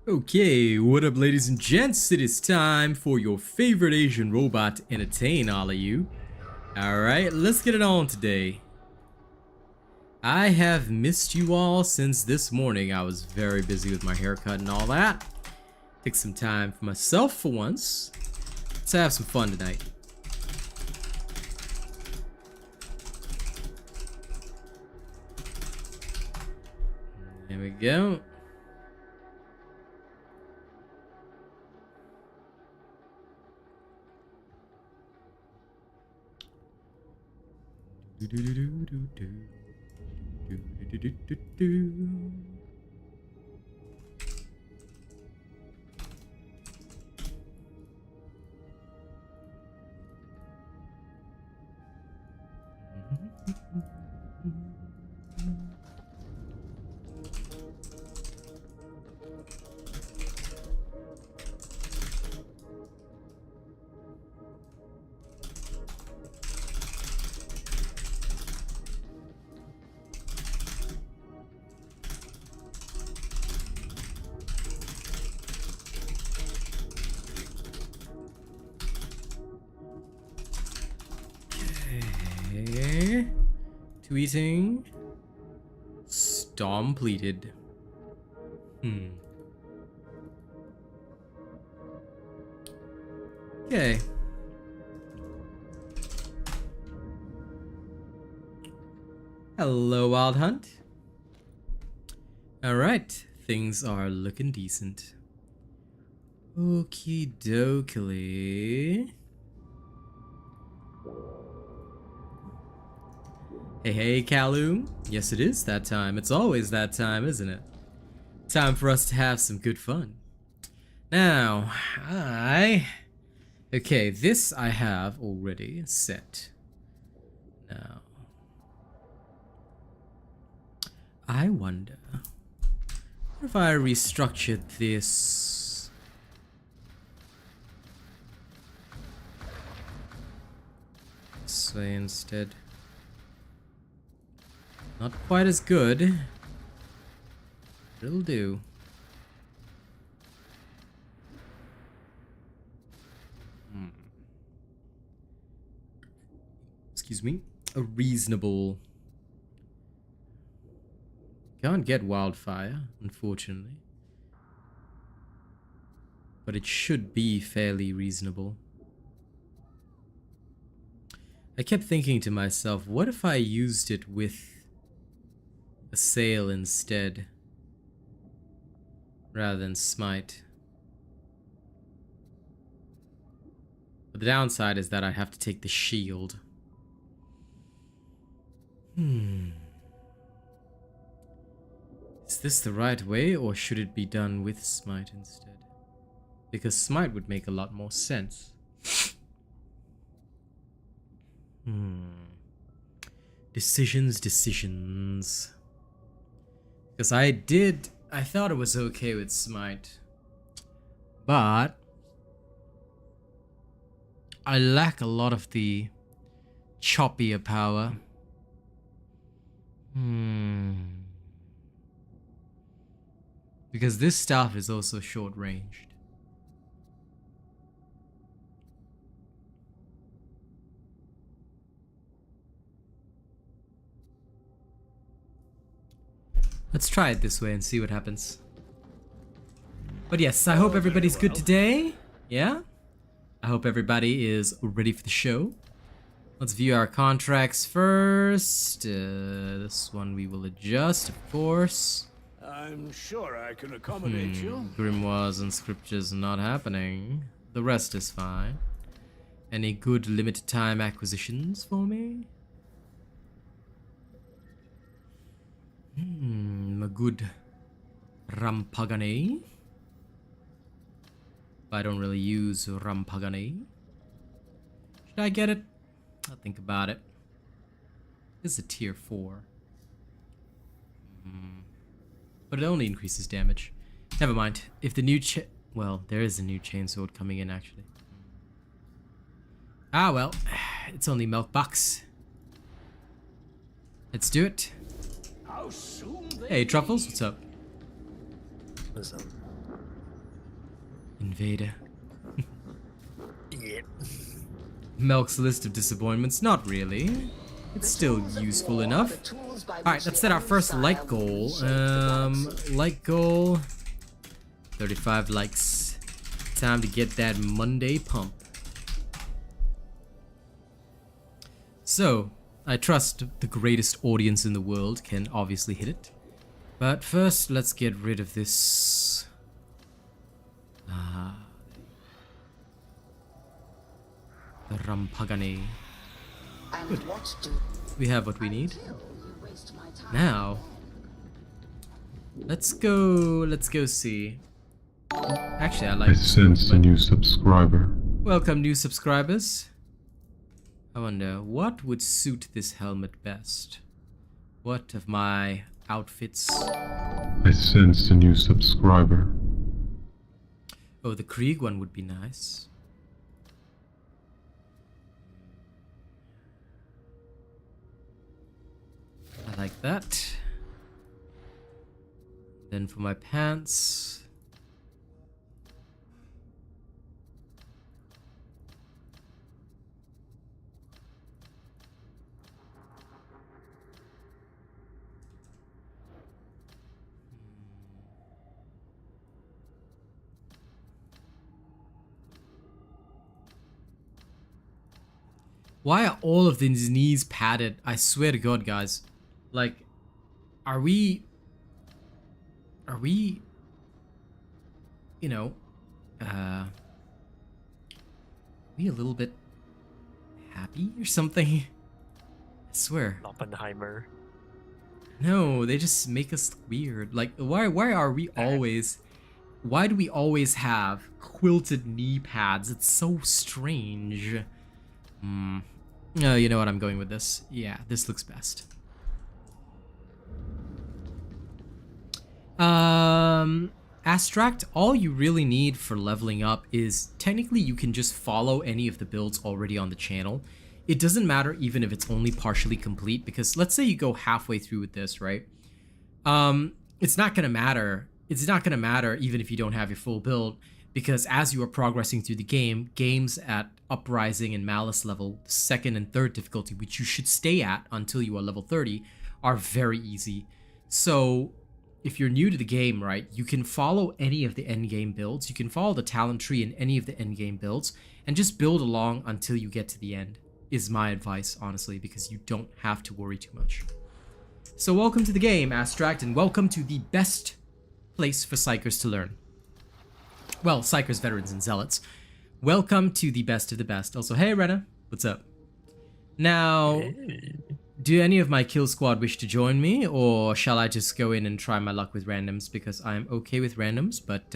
Okay, what up ladies and gents, it is time for your favorite Asian robot to entertain all of you. Alright, let's get it on today. I have missed you all since this morning. I was very busy with my haircut and all that. Took some time for myself for once. Let's have some fun tonight. There we go. Tweeting. Storm pleated. Okay. Hello, Wild Hunt. Alright, things are looking decent. Okie dokie. Hey, Kaloum. Yes, it is that time. It's always that time, isn't it? Time for us to have some good fun. Now, okay, this I have already set. Now, I wonder if I restructured this. This way instead. Not quite as good. It'll do. Excuse me. A reasonable. Can't get wildfire, unfortunately. But it should be fairly reasonable. I kept thinking to myself, what if I used it with a sail instead, rather than smite? But the downside is that I have to take the shield. Is this the right way, or should it be done with smite instead? Because smite would make a lot more sense. Decisions. Because I thought it was okay with smite, but I lack a lot of the choppier power. Because this staff is also short-ranged. Let's try it this way and see what happens. But yes, I hope everybody's good today. Yeah? I hope everybody is ready for the show. Let's view our contracts first. This one we will adjust, of course. I'm sure I can accommodate you. Grimoires and scriptures not happening. The rest is fine. Any good limited time acquisitions for me? A good Rampagane. I don't really use Rampagane. Should I get it? I'll think about it. This is a tier 4. But it only increases damage. Never mind. If the new well, there is a new chainsword coming in actually. Ah well, it's only milk box. Let's do it. How soon Hey Truffles, what's up? Listen, Invader. Yeah. Melk's list of disappointments, not really. It's still useful enough. Alright, let's set our first like goal. Like goal. 35 likes. Time to get that Monday pump. So, I trust the greatest audience in the world can obviously hit it. But first, let's get rid of this. The Rampagane. Good. We have what we need. Now, let's go see. Actually, I like. I sense a new subscriber. Welcome, new subscribers. I wonder what would suit this helmet best. What of my outfits? I sense a new subscriber. Oh, the Krieg one would be nice. I like that. Then for my pants. Why are all of these knees padded? I swear to God, guys. Like, are we, you know, we a little bit happy or something? I swear. Oppenheimer. No, they just make us look weird. Like, why are we always, why do we always have quilted knee pads? It's so strange. No, you know what, I'm going with this. Yeah, this looks best. Astract, all you really need for leveling up is, technically you can just follow any of the builds already on the channel. It doesn't matter even if it's only partially complete, because let's say you go halfway through with this, right? It's not gonna matter. It's not gonna matter even if you don't have your full build, because as you are progressing through the game, games at Uprising and Malice level, second and third difficulty, which you should stay at until you are level 30, are very easy. So if you're new to the game, right, you can follow any of the endgame builds. You can follow the talent tree in any of the endgame builds and just build along until you get to the end, is my advice, honestly, because you don't have to worry too much. So welcome to the game, Astract, and welcome to the best place for psychers to learn. Well, psychers, veterans, and zealots. Welcome to the best of the best. Also, hey, Rena, what's up? Now, do any of my kill squad wish to join me, or shall I just go in and try my luck with randoms? Because I'm okay with randoms, but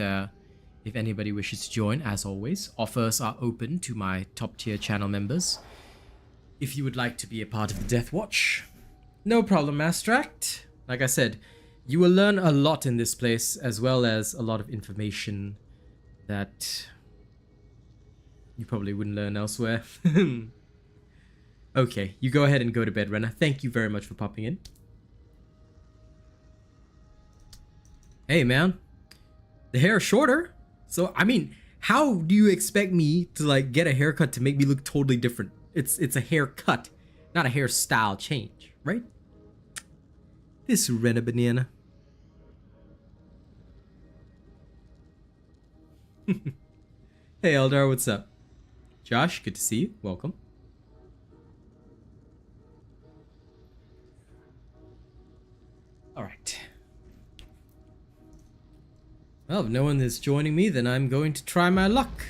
if anybody wishes to join, as always, offers are open to my top tier channel members. If you would like to be a part of the Death Watch, no problem, Astract. Like I said, you will learn a lot in this place, as well as a lot of information that you probably wouldn't learn elsewhere. Okay, you go ahead and go to bed, Renna. Thank you very much for popping in. Hey, man. The hair is shorter. So, I mean, how do you expect me to, like, get a haircut to make me look totally different? It's a haircut, not a hairstyle change, right? This Renna banana. Hey, Eldar, what's up? Josh, good to see you. Welcome. All right. Well, if no one is joining me, then I'm going to try my luck.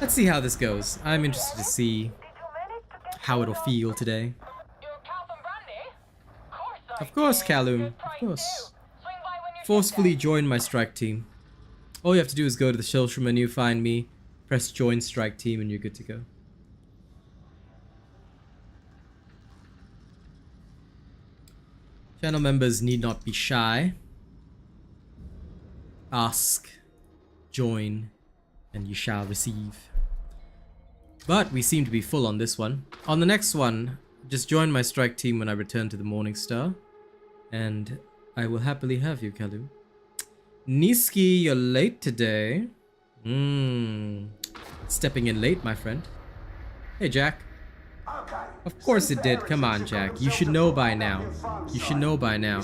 Let's see how this goes. I'm interested to see how it'll feel today. Of course, Callum. Of course. Forcefully join my strike team. All you have to do is go to the social menu, find me, press join strike team, and you're good to go. Channel members need not be shy. Ask, join, and you shall receive. But we seem to be full on this one. On the next one, just join my strike team when I return to the Morning Star, and I will happily have you, Kalu. Niski, you're late today. Stepping in late, my friend. Hey, Jack. Of course it did. Come on, Jack. You should know by now. You should know by now.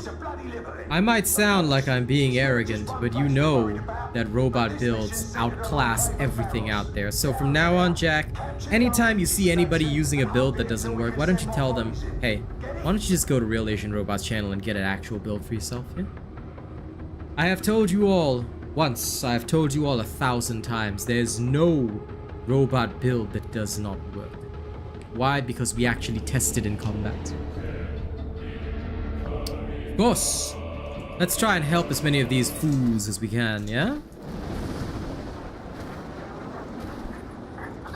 I might sound like I'm being arrogant, but you know that robot builds outclass everything out there. So from now on, Jack, anytime you see anybody using a build that doesn't work, why don't you tell them, hey, why don't you just go to RealAsianRobot's channel and get an actual build for yourself, yeah? I have told you all once, I have told you all 1,000 times, there's no robot build that does not work. Why? Because we actually tested in combat. Of course. Let's try and help as many of these fools as we can, yeah?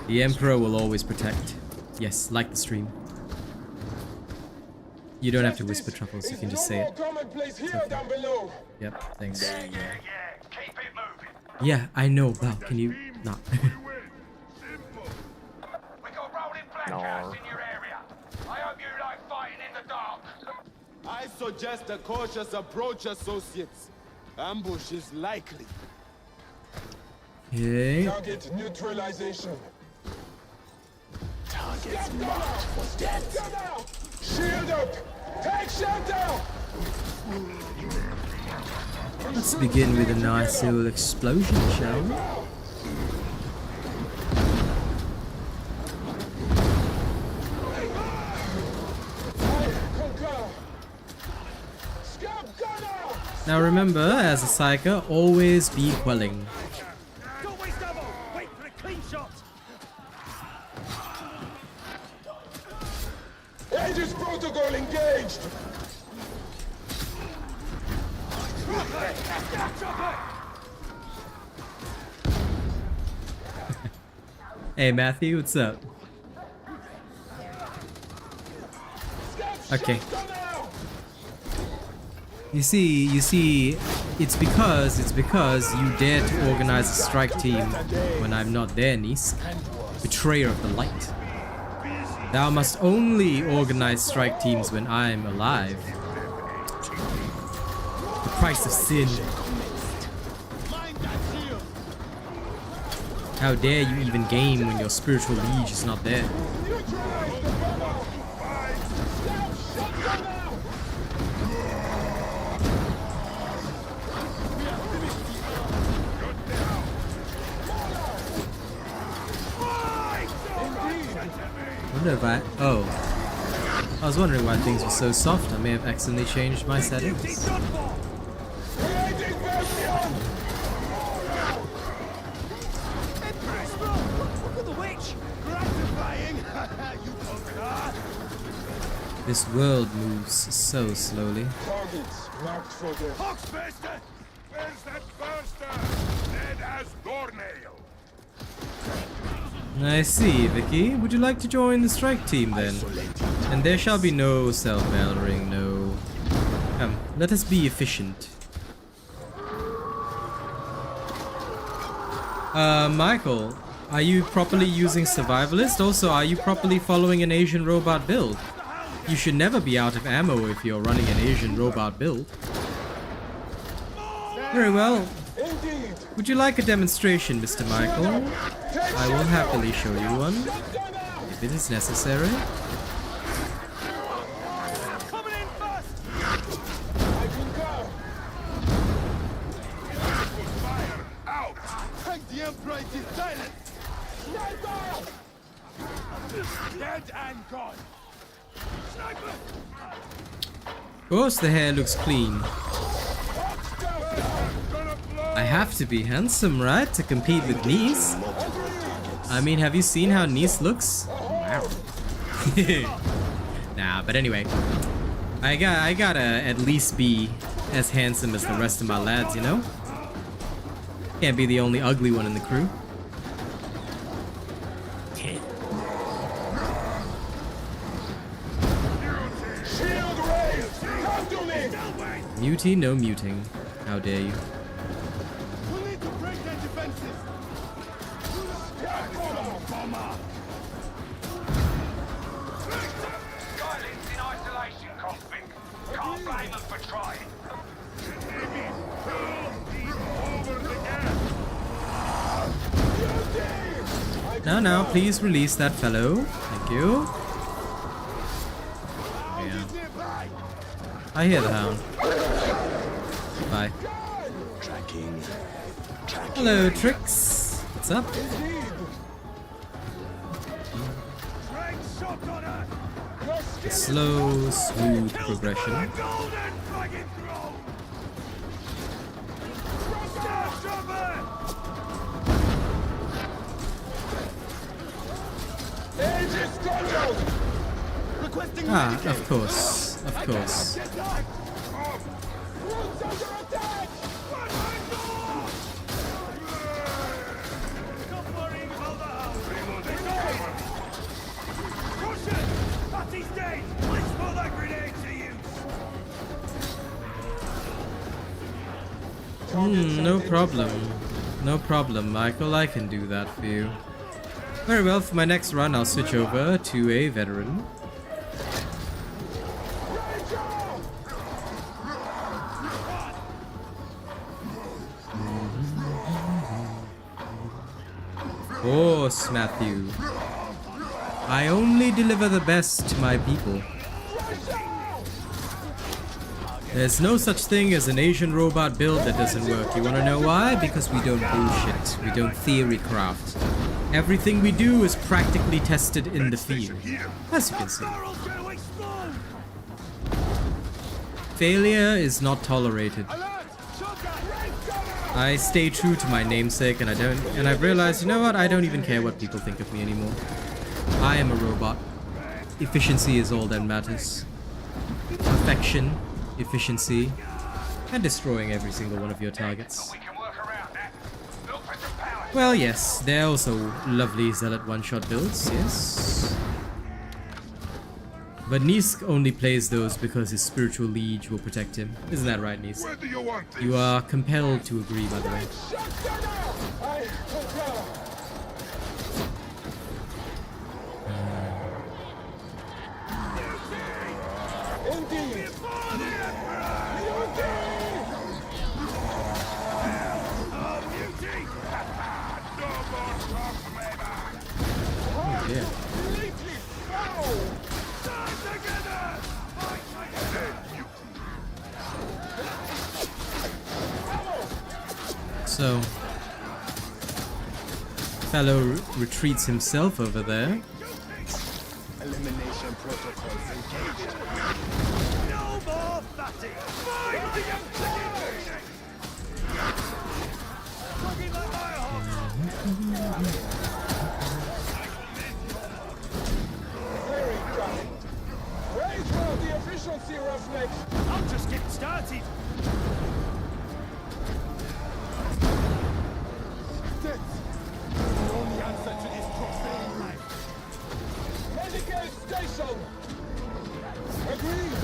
The Emperor will always protect. Yes, like the stream. You don't have to whisper, Truffles, you can just say it. Okay. Yep, thanks. Keep it moving. Yeah, I know, Val, can you not? In your area. I hope you like fighting in the dark. I suggest a cautious approach, associates. Ambush is likely. Okay. Target neutralization. Targets marked for death. Shield up! Take shelter! Let's begin with a nice little explosion, shall we? Now remember, as a psyker, always be quelling. Don't waste ammo. Wait for a clean shot. Aegis protocol engaged! Hey Matthew, what's up? Okay. You see, it's because you dared to organize a strike team when I'm not there, niece. Betrayer of the light. Thou must only organize strike teams when I'm alive. The price of sin. How dare you even game when your spiritual liege is not there? I was wondering why things were so soft. I may have accidentally changed my settings. This world moves so slowly. Targets marked for death. Hogsmaster! Where's that burster? Dead as doornail. I see, Vicky. Would you like to join the strike team then? And there shall be no self-battering, no. Come, let us be efficient. Michael, are you properly using Survivalist? Also, are you properly following an Asian robot build? You should never be out of ammo if you're running an Asian robot build. Very well. Would you like a demonstration, Mr. Michael? I will happily show you one, if it is necessary. Coming in first! Fire out! Take the Emperor in silence! Dead and gone! Sniper! Of course the hair looks clean. I have to be handsome, right? To compete with Nice. I mean, have you seen how Nice looks? Wow. Nah, but anyway. I gotta at least be as handsome as the rest of my lads, you know? Can't be the only ugly one in the crew. Shield raised! Come to me! Mutie, no muting. How dare you? We need to break their defenses! Guyling's in isolation, Cosmic. Can't blame them for trying. Over the gap. No, please release that fellow. Thank you. Yeah. I hear the hound. Bye. Hello, Trix. What's up? Slow, smooth progression. Ah, of course, of course. No problem. No problem, Michael. I can do that for you. Very well, for my next run, I'll switch over to a veteran. Of course, Matthew. I only deliver the best to my people. There's no such thing as an Asian robot build that doesn't work. You wanna know why? Because we don't bullshit. We don't theory craft. Everything we do is practically tested in the field, as you can see. Failure is not tolerated. I stay true to my namesake, and I've realized, you know what? I don't even care what people think of me anymore. I am a robot. Efficiency is all that matters. Perfection, efficiency, and destroying every single one of your targets. Well, yes, they're also lovely Zealot one-shot builds, yes. But Nisk only plays those because his spiritual liege will protect him. Isn't that right, Nisk? You are compelled to agree, by the way. Yeah. So, fellow retreats himself over there. Elimination protocols engaged. No more fatty! Finally, I'm talking like my heart! Very kind. Raise well the efficiency reflex. I'm just getting started! Death. The only answer to this profane life. Medical station. Agreed.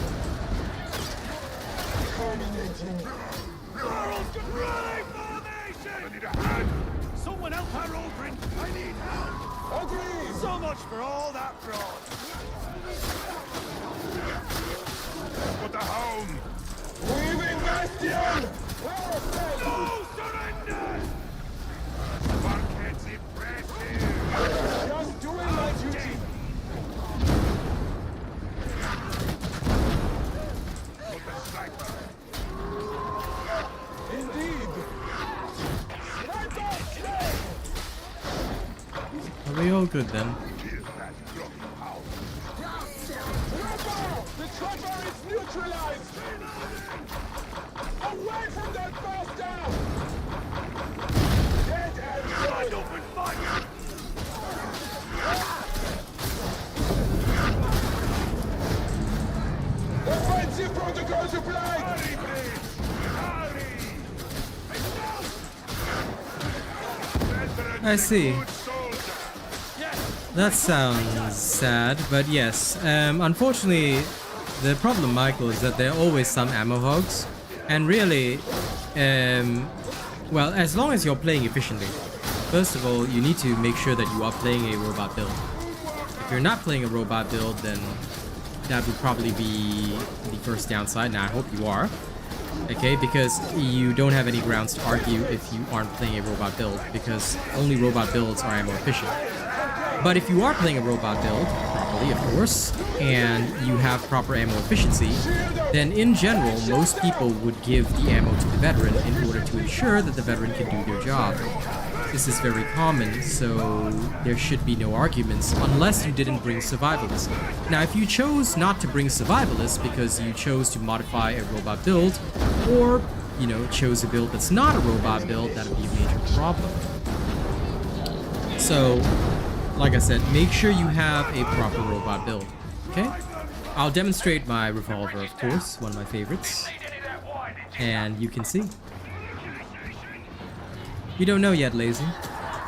Terminating. Laurel's running formation! I need a hand! Someone help her, Aldrin! I need help! Agreed. So much for all that fraud! What the hound? Weaving Bastion. No surrender! Buckets impressive! Just doing my duty. Put the psyker! Indeed. Sniper, slay. Are we all good then? Kill that bloody hound! Trapper! The trapper is neutralized. Away from that bastard! Dead and Wide good. open fire! Offensive protocols applied. Hurry, bitch! Hurry! I see. Good soldier! That sounds sad, but yes. Unfortunately, the problem, Michael, is that there are always some ammo hogs. And really, well, as long as you're playing efficiently, first of all, you need to make sure that you are playing a robot build. If you're not playing a robot build, then that would probably be the first downside. Now, I hope you are. Okay, because you don't have any grounds to argue if you aren't playing a robot build, because only robot builds are ammo efficient. But if you are playing a robot build, properly of course, and you have proper ammo efficiency, then in general, most people would give the ammo to the veteran in order to ensure that the veteran can do their job. This is very common, so there should be no arguments unless you didn't bring survivalists. Now, if you chose not to bring survivalists because you chose to modify a robot build, or, you know, chose a build that's not a robot build, that would be a major problem. So, like I said, make sure you have a proper robot build, okay? I'll demonstrate my revolver, of course, one of my favorites, and you can see. You don't know yet, Lazy.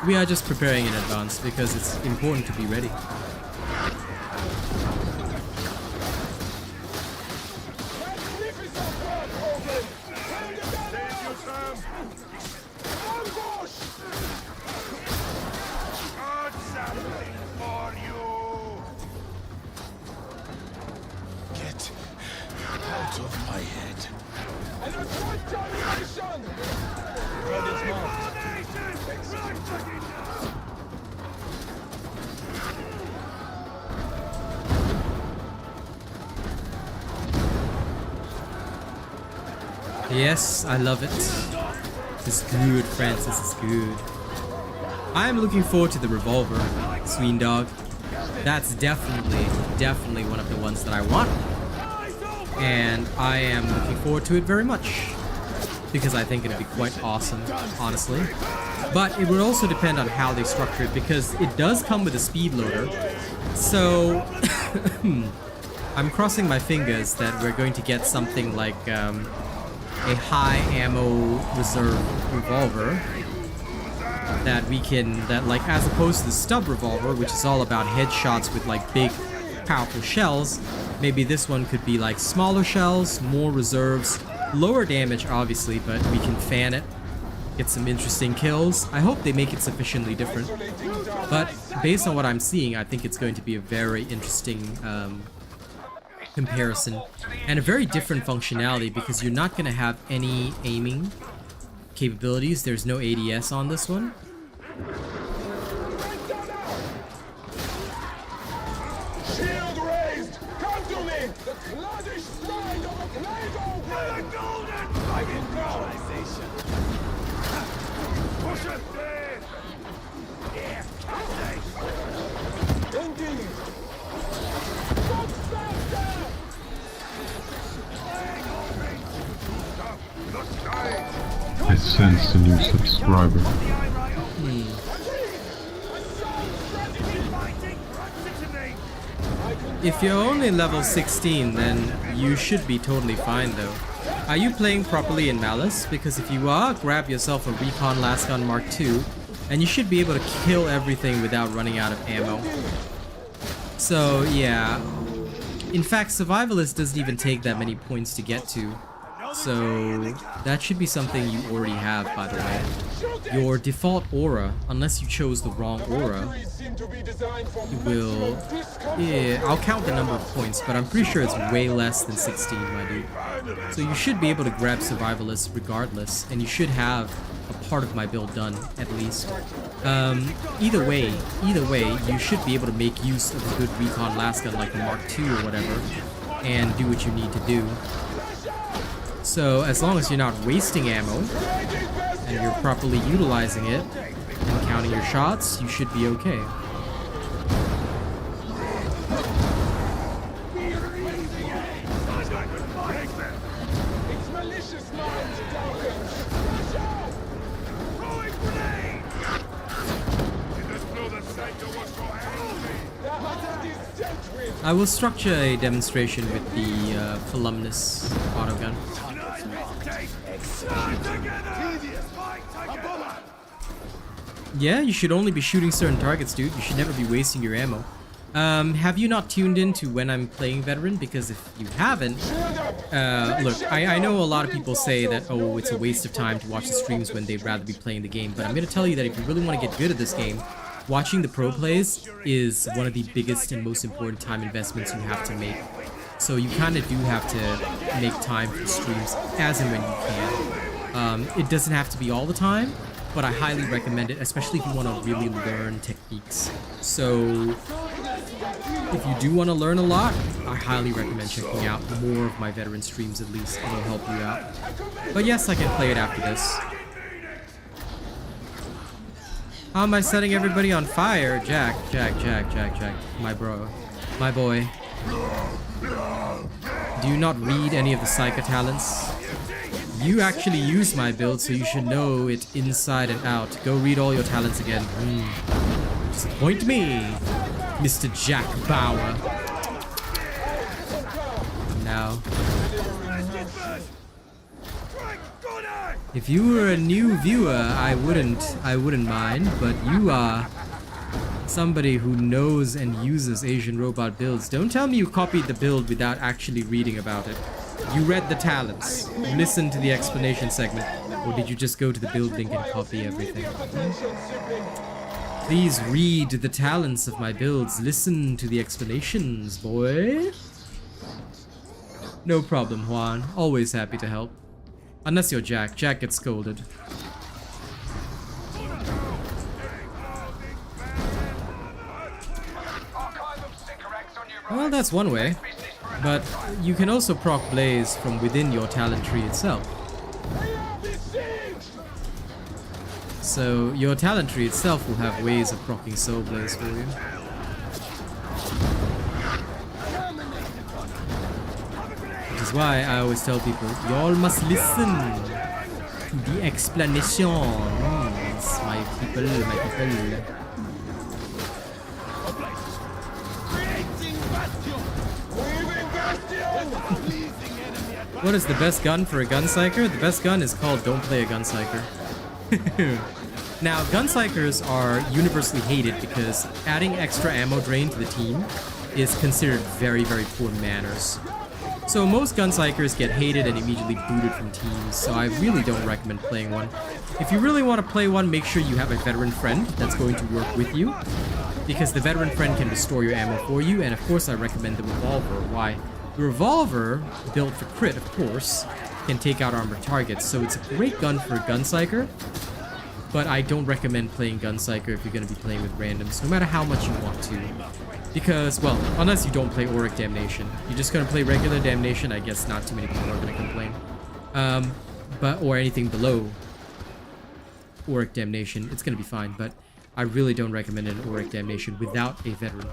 We are just preparing in advance because it's important to be ready. Yes, I love it. This is good, Francis, it's good. I'm looking forward to the revolver, Sween Dog. That's definitely one of the ones that I want. And I am looking forward to it very much. Because I think it'll be quite awesome, honestly. But it would also depend on how they structure it, because it does come with a speed loader. So, I'm crossing my fingers that we're going to get something like a high ammo reserve revolver that we can, that like as opposed to the stub revolver, which is all about headshots with like big powerful shells, maybe this one could be like smaller shells, more reserves, lower damage obviously, but we can fan it, get some interesting kills. I hope they make it sufficiently different, but based on what I'm seeing, I think it's going to be a very interesting comparison and a very different functionality, because you're not going to have any aiming capabilities. There's no ADS on this one. Shield raised! Come to me! The cloddish stride of a Play-Doh! The golden fighting civilization! Push it there! Yeah, indeed! Stop faster! The sky! I sense a new subscriber. If you're only level 16, then you should be totally fine though. Are you playing properly in Malice? Because if you are, grab yourself a Recon Lasgun Mark II, and you should be able to kill everything without running out of ammo. So yeah, in fact Survivalist doesn't even take that many points to get to. So that should be something you already have, by the way. Your default aura, unless you chose the wrong aura, will... Yeah, I'll count the number of points, but I'm pretty sure it's way less than 16, my dude. So you should be able to grab Survivalist regardless, and you should have a part of my build done, at least. Either way, you should be able to make use of a good Recon Lasgun like the Mark II or whatever, and do what you need to do. So as long as you're not wasting ammo, and you're properly utilizing it, and counting your shots, you should be okay. I will structure a demonstration with the Columnus autogun. Yeah, you should only be shooting certain targets, dude. You should never be wasting your ammo. Have you not tuned in to when I'm playing Veteran? Because if you haven't, look, I know a lot of people say that, oh, it's a waste of time to watch the streams when they'd rather be playing the game, but I'm going to tell you that if you really want to get good at this game, watching the pro plays is one of the biggest and most important time investments you have to make. So you kind of do have to make time for streams as and when you can. It doesn't have to be all the time, but I highly recommend it, especially if you want to really learn techniques. So if you do want to learn a lot, I highly recommend checking out more of my veteran streams at least. It'll help you out. But yes, I can play it after this. How am I setting everybody on fire? Jack, my bro, my boy. Do you not read any of the psyker talents? You actually use my build, so you should know it inside and out. Go read all your talents again. Disappoint me, Mr. Jack Bauer. Now, if you were a new viewer, I wouldn't mind, but you are somebody who knows and uses AsianRobot builds. Don't tell me you copied the build without actually reading about it. You read the talents, you listened to the explanation segment, or did you just go to the build link and copy everything? Please read the talents of my builds, listen to the explanations, boy. No problem, Juan. Always happy to help. Unless you're Jack. Jack gets scolded. Well, that's one way. But you can also proc Blaze from within your talent tree itself. So your talent tree itself will have ways of proccing Soul Blaze for you. Which is why I always tell people, y'all must listen to the explanations, my people, my people. What is the best gun for a gun psyker? The best gun is called Don't Play a Gun Psyker. Now, gun psykers are universally hated because adding extra ammo drain to the team is considered very, very poor manners. So most gun psykers get hated and immediately booted from teams, so I really don't recommend playing one. If you really want to play one, make sure you have a veteran friend that's going to work with you, because the veteran friend can restore your ammo for you, and of course I recommend the revolver. Why? The revolver, built for crit of course, can take out armored targets, so it's a great gun for a gun psyker, but I don't recommend playing gun psyker if you're going to be playing with randoms, no matter how much you want to. Because, well, unless you don't play Auric Damnation. You're just going to play regular Damnation, I guess not too many people are going to complain. Or anything below Auric Damnation, it's going to be fine, but I really don't recommend an Auric Damnation without a veteran.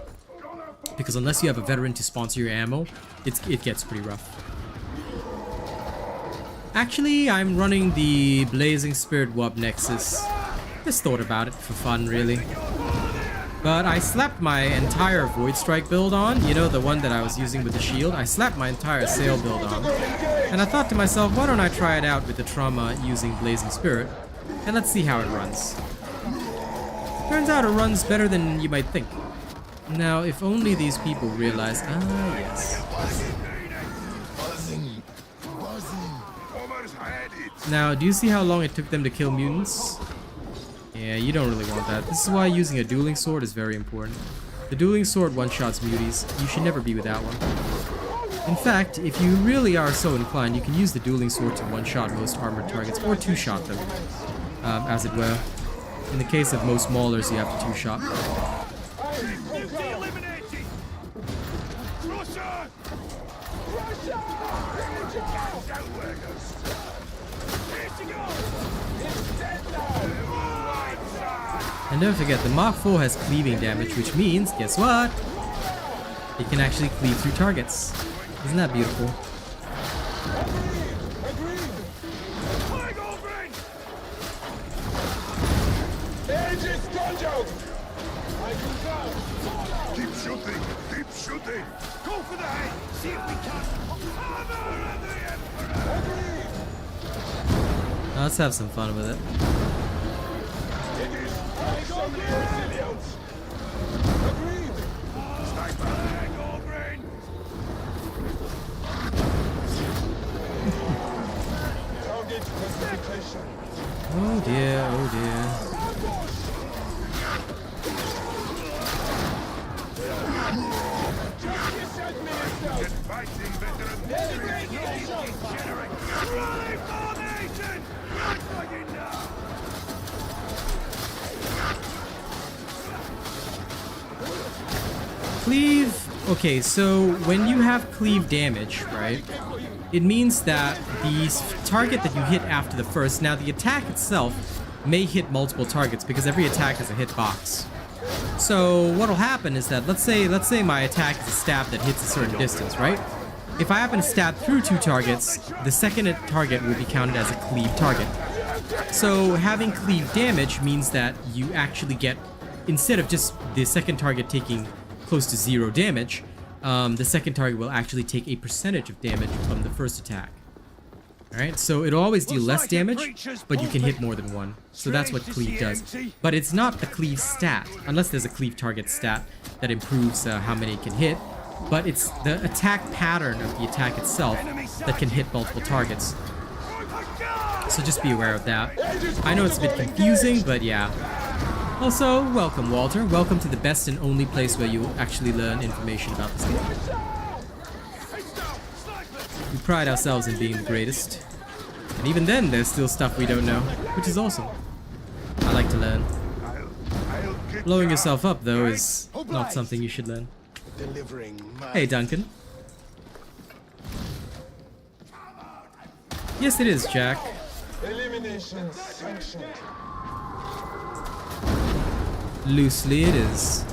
Because unless you have a veteran to sponsor your ammo, it gets pretty rough. Actually, I'm running the Blazing Spirit Wub Nexus. Just thought about it for fun, really. But I slapped my entire Void Strike build on, you know, the one that I was using with the shield. I slapped my entire Sail build on. And I thought to myself, why don't I try it out with the Trauma using Blazing Spirit, and let's see how it runs. Turns out it runs better than you might think. Now, if only these people realize, yes. Now, do you see how long it took them to kill mutants? Yeah, you don't really want that. This is why using a dueling sword is very important. The dueling sword one-shots muties. You should never be without one. In fact, if you really are so inclined, you can use the dueling sword to one-shot most armored targets, or two-shot them, as it were. In the case of most maulers, you have to two-shot. And don't forget, the Mark IV has cleaving damage, which means, guess what? It can actually cleave through targets. Isn't that beautiful? Keep shooting! Keep shooting! Go for the head! See if we can! Hammer of the Emperor! Now let's have some fun with it. Oh dear, oh dear. cleave... Okay, so when you have cleave damage, right, it means that the target that you hit after the first... Now, the attack itself may hit multiple targets because every attack has a hitbox. So what'll happen is that, let's say my attack is a stab that hits a certain distance, right? If I happen to stab through 2 targets, the second target will be counted as a cleave target. So having cleave damage means that you actually get, instead of just the second target taking close to 0 damage, the second target will actually take a percentage of damage from the first attack. Alright, so it'll always deal less damage, but you can hit more than one. So that's what cleave does. But it's not the cleave stat, unless there's a cleave target stat that improves how many it can hit. But it's the attack pattern of the attack itself that can hit multiple targets. So just be aware of that. I know it's a bit confusing, but yeah. Also, welcome Walter. Welcome to the best and only place where you actually learn information about this game. We pride ourselves in being the greatest. And even then, there's still stuff we don't know, which is awesome. I like to learn. Blowing yourself up, though, is not something you should learn. Hey, Duncan. Yes, it is, Jack. Elimination sanctioned. Loosely, it is.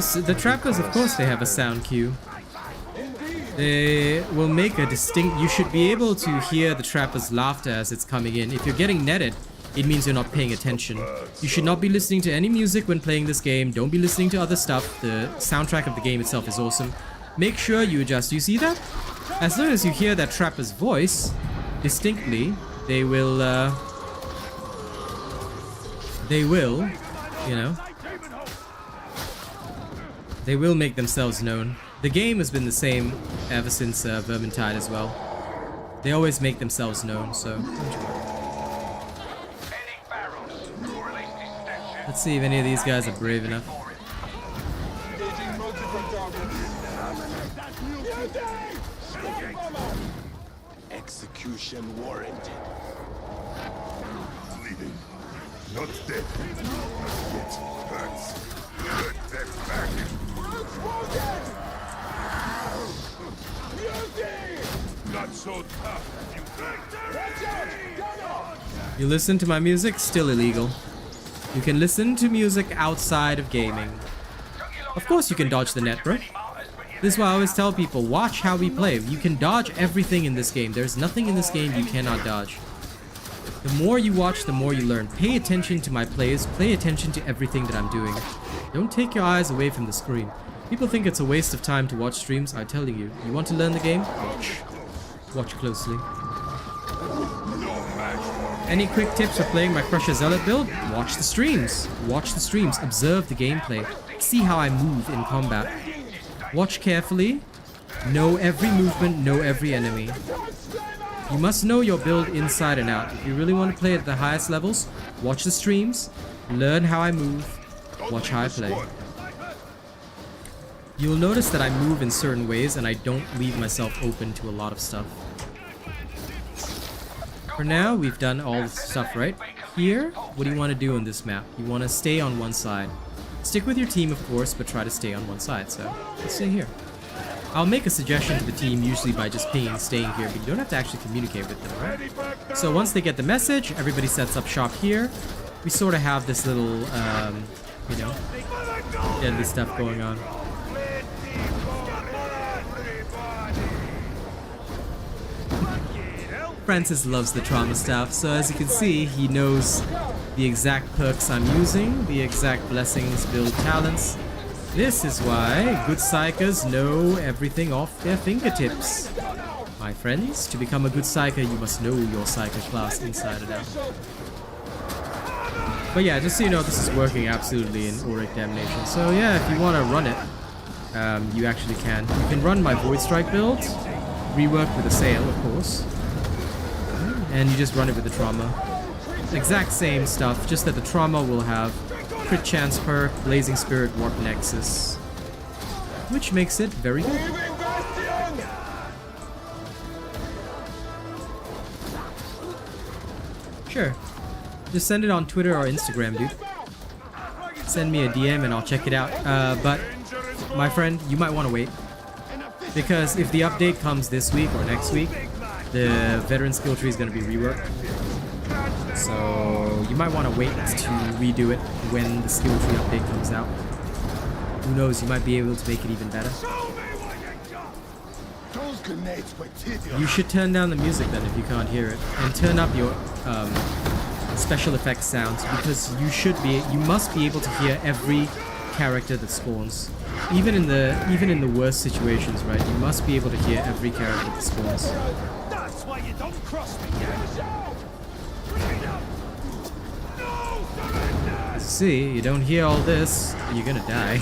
The trappers, of course, they have a sound cue. They will make a distinct... You should be able to hear the trapper's laughter as it's coming in. If you're getting netted, it means you're not paying attention. You should not be listening to any music when playing this game. Don't be listening to other stuff. The soundtrack of the game itself is awesome. Make sure you adjust. You see that? As long as you hear that trapper's voice distinctly, they will, you know, they will make themselves known. The game has been the same ever since Vermintide as well. They always make themselves known, so don't you worry. Let's see if any of these guys are brave enough. Execution warranted. Bleeding. Not dead. It hurts. Hurt them back. Not so tough. You listen to my music? Still illegal. You can listen to music outside of gaming. Of course you can dodge the net, bro. This is why I always tell people, watch how we play. You can dodge everything in this game. There's nothing in this game you cannot dodge. The more you watch, the more you learn. Pay attention to my plays. Pay attention to everything that I'm doing. Don't take your eyes away from the screen. People think it's a waste of time to watch streams. I'm telling you, you want to learn the game? Watch. Watch closely. Any quick tips for playing my Crusher Zealot build? Watch the streams. Watch the streams. Observe the gameplay. See how I move in combat. Watch carefully. Know every movement. Know every enemy. You must know your build inside and out. If you really want to play at the highest levels, watch the streams. Learn how I move. Watch how I play. You'll notice that I move in certain ways and I don't leave myself open to a lot of stuff. For now, we've done all the stuff, right? Here, what do you want to do on this map? You want to stay on one side. Stick with your team, of course, but try to stay on one side. So, let's stay here. I'll make a suggestion to the team, usually by just staying here, but you don't have to actually communicate with them, right? So once they get the message, everybody sets up shop here. We sort of have this little, you know, deadly stuff going on. Francis loves the trauma stuff, so as you can see, he knows the exact perks I'm using, the exact blessings, build talents. This is why good psykers know everything off their fingertips. My friends, to become a good psyker, you must know your psyker class inside and out. But yeah, just so you know, this is working absolutely in Auric Damnation. So yeah, if you want to run it, you actually can. You can run my Void Strike build, rework with a sail, of course. And you just run it with the trauma. Exact same stuff, just that the trauma will have crit chance perk, blazing spirit, warp nexus, which makes it very good. Sure. Just send it on Twitter or Instagram, dude. Send me a DM and I'll check it out. But, my friend, you might want to wait. Because if the update comes this week or next week, the veteran skill tree is going to be reworked. So, you might want to wait to redo it when the skill tree update comes out. Who knows, you might be able to make it even better. You should turn down the music then if you can't hear it. And turn up your special effects sounds, because you must be able to hear every character that spawns. Even in the worst situations, right? You must be able to hear every character that spawns. That's why you don't cross me, yeah? No, surrender! See, you don't hear all this, you're gonna die.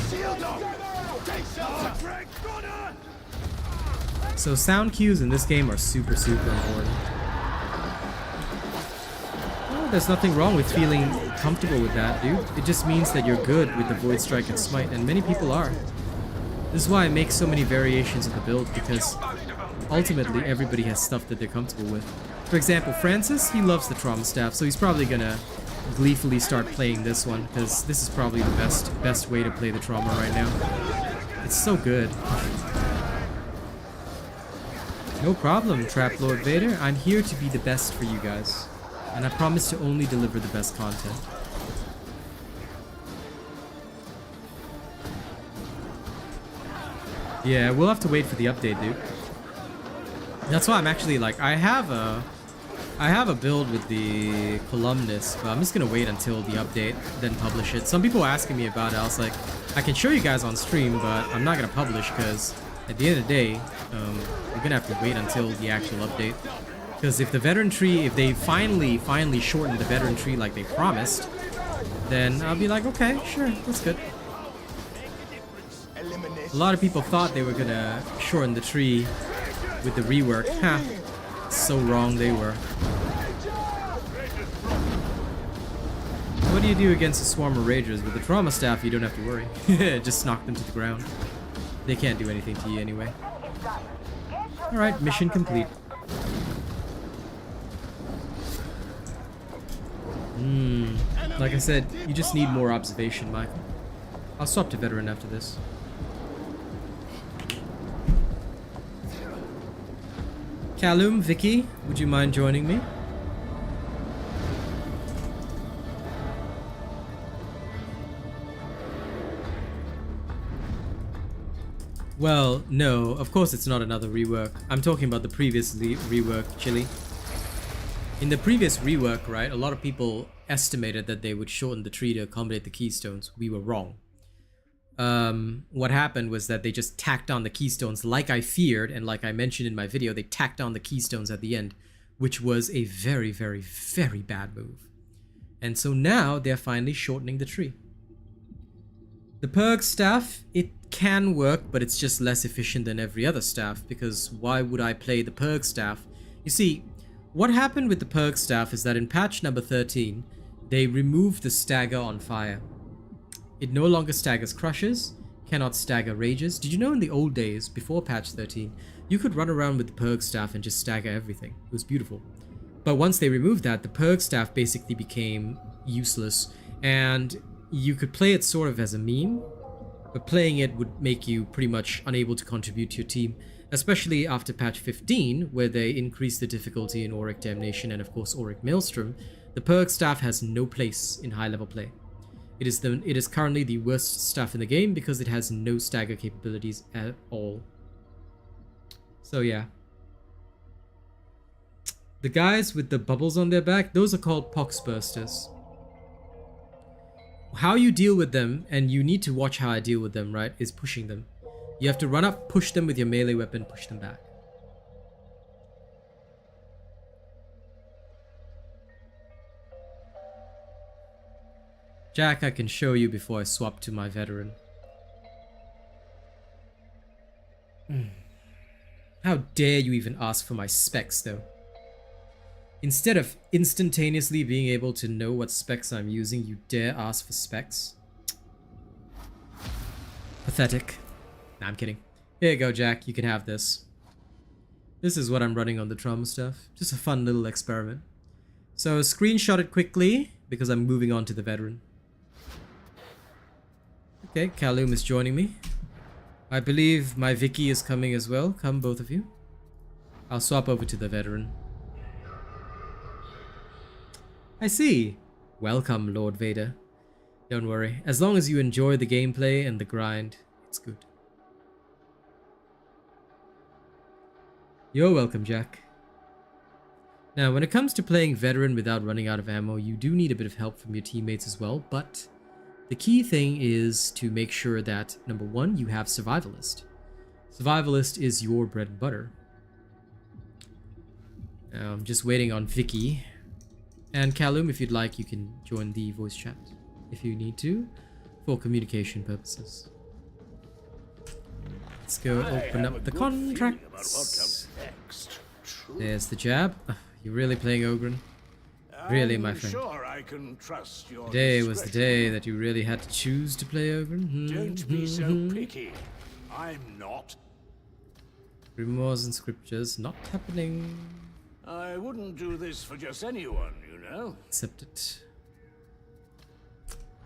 So sound cues in this game are super important. Oh, there's nothing wrong with feeling comfortable with that, dude. It just means that you're good with the Void Strike and Smite, and many people are. This is why I make so many variations of the build, because ultimately everybody has stuff that they're comfortable with. For example, Francis, he loves the Trauma Staff, so he's probably gonna gleefully start playing this one, because this is probably the best way to play the Trauma right now. It's so good. No problem, Trap Lord Vader. I'm here to be the best for you guys. And I promise to only deliver the best content. Yeah, we'll have to wait for the update, dude. That's why I'm actually like, I have a build with the Columnus, but I'm just gonna wait until the update, then publish it. Some people are asking me about it. I was like, I can show you guys on stream, but I'm not gonna publish because at the end of the day, we're gonna have to wait until the actual update. Because if the veteran tree, if they finally shorten the veteran tree like they promised, then I'll be like, okay, sure, that's good. A lot of people thought they were gonna shorten the tree with the rework. Ha! So wrong they were. What do you do against a swarm of ragers? With the Trauma Staff, you don't have to worry. Just knock them to the ground. They can't do anything to you anyway. Alright, mission complete. Like I said, you just need more observation, Michael. I'll swap to veteran after this. Callum, Vicky, would you mind joining me? Well, no, of course it's not another rework. I'm talking about the previously reworked Chili. In the previous rework, right, a lot of people estimated that they would shorten the tree to accommodate the keystones. We were wrong. What happened was that they just tacked on the keystones like I feared, and like I mentioned in my video, they tacked on the keystones at the end, which was a very bad move. And so now they're finally shortening the tree. The Purg Staff, it can work, but it's just less efficient than every other staff, because why would I play the Purg Staff? You see, what happened with the Purg Staff is that in patch number 13, they removed the stagger on fire. It no longer staggers crushes, cannot stagger rages. Did you know in the old days, before patch 13, you could run around with the Purg Staff and just stagger everything? It was beautiful. But once they removed that, the Purg Staff basically became useless, and you could play it sort of as a meme, but playing it would make you pretty much unable to contribute to your team, especially after patch 15, where they increased the difficulty in Auric Damnation and of course Auric Maelstrom. The Purg Staff has no place in high level play. It is currently the worst staff in the game because it has no stagger capabilities at all. So yeah. The guys with the bubbles on their back, those are called Poxbursters. How you deal with them, and you need to watch how I deal with them, right, is pushing them. You have to run up, push them with your melee weapon, push them back. Jack, I can show you before I swap to my veteran. How dare you even ask for my specs, though? Instead of instantaneously being able to know what specs I'm using, you dare ask for specs? Pathetic. Nah, I'm kidding. Here you go, Jack. You can have this. This is what I'm running on the Trauma Staff. Just a fun little experiment. So screenshot it quickly because I'm moving on to the veteran. Okay, Kaloum is joining me. I believe my Vicky is coming as well. Come, both of you. I'll swap over to the veteran. I see. Welcome, Lord Vader. Don't worry. As long as you enjoy the gameplay and the grind, it's good. You're welcome, Jack. Now, when it comes to playing veteran without running out of ammo, you do need a bit of help from your teammates as well, but the key thing is to make sure that, number one, you have Survivalist. Survivalist is your bread and butter. Now, I'm just waiting on Vicky. And Kaloum, if you'd like, you can join the voice chat if you need to, for communication purposes. Let's go open up the contracts. There's the jab. You're really playing Ogren? Really, my friend. Sure I can trust your Today was the day discretion. that you really had to choose to play Ogren. Don't be so picky. I'm not. Grimoires and scriptures not happening. I wouldn't do this for just anyone, you know. Accept it.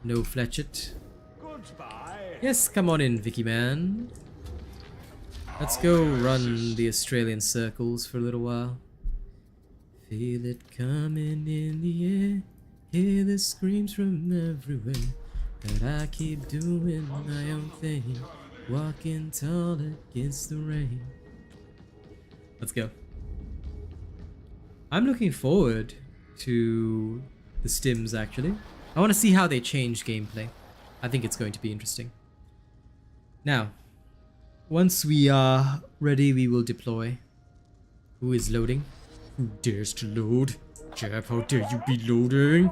No Fletchet. Goodbye. Yes, come on in, Vicky man. Let's go run the Australian circles for a little while. Feel it coming in the air. Hear the screams from everywhere. But I keep doing my own thing. Walking tall against the rain. Let's go. I'm looking forward to the stims, actually. I want to see how they change gameplay. I think it's going to be interesting. Now, once we are ready, we will deploy. Who is loading? Who dares to load? Jab, how dare you be loading?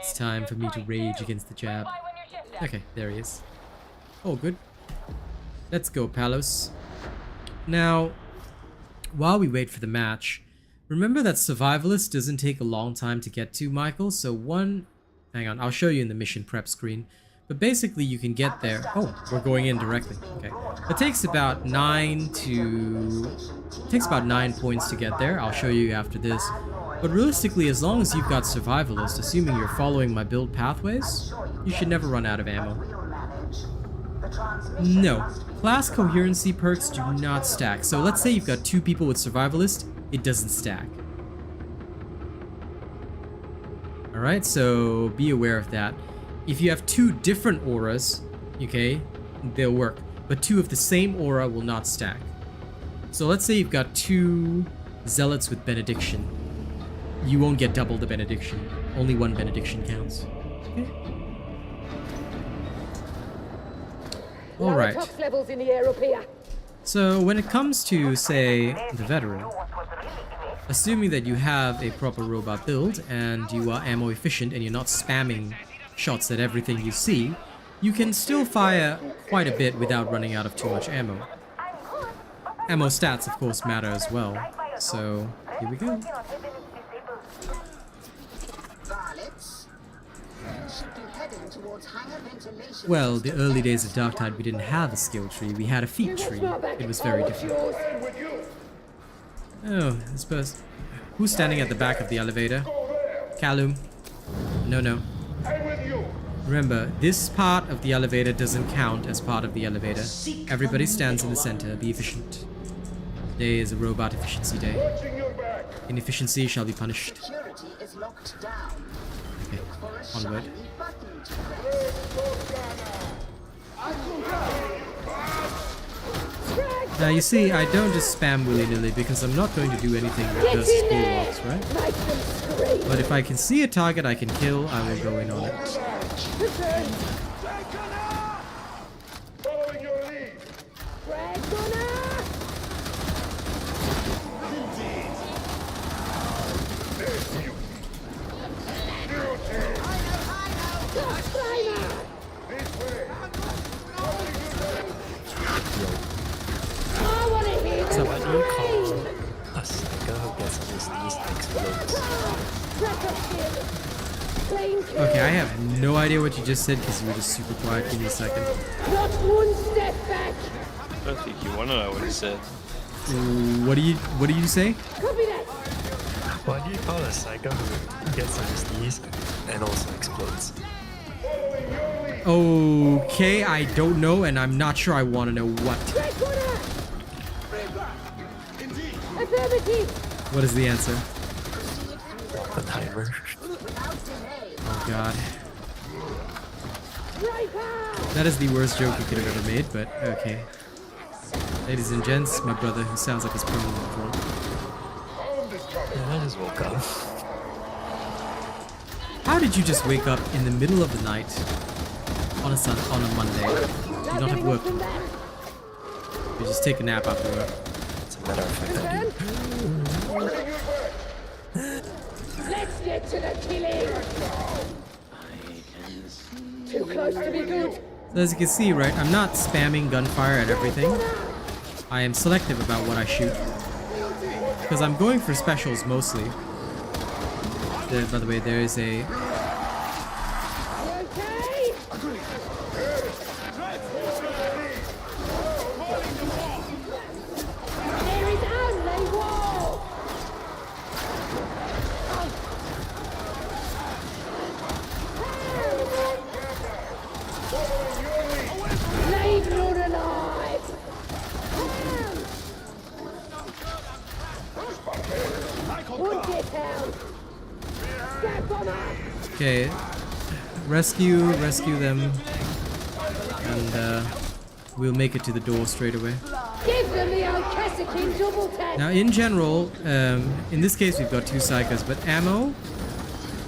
It's time for me to rage against the jab. Okay, there he is. Oh, good. Let's go, Palos. Now, while we wait for the match, remember that Survivalist doesn't take a long time to get to, Michael. So hang on, I'll show you in the mission prep screen. But basically, you can get there. Oh, we're going in directly. Okay. It takes about 9 points to get there. I'll show you after this. But realistically, as long as you've got Survivalist, assuming you're following my build pathways, you should never run out of ammo. No. Class coherency perks do not stack. So let's say you've got 2 people with Survivalist, it doesn't stack. Alright, so be aware of that. If you have 2 different auras, okay, they'll work. But 2 of the same aura will not stack. So let's say you've got 2 zealots with benediction. You won't get double the benediction. Only 1 benediction counts. Okay. Alright. So when it comes to, say, the veteran, assuming that you have a proper robot build and you are ammo efficient and you're not spamming shots at everything you see, you can still fire quite a bit without running out of too much ammo. Ammo stats, of course, matter as well. So, here we go. Well, the early days of Darktide, we didn't have a skill tree, we had a feat tree. It was very different. Oh, this person. Who's standing at the back of the elevator? Kaloum. No. Remember, this part of the elevator doesn't count as part of the elevator. Everybody stands in the center. Be efficient. Today is a robot efficiency day. Inefficiency shall be punished. Okay, onward. Now you see, I don't just spam willy-nilly because I'm not going to do anything versus bulldogs, right? But if I can see a target I can kill, I will go in on it. A psyker gets his least explodes. Okay, I have no idea what you just said because you were just super quiet. Give me a second. Not one step back. I don't think you wanna know what he said. What do you say? Why do you call a psycho who gets on his knees and also explodes? Okay, I don't know, and I'm not sure I want to know what. What is the answer? The timer. Oh god. That is the worst joke you could have ever made, but okay. Ladies and gents, my brother who sounds like he's permanently drunk. Yeah, I just woke up. How did you just wake up in the middle of the night on a Monday? You don't have work. You just take a nap after work. As a matter of fact, I do. Let's get to the killing. Too close to be good. So as you can see, right, I'm not spamming gunfire at everything. I am selective about what I shoot. Because I'm going for specials mostly. By the way, there is a... Okay. There is only wall. Leave none alive. Would get down. Step on up. Okay. Rescue them. And we'll make it to the door straight away. Give them the old Cassikin double tap. Now in general, in this case we've got 2 psychers, but ammo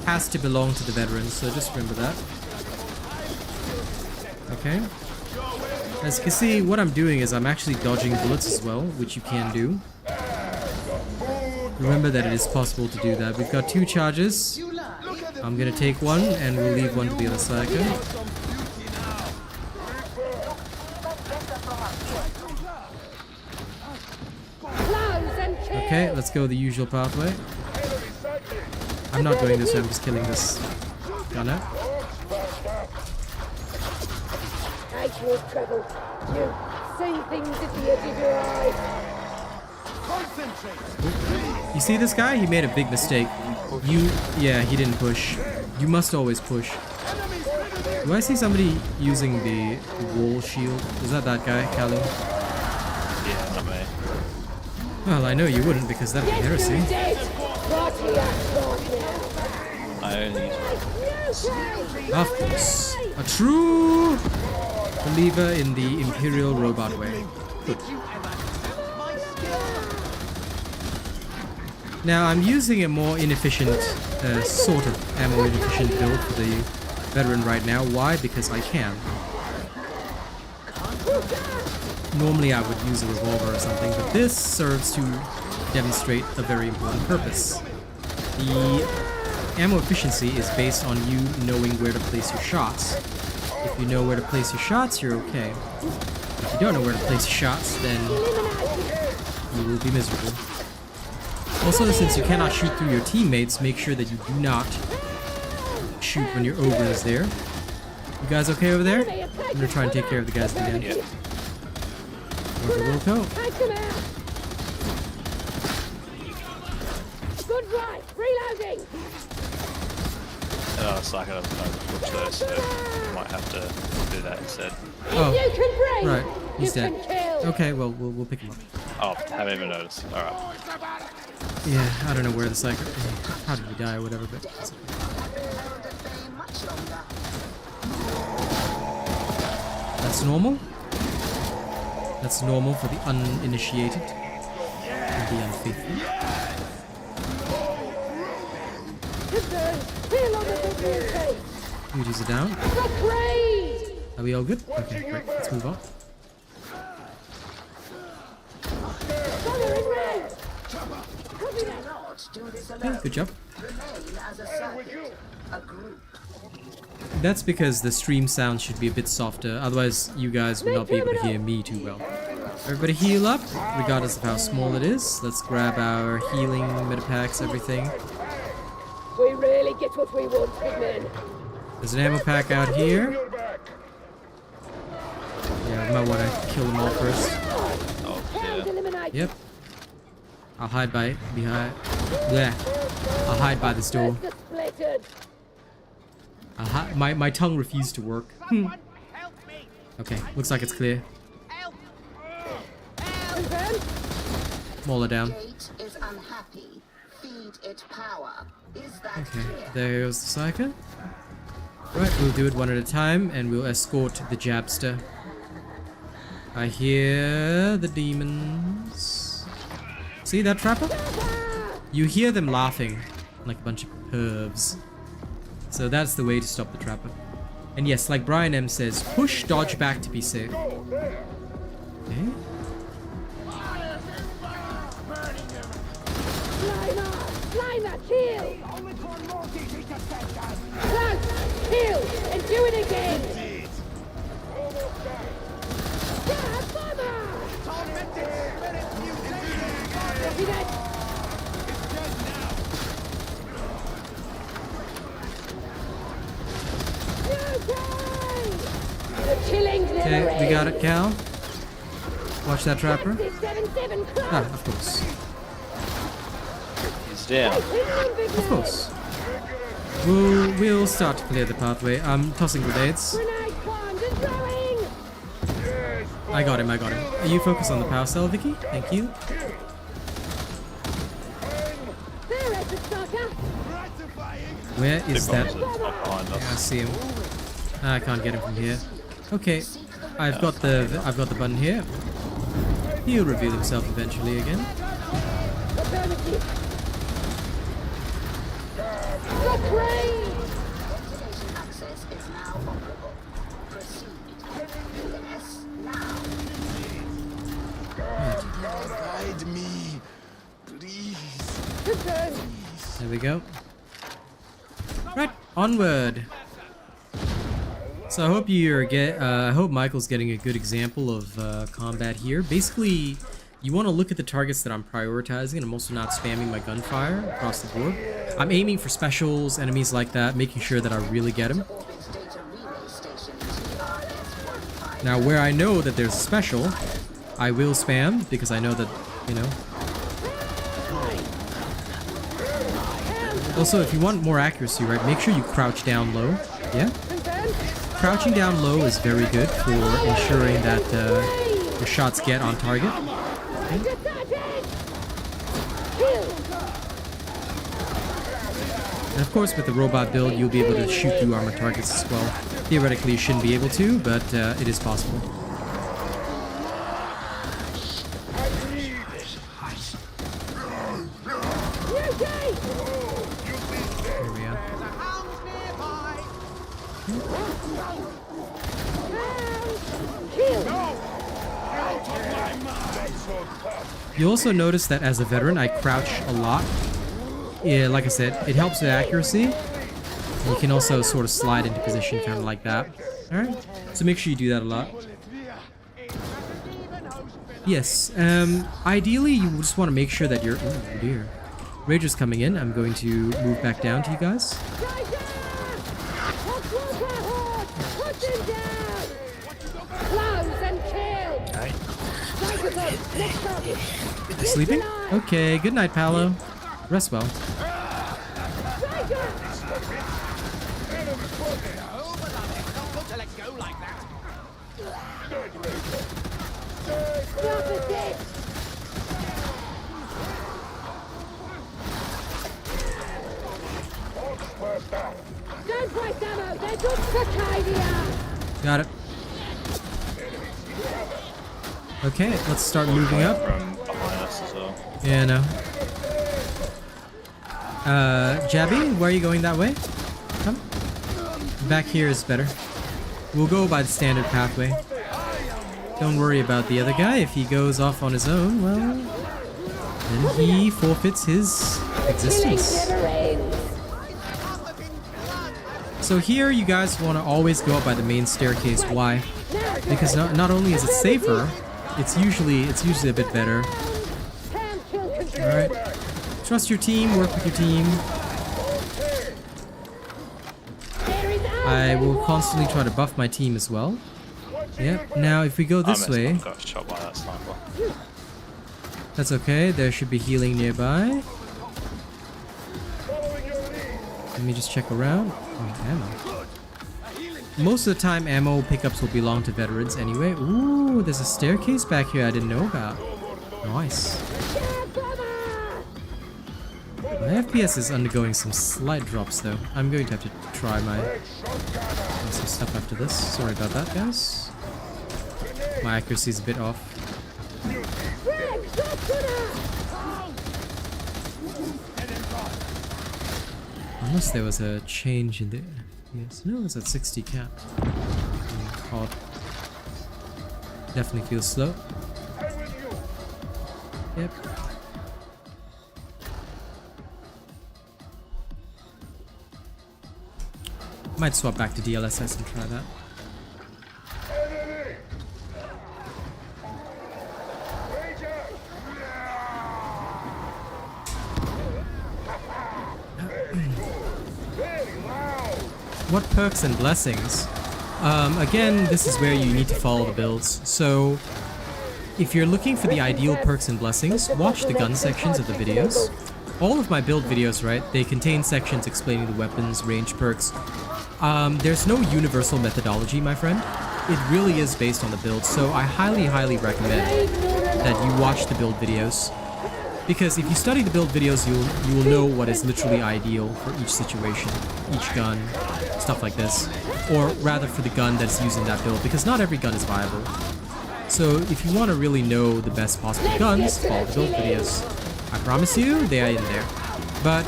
has to belong to the veterans, so just remember that. Okay. As you can see, what I'm doing is I'm actually dodging bullets as well, which you can do. Remember that it is possible to do that. We've got 2 charges. I'm gonna take one and we'll leave one to the other psyker. Close and kill. Okay, let's go the usual pathway. I'm not going this way, I'm just killing this gunner. Actual trouble. You see things at the edge of your eyes. You see this guy? He made a big mistake. Yeah, he didn't push. You must always push. Do I see somebody using the wall shield? Is that guy, Kalu? Yeah, not me. Well, I know you wouldn't because that'd be heresy. You're dead. Right here, right I only use now. Of course. A true believer in the Imperial robot way. Good. Now, I'm using a more inefficient, sort of ammo inefficient build for the veteran right now. Why? Because I can. Normally I would use a revolver or something, but this serves to demonstrate a very important purpose. The ammo efficiency is based on you knowing where to place your shots. If you know where to place your shots, you're okay. If you don't know where to place your shots, then you will be miserable. Also, since you cannot shoot through your teammates, make sure that you do not shoot when your ogre is there. You guys okay over there? I'm gonna try and take care of the guys at the end. Yeah. Ogre will go. Take them out. Good right. Reloading. Psycho doesn't know which those, so might have to do that instead. Oh, You can bring. right. He's you dead. Can kill. Okay, well, we'll pick him up. Oh, haven't even noticed. Alright. Yeah, I don't know where the psycho... How did he die or whatever, but... it's okay. That's normal. That's normal for the uninitiated and the unfaithful. Beauties are down. Are we all good? Okay, great. Let's move on. Okay, good job. That's because the stream sound should be a bit softer, otherwise you guys will not be able to hear me too well. Everybody heal up, regardless of how small it is. Let's grab our healing, medipacks, everything. We really get what we want, big man. There's an ammo pack out here. Yeah, we might want to kill them all first. Oh, yeah. Eliminate. Yep, I'll hide behind. Bleh. I'll hide by this door. Just splattered. My tongue refused to work. Okay, looks like it's clear. Confirmed. Maul it down. Gate is unhappy. Feed it power. Is that Okay, clear? there goes the psyker. Right, we'll do it one at a time and we'll escort the jabster. I hear the demons. See that trapper? You hear them laughing like a bunch of pervs. So that's the way to stop the trapper. And yes, like Brian M says, push dodge back to be safe. Okay. Slimer, kill! Close, kill, and do it again! Yeah, bomber! Copy that! The killing's never Okay, we got it, ends. Cal. Watch that trapper. 7-7 close! Ah, of course. He's down. Of course. We'll start to clear the pathway. I'm tossing grenades. Grenade bombs and throwing! I got him, I got him. Are you focused on the power cell, Vicky? Thank you. There is the sucker! Where is Big that? bombs are up behind Yeah, I us. see him. I can't get him from here. Okay, I've got the button here. He'll reveal himself eventually again. Affirmative! The crane! Ventilation access is now operable. Proceed. Yes, now. Guide me, please. Confirmed! There we go. Right, onward. So I hope I hope Michael's getting a good example of combat here. Basically, you want to look at the targets that I'm prioritizing, and I'm also not spamming my gunfire across the board. I'm aiming for specials, enemies like that, making sure that I really get them. Orbit data relay station TRS-15. Now, where I know that there's a special, I will spam, because I know that, you know. Also, if you want more accuracy, right, make sure you crouch down low. Yeah? Crouching down low is very good for ensuring that your shots get on target. Okay. And of course, with the robot build, you'll be able to shoot through armored targets as well. Theoretically, you shouldn't be able to, but it is possible. Here we are. You also notice that as a veteran, I crouch a lot. Yeah, like I said, it helps with accuracy. And you can also sort of slide into position kind of like that. Alright, so make sure you do that a lot. Yes, ideally you just want to make sure that you're... Oh dear. Rager's coming in. I'm going to move back down to you guys. Sleeping? Okay, good night, Paolo. Rest well. Don't waste ammo, they're good for Got it. Okay, let's start moving up. From behind us as well. Yeah, no. Jabby, where are you going that way? Come. Back here is better. We'll go by the standard pathway. Don't worry about the other guy. If he goes off on his own, well, then he forfeits his existence. So here you guys want to always go up by the main staircase. Why? Because not only is it safer, it's usually a bit better. Alright. Trust your team, work with your team. I will constantly try to buff my team as well. Yep. Now if we go this way. Got shot by that sniper. That's okay, there should be healing nearby. Let me just check around. Oh, ammo. Most of the time, ammo pickups will belong to veterans anyway. Ooh, there's a staircase back here I didn't know about. Nice. My FPS is undergoing some slight drops though. I'm going to have to try some stuff after this. Sorry about that, guys. My accuracy is a bit off. Unless there was a change in the... Yes, no, it's at 60 cap. Odd. Definitely feels slow. Yep. Might swap back to DLSS and try that. What perks and blessings? Again, this is where you need to follow the builds. So, if you're looking for the ideal perks and blessings, watch the gun sections of the videos. All of my build videos, right, they contain sections explaining the weapons, range perks. There's no universal methodology, my friend. It really is based on the build, so I highly recommend that you watch the build videos. Because if you study the build videos, you will know what is literally ideal for each situation, each gun, stuff like this. Or rather for the gun that's used in that build, because not every gun is viable. So if you want to really know the best possible guns, follow the build videos. I promise you, they are in there. But...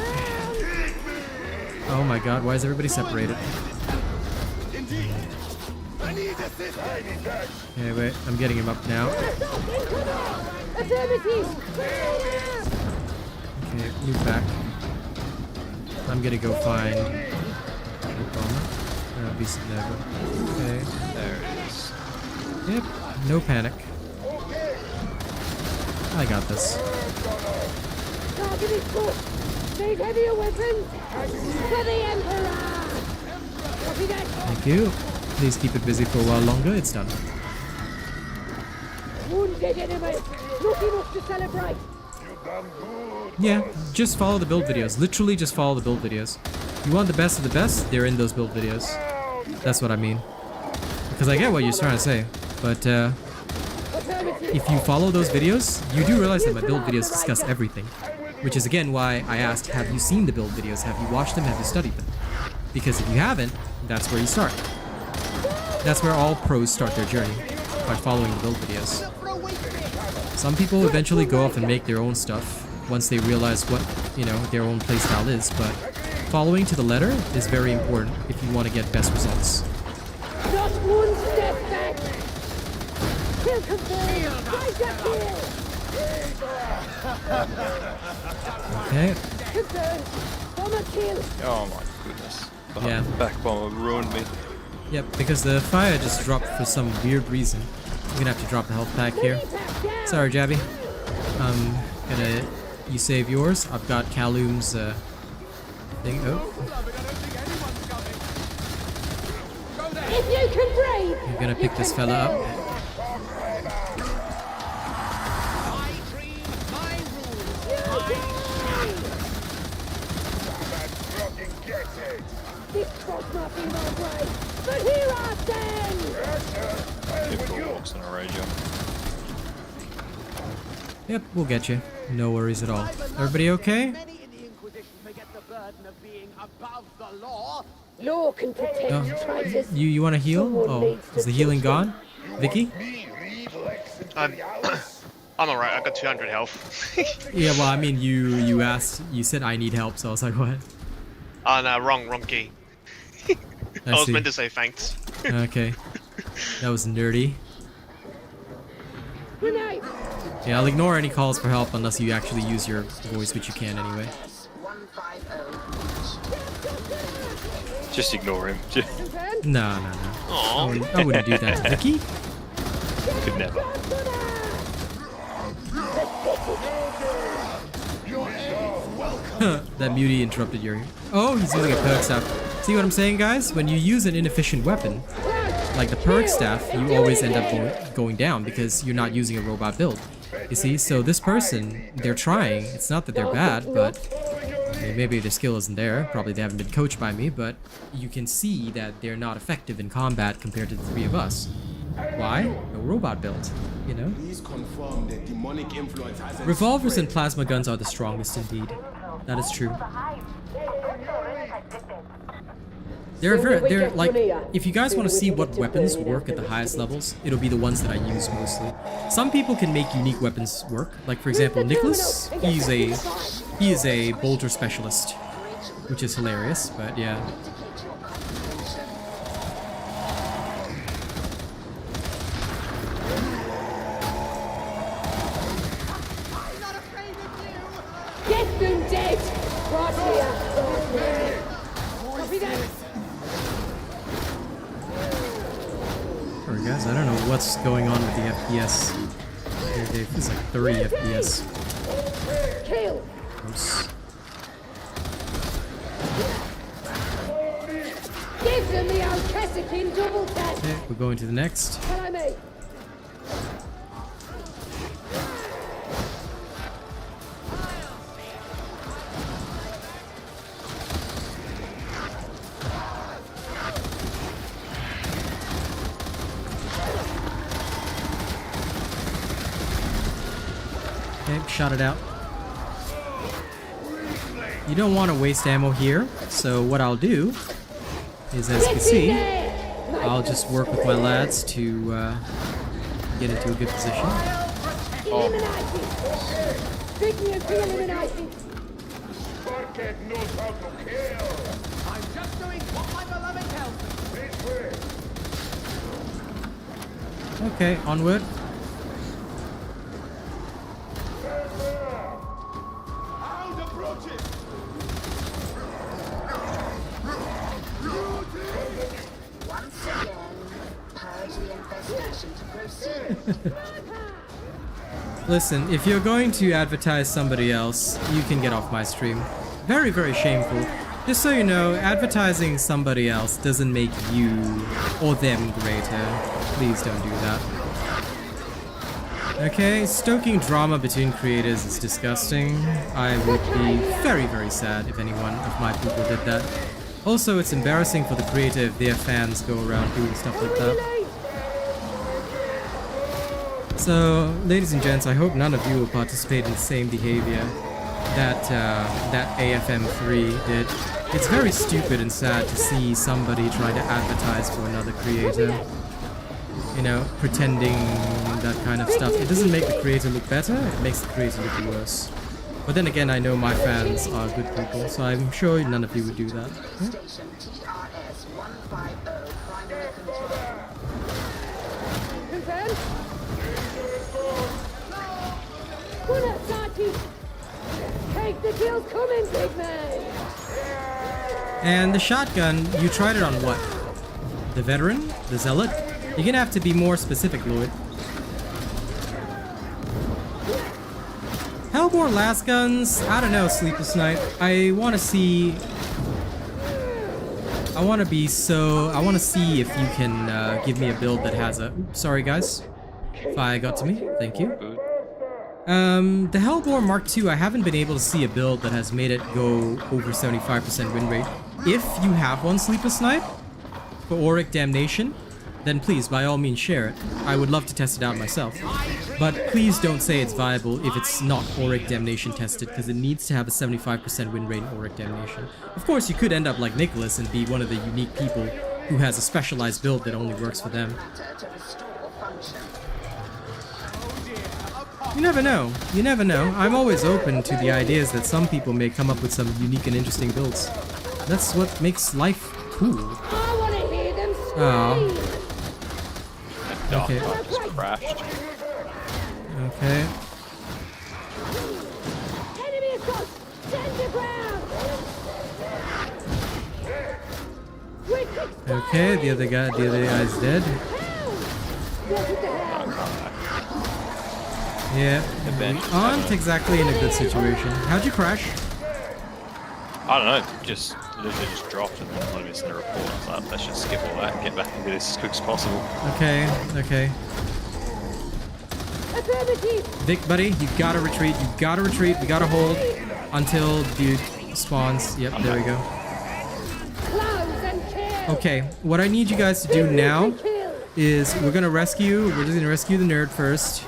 oh my god, why is everybody separated? Okay, wait, I'm getting him up now. Okay, move back. I'm gonna go find... okay, there it is. Yep, no panic. I got this. Need heavier weapons for the Emperor! Thank you. Please keep it busy for a while longer. It's done. Wounded enemy! Not enough to celebrate! Yeah, just follow the build videos. Literally just follow the build videos. You want the best of the best? They're in those build videos. That's what I mean. Because I get what you're trying to say. But, if you follow those videos, you do realize that my build videos discuss everything. Which is again why I asked, have you seen the build videos? Have you watched them? Have you studied them? Because if you haven't, that's where you start. That's where all pros start their journey, by following the build videos. Some people eventually go off and make their own stuff once they realize what, you know, their own playstyle is, but following to the letter is very important if you want to get best results. Not one step back! Kill confirmed! Right up here! Okay. Confirmed! Bomber kill! Oh my goodness. Yeah. Back bomber ruined me. Yep, because the fire just dropped for some weird reason. I'm gonna have to drop the health pack here. Sorry, Jabby. I'm gonna... you save yours. I've got Callum's thing. Oh. If you can breathe! I'm gonna pick this fella up. This spot might be my way, but here I stand! Typical walks on a radio. Yep, we'll get you. No worries at all. Everybody okay? Law can protect traitors. You want to heal? Oh, is the healing gone? Vicky? I'm alright, I got 200 health. Yeah, well, I mean, you asked, you said I need help, so I was like, what? Oh no, wrong key. I was see. meant to say thanks. Okay. That was nerdy. Grenade! Yeah, I'll ignore any calls for help unless you actually use your voice, which you can anyway. Just ignore him. No. I wouldn't do that to Vicky. Could never. That mutie interrupted your... oh, he's using a perk staff. See what I'm saying, guys? When you use an inefficient weapon, like the perk staff, you always end up going down because you're not using a robot build. You see, so this person, they're trying. It's not that they're bad, but I mean, maybe their skill isn't there. Probably they haven't been coached by me, but you can see that they're not effective in combat compared to the three of us. Why? No robot build, you know? Revolvers and plasma guns are the strongest indeed. That is true. They're like, if you guys want to see what weapons work at the highest levels, it'll be the ones that I use mostly. Some people can make unique weapons work. Like for example, Nicholas, he is a bolter specialist, which is hilarious, but yeah. Get them dead! Right here! Copy that! Sorry guys, I don't know what's going on with the FPS. It feels like 30 FPS. Kill! Gross. Give them the old Kessikin double tap! Okay, we're going to the next. Follow me! Okay, shot it out. You don't want to waste ammo here, so what I'll do is, as you can see, I'll just work with my lads to get into a good position. Speaking of eliminating, Sparket knows how to kill. I'm just doing what my beloved tells me. This way. Okay, onward. I'll approach it. Once again, purge the infestation to proceed. Listen, if you're going to advertise somebody else, you can get off my stream. Very, very shameful. Just so you know, advertising somebody else doesn't make you or them greater. Please don't do that. Okay, stoking drama between creators is disgusting. I would be very, very sad if any one of my people did that. Also, it's embarrassing for the creator if their fans go around doing stuff like that. So, ladies and gents, I hope none of you will participate in the same behavior that that AFM3 did. It's very stupid and sad to see somebody trying to advertise for another creator. You know, pretending that kind of stuff. It doesn't make the creator look better, it makes the creator look worse. But then again, I know my fans are good people, so I'm sure none of you would do that. Station TRS 150 primary control. confirmed. One up, Darky. Take the kills coming, big man. And the shotgun, you tried it on what? The veteran? The zealot? You're gonna have to be more specific, Lloyd. Hellbore last guns? I don't know, Sleepless Night. I want to see... I want to see if you can give me a build that has a... Oops, sorry guys. Fire got to me. Thank you. The Hellbore Mark II, I haven't been able to see a build that has made it go over 75% win rate. If you have one, Sleepless Night, for Auric Damnation, then please, by all means, share it. I would love to test it out myself. But please don't say it's viable if it's not Auric Damnation tested, because it needs to have a 75% win rate in Auric Damnation. Of course, you could end up like Nicholas and be one of the unique people who has a specialized build that only works for them. You never know. You never know. I'm always open to the ideas that some people may come up with some unique and interesting builds. That's what makes life cool. I want to hear them scream. Okay. Just crashed. Okay. Enemy across. Stand your ground. Okay, the other guy's dead. Yeah, we aren't exactly in a good situation. How'd you crash? I don't know, just literally just dropped and then let me send a report. I was like, let's just skip all that and get back and do this as quick as possible. Okay, okay. Affirmative. Vic, buddy, you gotta retreat. You gotta retreat. We gotta hold until dude spawns. Yep, there we go. Close and kill. Okay, what I need you guys to do now is we're just gonna rescue the nerd first.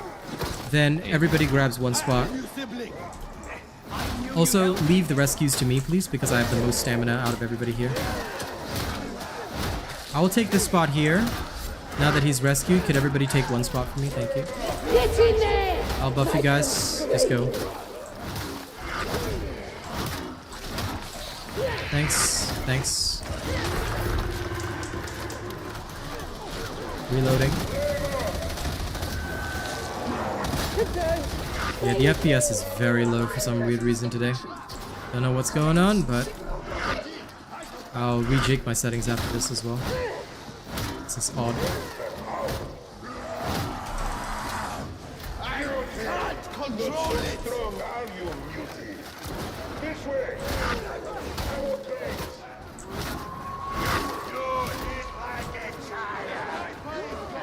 Then everybody grabs one spot. Also, leave the rescues to me, please, because I have the most stamina out of everybody here. I will take this spot here. Now that he's rescued, could everybody take one spot for me? Thank you. Get in there. I'll buff you guys. Just go. Thanks. Thanks. Reloading. Yeah, the FPS is very low for some weird reason today. Don't know what's going on, but I'll rejig my settings after this as well. This is odd. Control it! Strong are you, beauty? This way!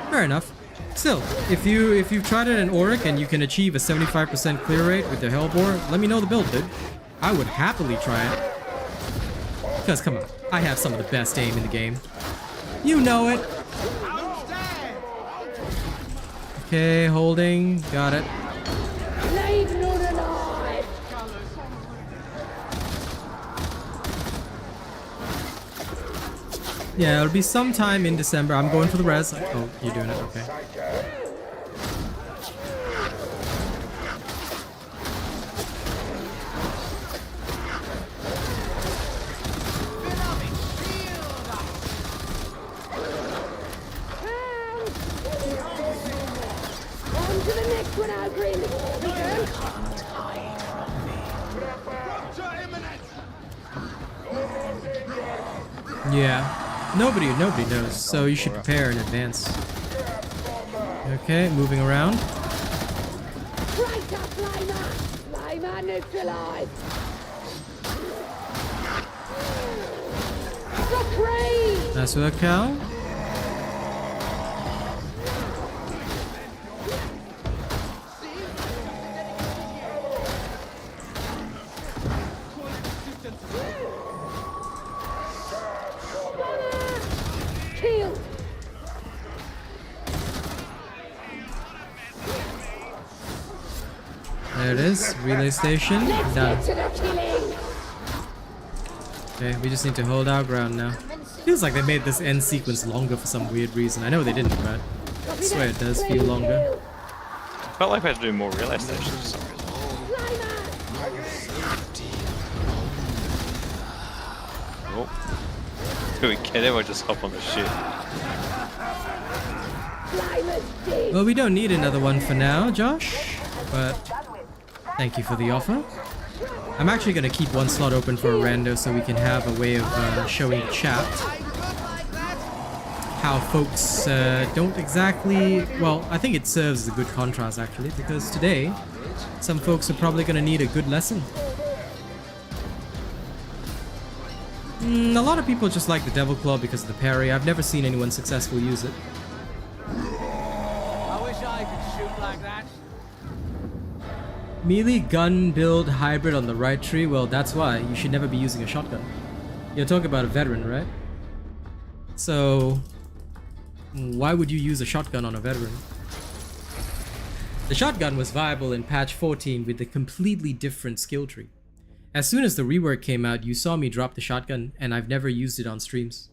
Fair enough. Still, if you've tried it in Auric and you can achieve a 75% clear rate with the Hellbore, let me know the build, dude. I would happily try it. Because, come on, I have some of the best aim in the game. You know it. Okay, holding. Got it. Leave none alive. Yeah, it'll be sometime in December. I'm going for the res. Oh, you're doing it. Okay. On to the next one, our green. Yeah. Nobody knows, so you should prepare in advance. Okay, moving around. Right up, Flamer. Flamer neutralized. Supreme. Nice work, Cal. Killed. There it is. Relay station. Let's Done. get to the killing. Okay, we just need to hold our ground now. Feels like they made this end sequence longer for some weird reason. I know they didn't, but I swear it does feel longer. Felt like I had to do more relay stations for some reason. Oh. Do we get him or just hop on the ship? Well, we don't need another one for now, Josh, but thank you for the offer. I'm actually going to keep one slot open for a rando so we can have a way of showing the chat how folks don't exactly... Well, I think it serves as a good contrast actually, because today some folks are probably going to need a good lesson. A lot of people just like the Devil Claw because of the parry. I've never seen anyone successfully use it. I wish I could shoot like that. Melee gun build hybrid on the right tree. Well, that's why you should never be using a shotgun. You're talking about a veteran, right? So why would you use a shotgun on a veteran? The shotgun was viable in patch 14 with a completely different skill tree. As soon as the rework came out, you saw me drop the shotgun, and I've never used it on streams.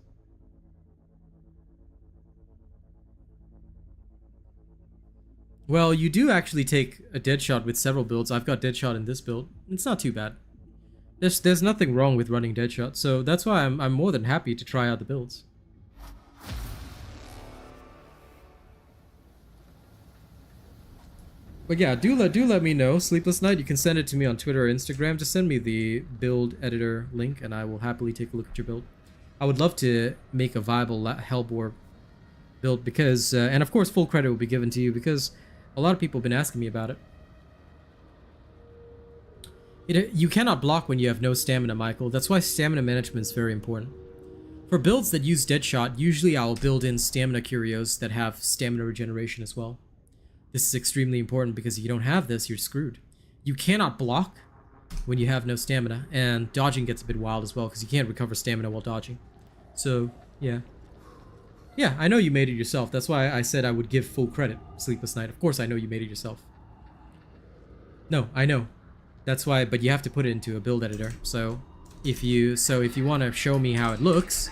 Well, you do actually take a Deadshot with several builds. I've got Deadshot in this build. It's not too bad. There's nothing wrong with running Deadshot, so that's why I'm more than happy to try out the builds. But yeah, do let me know. Sleepless Night, you can send it to me on Twitter or Instagram. Just send me the build editor link and I will happily take a look at your build. I would love to make a viable Hellbore build because, and of course full credit will be given to you because a lot of people have been asking me about it. You cannot block when you have no stamina, Michael. That's why stamina management is very important. For builds that use Deadshot, usually I'll build in stamina curios that have stamina regeneration as well. This is extremely important because if you don't have this, you're screwed. You cannot block when you have no stamina, and dodging gets a bit wild as well because you can't recover stamina while dodging. So, yeah. Yeah, I know you made it yourself. That's why I said I would give full credit, Sleepless Night. Of course I know you made it yourself. No, I know. That's why, but you have to put it into a build editor. So if you want to show me how it looks,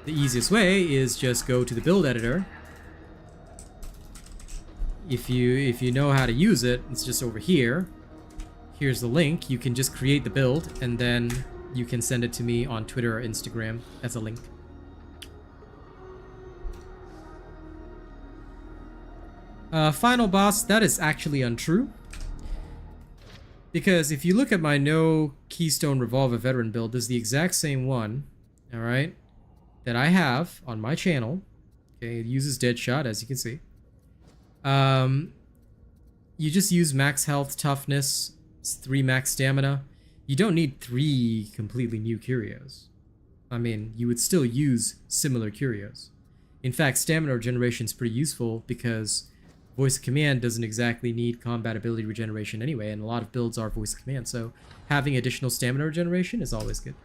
the easiest way is just go to the build editor. If you know how to use it, it's just over here. Here's the link. You can just create the build and then you can send it to me on Twitter or Instagram as a link. Final boss, that is actually untrue. Because if you look at my no Keystone Revolver Veteran build, there's the exact same one, alright, that I have on my channel. Okay, it uses Deadshot, as you can see. You just use max health, toughness, 3 max stamina. You don't need 3 completely new curios. I mean, you would still use similar curios. In fact, stamina regeneration is pretty useful because voice of command doesn't exactly need combat ability regeneration anyway, and a lot of builds are voice of command, so having additional stamina regeneration is always good.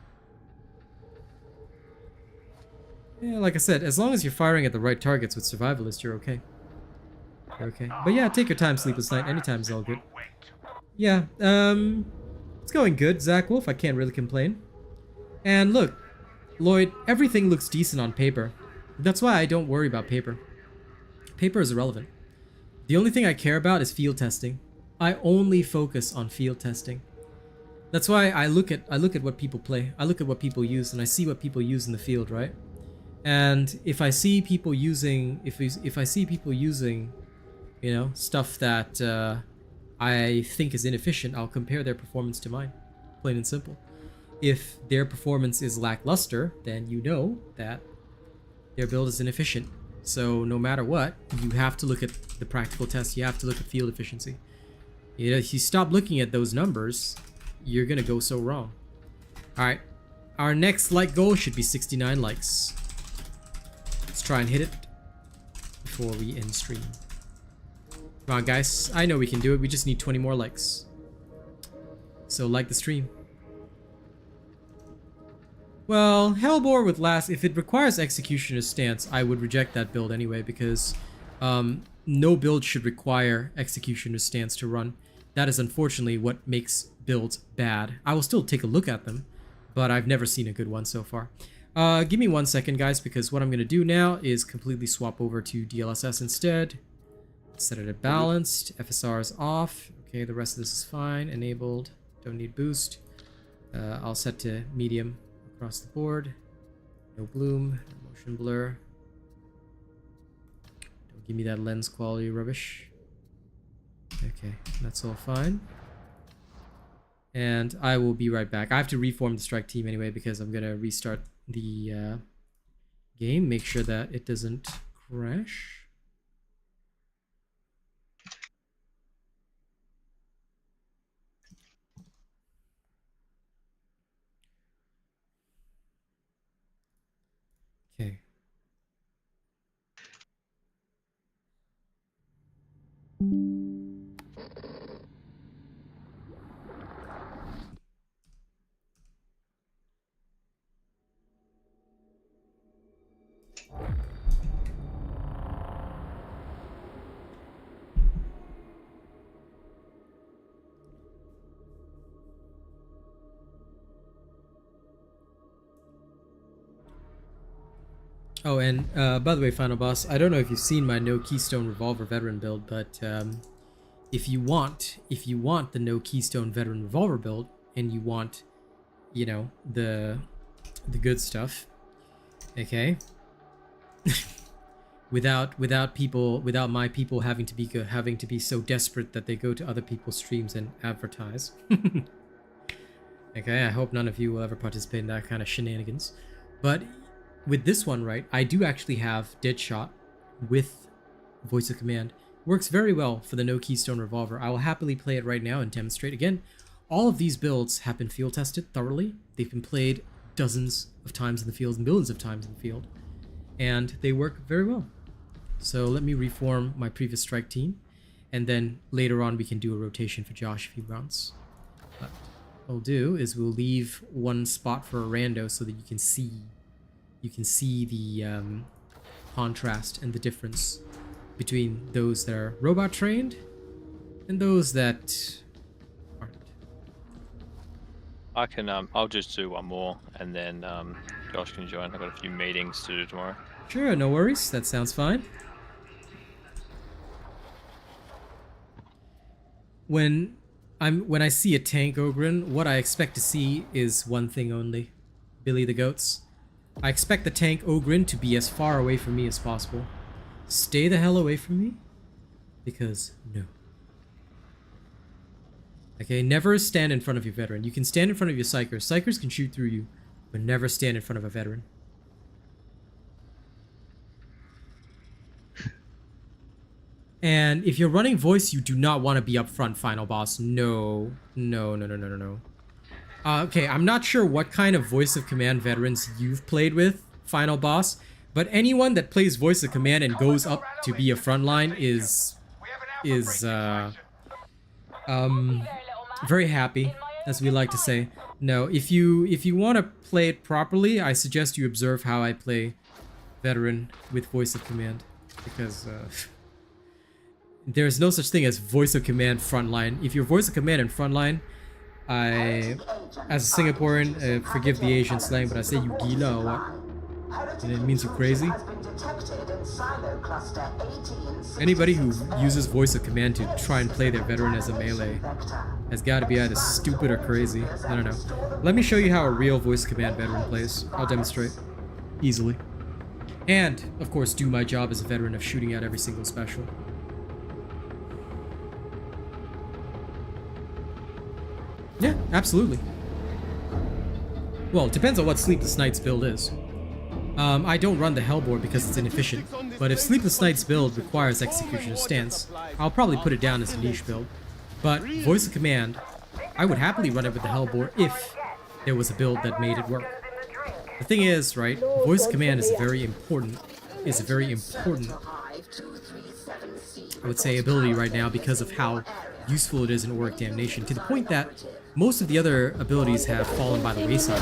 Yeah, like I said, as long as you're firing at the right targets with Survivalist, you're okay. You're okay. But yeah, take your time, Sleepless Night. Anytime is all good. Yeah, it's going good, Zach Wolf. I can't really complain. And look, Lloyd, everything looks decent on paper. That's why I don't worry about paper. Paper is irrelevant. The only thing I care about is field testing. I only focus on field testing. That's why I look at what people play. I look at what people use, and I see what people use in the field, right? And if I see people using, if I see people using, you know, stuff that I think is inefficient, I'll compare their performance to mine, plain and simple. If their performance is lackluster, then you know that their build is inefficient. So no matter what, you have to look at the practical test. You have to look at field efficiency. You know, if you stop looking at those numbers, you're gonna go so wrong. All right, our next like goal should be 69 likes. Let's try and hit it before we end stream. Come on, guys. I know we can do it. We just need 20 more likes. So like the stream. Well, Hellbore with last, if it requires Executioner's Stance, I would reject that build anyway because no build should require Executioner's Stance to run. That is unfortunately what makes builds bad. I will still take a look at them, but I've never seen a good one so far. Give me 1 second, guys, because what I'm going to do now is completely swap over to DLSS instead. Set it at balanced. FSR is off. Okay, the rest of this is fine. Enabled. Don't need boost. I'll set to medium across the board. No bloom. No motion blur. Don't give me that lens quality rubbish. Okay, that's all fine. And I will be right back. I have to reform the strike team anyway because I'm going to restart the game. Make sure that it doesn't crash. Okay. Oh, and by the way, Final Boss, I don't know if you've seen my no Keystone Revolver Veteran build, but if you want the no Keystone Veteran Revolver build, and you want, you know, the good stuff, okay, without my people having to be so desperate that they go to other people's streams and advertise. Okay, I hope none of you will ever participate in that kind of shenanigans, but with this one, right, I do actually have Deadshot with Voice of Command. Works very well for the no Keystone Revolver. I will happily play it right now and demonstrate. Again, all of these builds have been field tested thoroughly. They've been played dozens of times in the field, millions of times in the field, and they work very well. So let me reform my previous strike team. and then later on we can do a rotation for Josh if he runs. But what we'll do is we'll leave one spot for a rando so that you can see the contrast and the difference between those that are robot trained and those that aren't. I can, I'll just do one more, and then Josh can join. I've got a few meetings to do tomorrow. Sure, no worries. That sounds fine. When I see a tank Ogren, what I expect to see is one thing only. Billy the Goats. I expect the tank Ogren to be as far away from me as possible. Stay the hell away from me, because no. Okay, never stand in front of your veteran. You can stand in front of your psykers. Psykers can shoot through you, but never stand in front of a veteran. And if you're running voice, you do not want to be up front, final boss. No. No, no, no, no, no, no. Okay, I'm not sure what kind of voice of command veterans you've played with, final boss, but anyone that plays voice of command and goes up to be a frontline is very happy, as we like to say. No, if you want to play it properly, I suggest you observe how I play veteran with voice of command, because there's no such thing as voice of command frontline. If you're voice of command and frontline, as a Singaporean, forgive the Asian slang, but I say you gila or what? And it means you're crazy. Anybody who uses voice of command to try and play their veteran as a melee has got to be either stupid or crazy. I don't know. Let me show you how a real voice of command veteran plays. I'll demonstrate. Easily. And, of course, do my job as a veteran of shooting out every single special. Yeah, absolutely. Well, it depends on what Sleepless Nights build is. I don't run the Hellbore because it's inefficient, but if Sleepless Nights build requires Executioner Stance, I'll probably put it down as a niche build. But Voice of Command, I would happily run it with the Hellbore if there was a build that made it work. The thing is, right, Voice of Command is a very important, I would say, ability right now because of how useful it is in Auric Damnation, to the point that most of the other abilities have fallen by the wayside.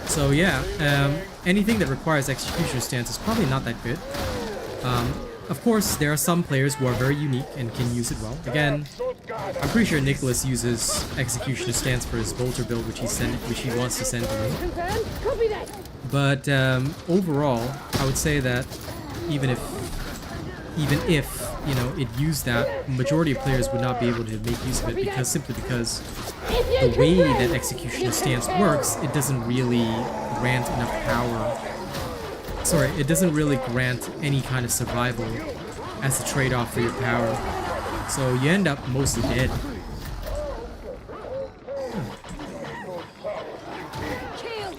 So yeah, anything that requires Executioner Stance is probably not that good. Of course, there are some players who are very unique and can use it well. Again, I'm pretty sure Nicholas uses Executioner Stance for his Bolter build, which he wants to send to me. But overall, I would say that even if you know it used that, majority of players would not be able to make use of it simply because the way that Executioner Stance works, it doesn't really grant enough power. Sorry, it doesn't really grant any kind of survival as a trade-off for your power. So you end up mostly dead.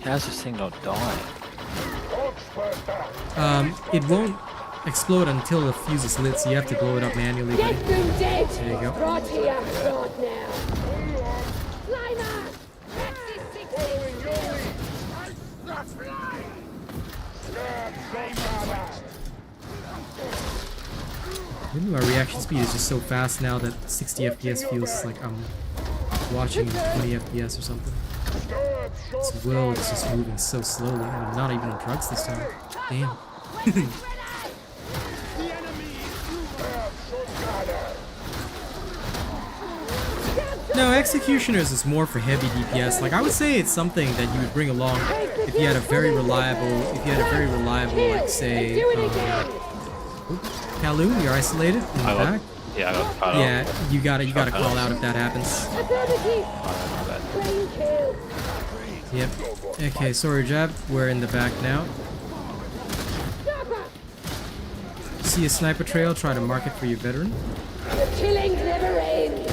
How's this thing not dying? It won't explode until the fuse is lit, so you have to blow it up manually. Buddy. There you go. Right here, right now. Maybe my reaction speed is just so fast now that 60 FPS feels like I'm watching 20 FPS or something. This world is just moving so slowly, and I'm not even on drugs this time. Damn. No, Executioners is more for heavy DPS. Like, I would say it's something that you would bring along if you had a very reliable, like, say, Kaloon, you're isolated in the back. Yeah, I got cut off. Yeah, you gotta call out if that happens. Yep. Okay, sorry, Jab. We're in the back now. See a sniper trail, try to mark it for your veteran. The killing never ends.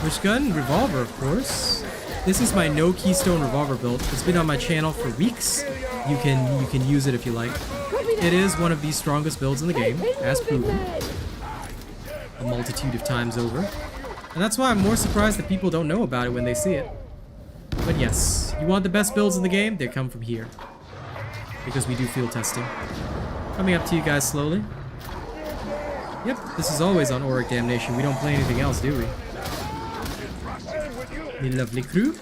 Which gun? Revolver, of course. This is my no keystone revolver build. It's been on my channel for weeks. You can use it if you like. It is one of the strongest builds in the game, as proven a multitude of times over. And that's why I'm more surprised that people don't know about it when they see it. But yes, you want the best builds in the game? They come from here. Because we do field testing. Coming up to you guys slowly. Yep, this is always on Auric Damnation. We don't play anything else, do we? The lovely crew.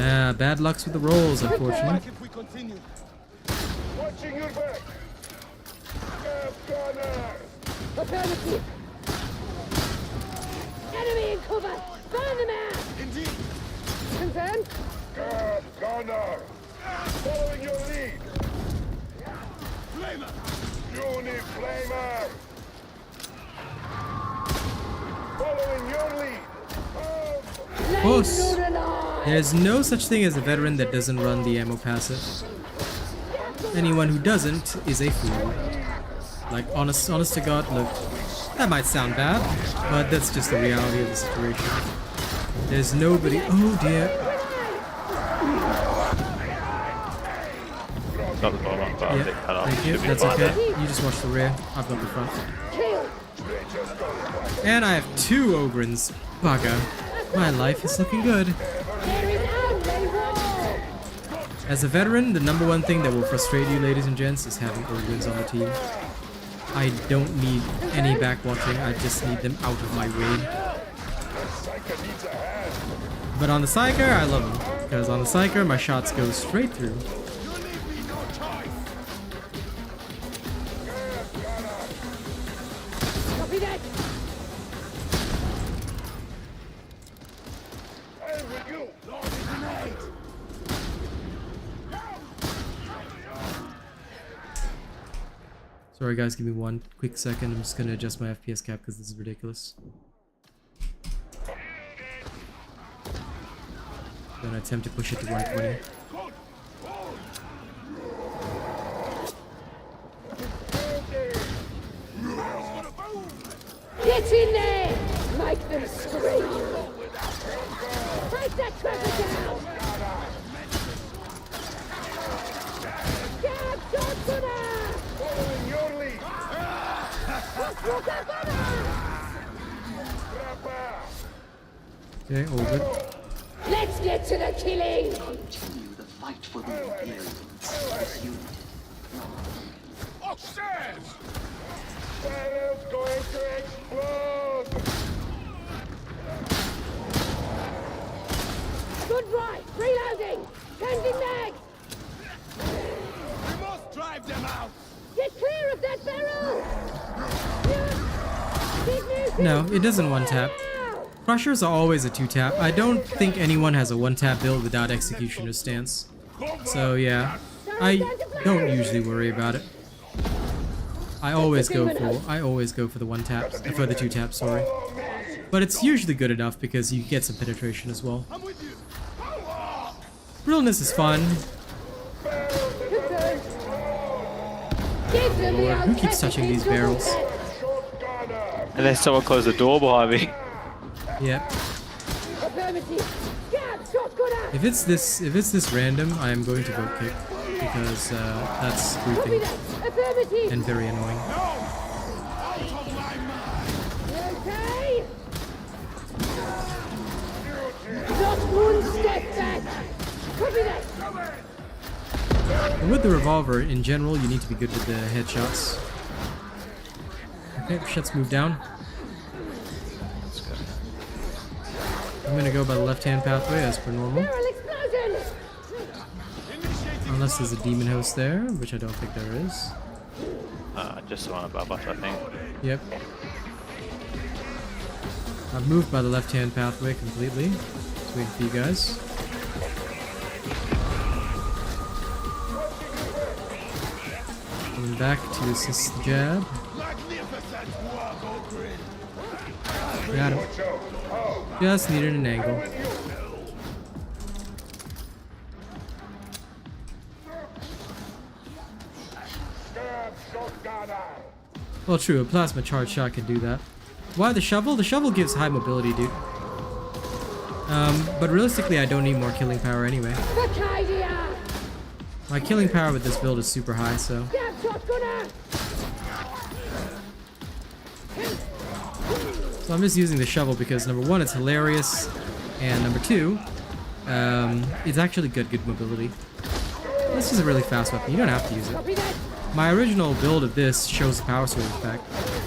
Ah, bad lucks with the rolls, unfortunately. Watching your back. Affirmative. Enemy in cover. Burn them out. Indeed. Confirmed. Gunner. Following your lead. Flamer. Unit Flamer. Following your lead. Close. There's no such thing as a veteran that doesn't run the ammo passive. Anyone who doesn't is a fool. Like, honest to God, look, that might sound bad, but that's just the reality of the situation. There's nobody. Oh dear. Got the ball on, but I'll get cut off. Thank you. Should be That's fine. okay. You just watch the rear. I've got the front. And I have 2 Ogrins. Bugger. My life is looking good. As a veteran, the number one thing that will frustrate you, ladies and gents, is having Ogrins on the team. I don't need any backwatching, I just need them out of my way. But on the psyker, I love them. Because on the psyker, my shots go straight through. Sorry guys, give me one quick second. I'm just gonna adjust my FPS cap because this is ridiculous. Gonna attempt to push it to 120. Get in there! Make them scream! Break that traffic down! Get shot gunner! Following your lead. Okay, all good. Let's get to the killing! Continue the fight for the Imperials. This unit. Upstairs. Barrel's going to explode. Good right! Reloading! Changing mag! We must drive them out. Get clear of that barrel! No, it doesn't one tap. Crushers are always a 2-tap. I don't think anyone has a 1-tap build without Executioner's stance. So yeah, I don't usually worry about it. I always go for the 1-taps, for the 2-taps, sorry. But it's usually good enough because you get some penetration as well. Realness is fun. Lord, who keeps touching these barrels? And then someone closed the door behind me. Yep. If it's this random, I am going to vote kick because that's creepy and very annoying. Okay. Just one step back. Copy that. And with the revolver, in general, you need to be good with the headshots. Okay, shots move down. I'm gonna go by the left-hand pathway as per normal. Unless there's a demon host there, which I don't think there is. Just the one above us, I think. Yep. I've moved by the left-hand pathway completely. Just waiting for you guys. Coming back to assist the jab. Got him. Just needed an angle. Well, true, a plasma charge shot can do that. Why the shovel? The shovel gives high mobility, dude. But realistically, I don't need more killing power anyway. My killing power with this build is super high, so... So I'm just using the shovel because number one, it's hilarious, and number two, it's actually got good mobility. This is a really fast weapon. You don't have to use it. My original build of this shows the power sword effect,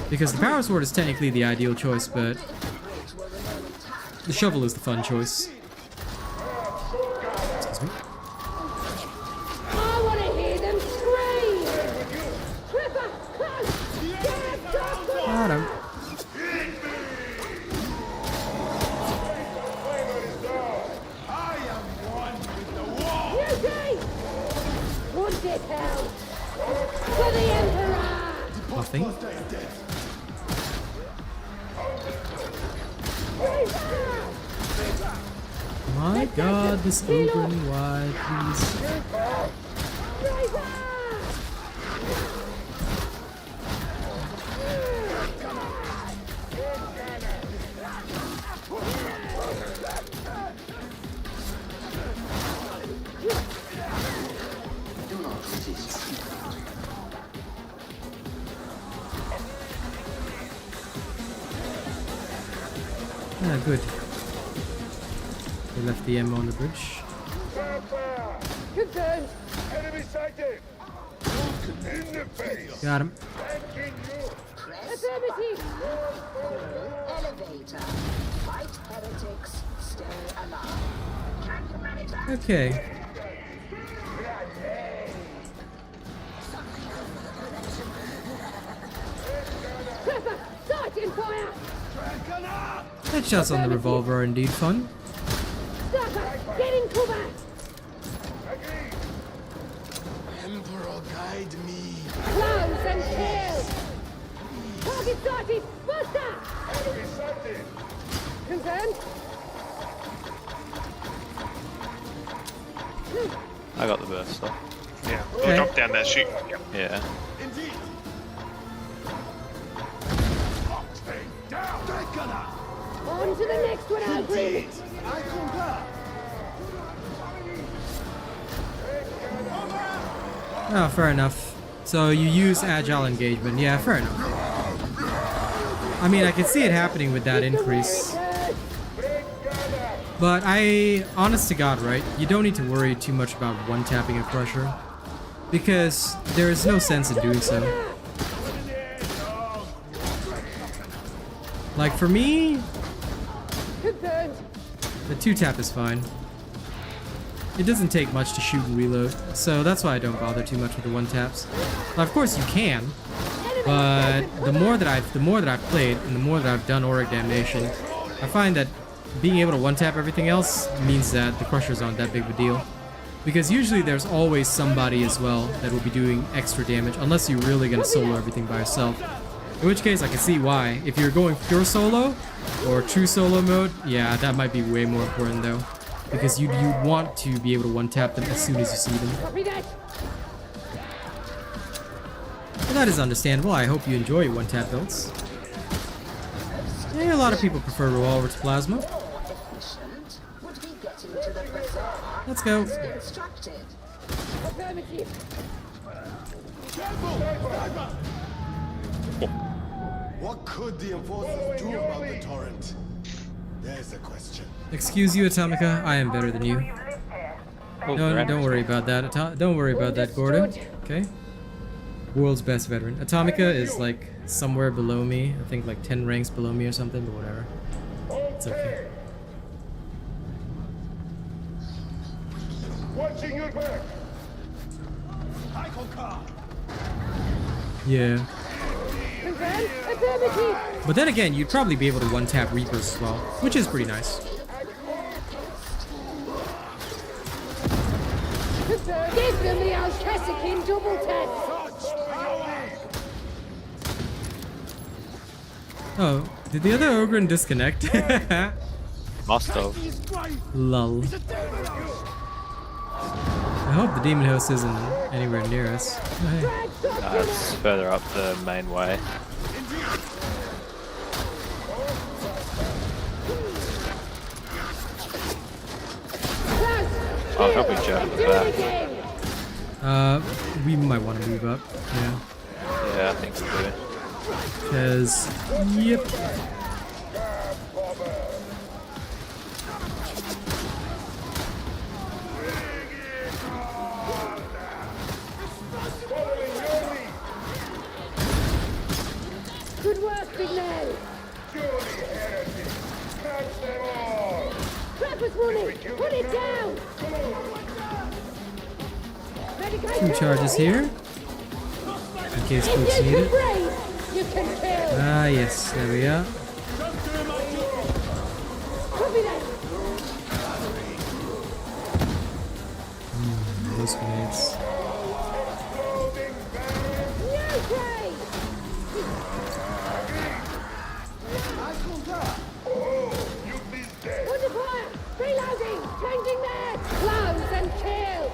because the power sword is technically the ideal choice, but the shovel is the fun choice. Excuse me. I want to hear them scream! Tripper, close! Get Got him. I am one with the wall! Beauty! Want it hell! For the Emperor! Nothing. My god, this ogre, why, please? Ah, good. They left the ammo on the bridge. Confirmed! Enemy sighted! In the face! Got him. Affirmative! Elevator. Fight heretics. Stay alive. Can you manage that? Okay. Tripper, starting fire! Headshots on the revolver are indeed fun. Stopper, get in cover! Emperor, guide me. Close and kill! Target sighted! Buster! Enemy sighted! Confirmed? I got the burst stuff. Yeah. Okay. We'll drop down there, shoot. Yep. Yeah. Indeed. Stay down. Strike gunner. On to the next one, I'll agree. I concur. Oh, fair enough. So you use agile engagement. Yeah, fair enough. I mean, I can see it happening with that increase. But honest to God, right? You don't need to worry too much about one-tapping a crusher, because there is no sense in doing so. Like for me, Confirmed. the two-tap is fine. It doesn't take much to shoot and reload, so that's why I don't bother too much with the one-taps. Now, of course, you can, but the more that I've played and the more that I've done auric damnation, I find that being able to one-tap everything else means that the crusher's aren't that big of a deal. Because usually there's always somebody as well that will be doing extra damage, unless you're really gonna solo everything by yourself. In which case, I can see why. If you're going pure solo, or true solo mode, yeah, that might be way more important though. Because you'd want to be able to one-tap them as soon as you see them. Copy that. Well, that is understandable. I hope you enjoy your one-tap builds. Yeah, a lot of people prefer revolver to plasma. Efficient would be getting to the bazaar. Let's go. Instructed. Affirmative. What could the enforcers do about the torrent? There's the question. Excuse you, Atomica. I am better than you. Oh, No, correct. don't worry about that. Don't worry about that, Gordo. Okay. World's best veteran. Atomica is like somewhere below me. I think like 10 ranks below me or something, but whatever. It's okay. Watching your back! I concur. Yeah. Confirmed. Affirmative. But then again, you'd probably be able to one-tap Reapers as well, which is pretty nice. Confirmed. Give them the old Cassikin double tap. Oh, did the other Ogren disconnect? Must have. Lull. I hope the Demon Host isn't anywhere near us. Oh, hey. It's further up the main way. I'll help you jump at the back. We might want to move up. Yeah. Yeah, I think so too. Because, yep. running! Put it down! Two charges here. In case folks need it. You can kill! Ah, yes, there we are. Copy that! Those grenades. No way! Under fire! Reloading! Changing mag! Close and kill!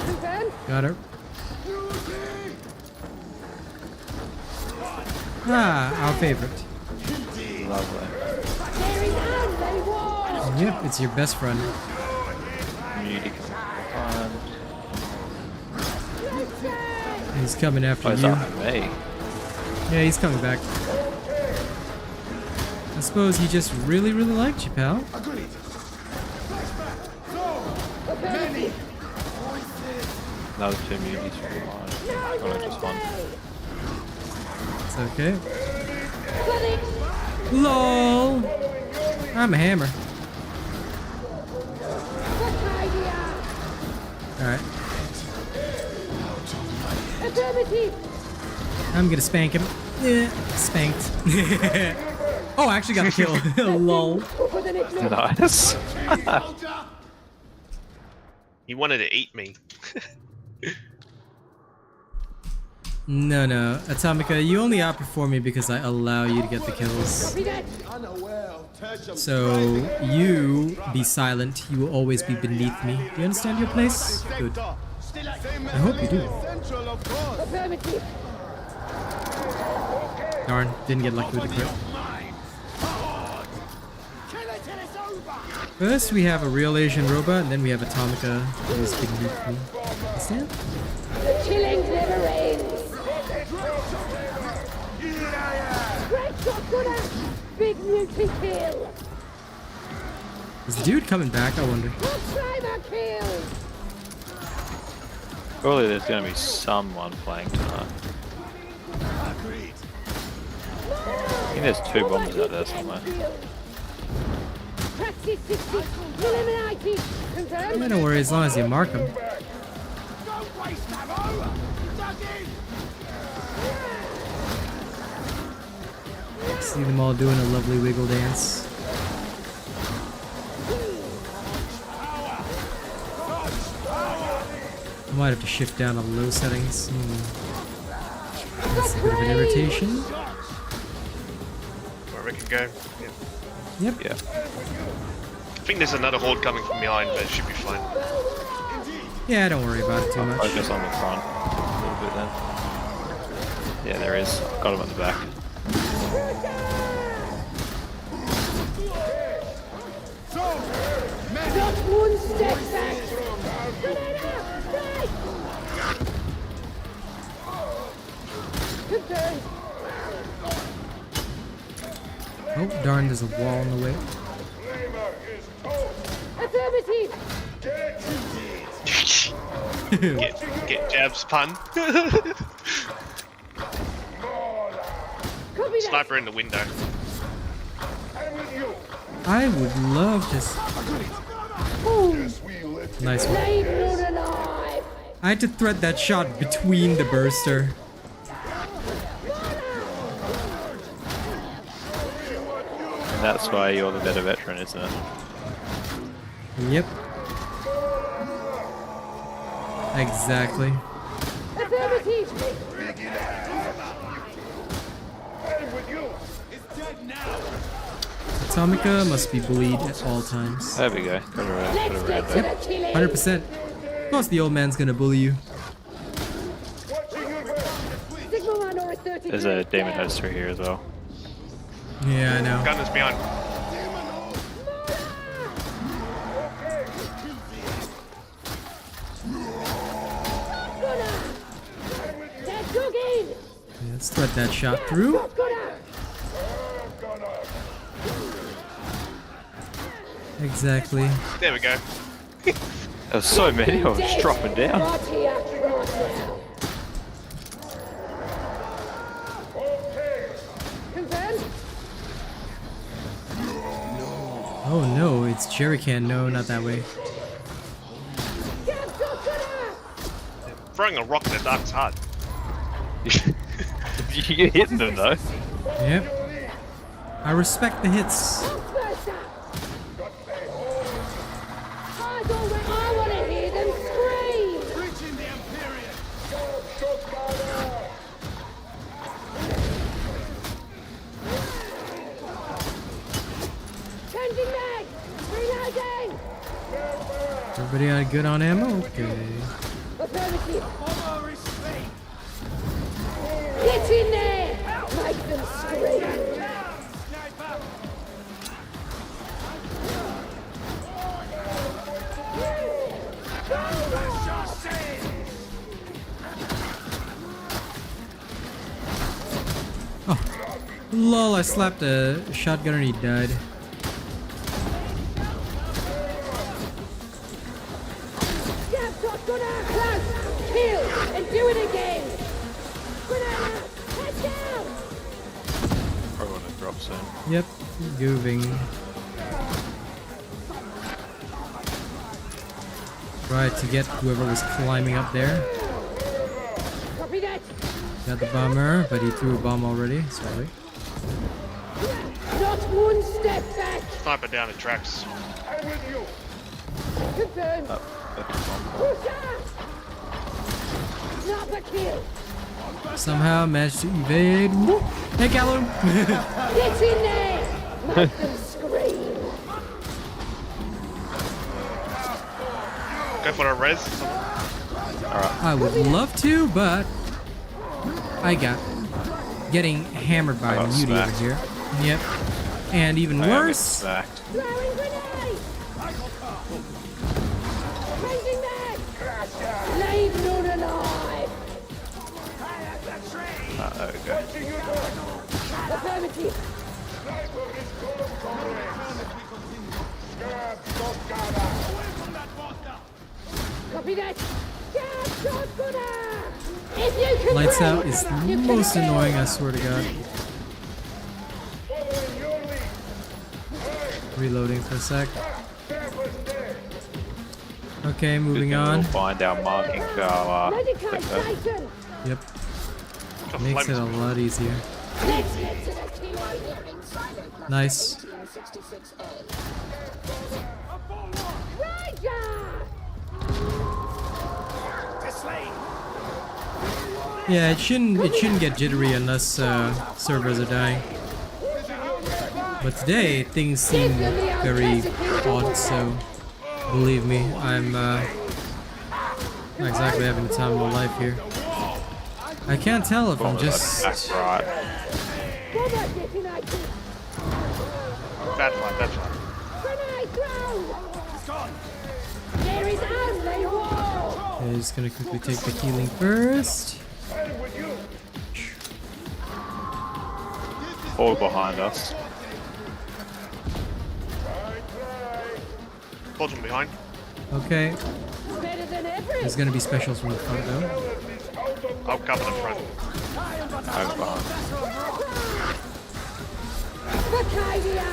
Confirmed? Got her. Ah, our favorite. Lovely. Tearing down they wall! Yep, it's your best friend. Community can He's coming after find. you. Where's that me? Yeah, he's coming back. I suppose he just really liked you, pal. Another 2 muties for mine. Oh, no, just one. It's okay. LOL! I'm a hammer. Alright. I'm gonna spank him. Yeah, spanked. Oh, I actually got a kill. LOL. Nice. He wanted to eat me. No. Atomica, you only outperform me because I allow you to get the kills. So, you be silent. You will always be beneath me. Do you understand your place? Good. I hope you do. Darn, didn't get lucky with the crit. First, we have a real Asian robot, and then we have Atomica, who is beneath me. Understand? The killing never ends! Great shotgunner! Big mutie kill! Is the dude coming back? I wonder. Driver kill! Surely there's gonna be someone playing tonight. I think there's 2 bombers out there somewhere. Praxis 60! Eliminated! Confirmed? Yeah, don't worry, as long as you mark them. Don't waste ammo! Dug in! See them all doing a lovely wiggle dance. I might have to shift down on low settings. That's a bit of an irritation. Where we can go. Yeah. Yep. Yeah. I think there's another horde coming from behind, but it should be fine. Yeah, don't worry about it too much. Focus on the front a little bit then. Yeah, there is. Got him at the back. Not one step back! Confirmed! Oh, darn, there's a wall in the way. Affirmative! Get jabs, pun. Copy that! Sniper in the window. I would love to. Nice one. Leave none alive! I had to thread that shot between the burster. And that's why you're the better veteran, isn't it? Yep. Exactly. Affirmative! Atomica must be bullied at all times. There we go. Got a red, Let's get to the killing! 100%. Of course the old man's gonna bully you. Sigma 1 or a 33 There's a demon down. hoster here as well. Yeah, I know. Gun is behind. Gunner! Dead dug in! Yeah, let's thread that shot through. Gunner! Exactly. There we go. There's so many of them just dropping down. Right here, right now. Confirmed? Oh no, it's jerrycan. No, not that way. Throwing a rock in the dark's hard. You hit them though. Yep. I respect the hits. I want to hear them scream. Reaching the Empyrean. Changing mag. Reloading. Everybody good on ammo? Okay. Affirmative. Honor is fate. Get in there. Make them scream. Sniper. Lol, I slapped a shotgun and he died. Stab shot, gunner. Close. Kill. And do it again. Gunner. Head down. Probably want to drop soon. Yep, gooving. Right, to get whoever was climbing up there. Copy that. Got the bomber, but he threw a bomb already. Sorry. Not one step back. Sniper down the tracks. Confirmed. Push up. Sniper kill. Somehow managed to evade. Woo! Hey, Callum! Get in there. Make them scream. Go for a res. I would love to, but I got getting hammered by I got Muty over smacked. here. Yep. And even I am worse, stacked. Throwing grenade. Changing mag. Leave none alive. Okay. Affirmative. Copy that. Stab shot, gunner. If you can lights break, out is the you can most kill. annoying, I swear to God. Reloading for a sec. Okay, moving We'll on. find our marking for our Medicate clicker. Satan. Yep, Got makes it a flames. lot easier. Let's get to the key. Nice. 1866A. Ranger! Yeah, it shouldn't get jittery unless servers are dying. But today things seem very odd, so believe me, I'm not exactly having the time of my life here. I can't tell if I'm just That's right. Robot detonated. Bad fly, bad fly. Grenade thrown. There is only war. okay, just gonna quickly take the healing first. All behind us. Hold from behind. Okay, Better than ever. there's gonna be specials from the front though. I'll cover the front. Over behind. Bacadia.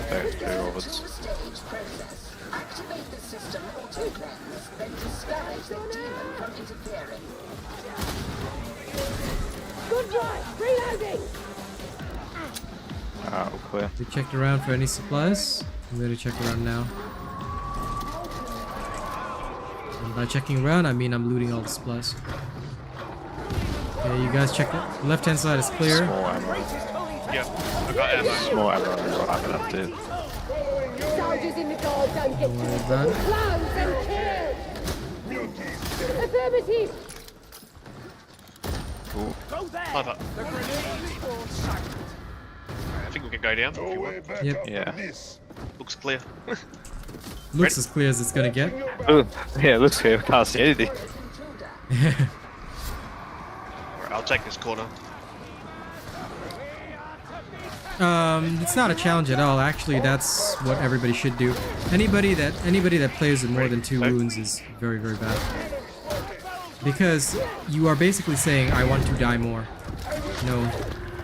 There's two Roberts. Two-stage process. Activate the system auto cleanse, then discourage the demon from interfering. Good right. Reloading. All clear. We checked around for any supplies. I'm gonna check around now. And by checking around, I mean I'm looting all the supplies. Okay, you guys check it. Left hand side is clear. Small ammo. Yep, I got ammo. Small ammo on the right, but that's it. Soldiers in the guard don't get Don't worry about it. close and kill. Affirmative. Cool. Sniper. I think we can go down if you want. Yep, Yeah. Looks clear. looks as clear as it's gonna get. Oh, yeah, it looks clear. I can't see anything. Alright, I'll take this corner. It's not a challenge at all. Actually, that's what everybody should do. Anybody that plays with more than 2 wounds is very, very bad. Because you are basically saying, I want to die more. No,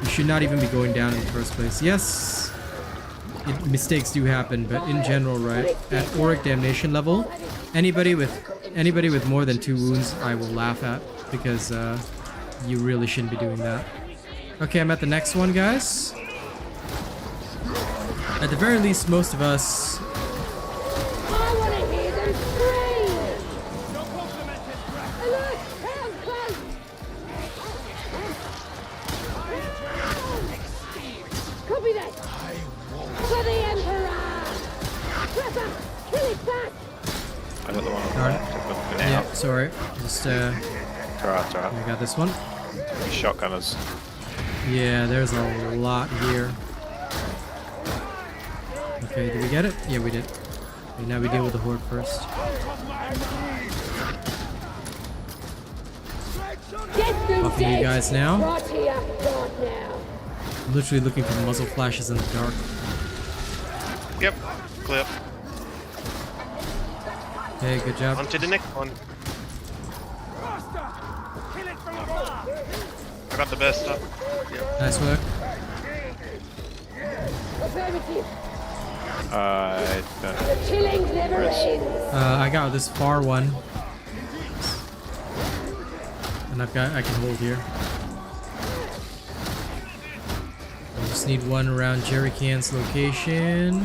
you should not even be going down in the first place. Yes, mistakes do happen, but in general, right, at Auric Damnation level, anybody with more than 2 wounds, I will laugh at, because you really shouldn't be doing that. Okay, I'm at the next one, guys. At the very least, most of us... I want to hear them scream! And look, help, close! Copy that! For the Emperor! Trevor, kill it fast! I got the one on the Alright. left. For Yeah, now. sorry. Just, It's alright. I got this one. Shotgunners. Yeah, there's a lot here. Okay, did we get it? Yeah, we did. Okay, now we deal with the horde first. Buffing you guys now. I'm literally looking for muzzle flashes in the dark. Yep, clear. Okay, good job. On to the next one. I got the best stuff. Nice work. I don't know. I got this far one. And I can hold here. I just need one around Jerry Can's location.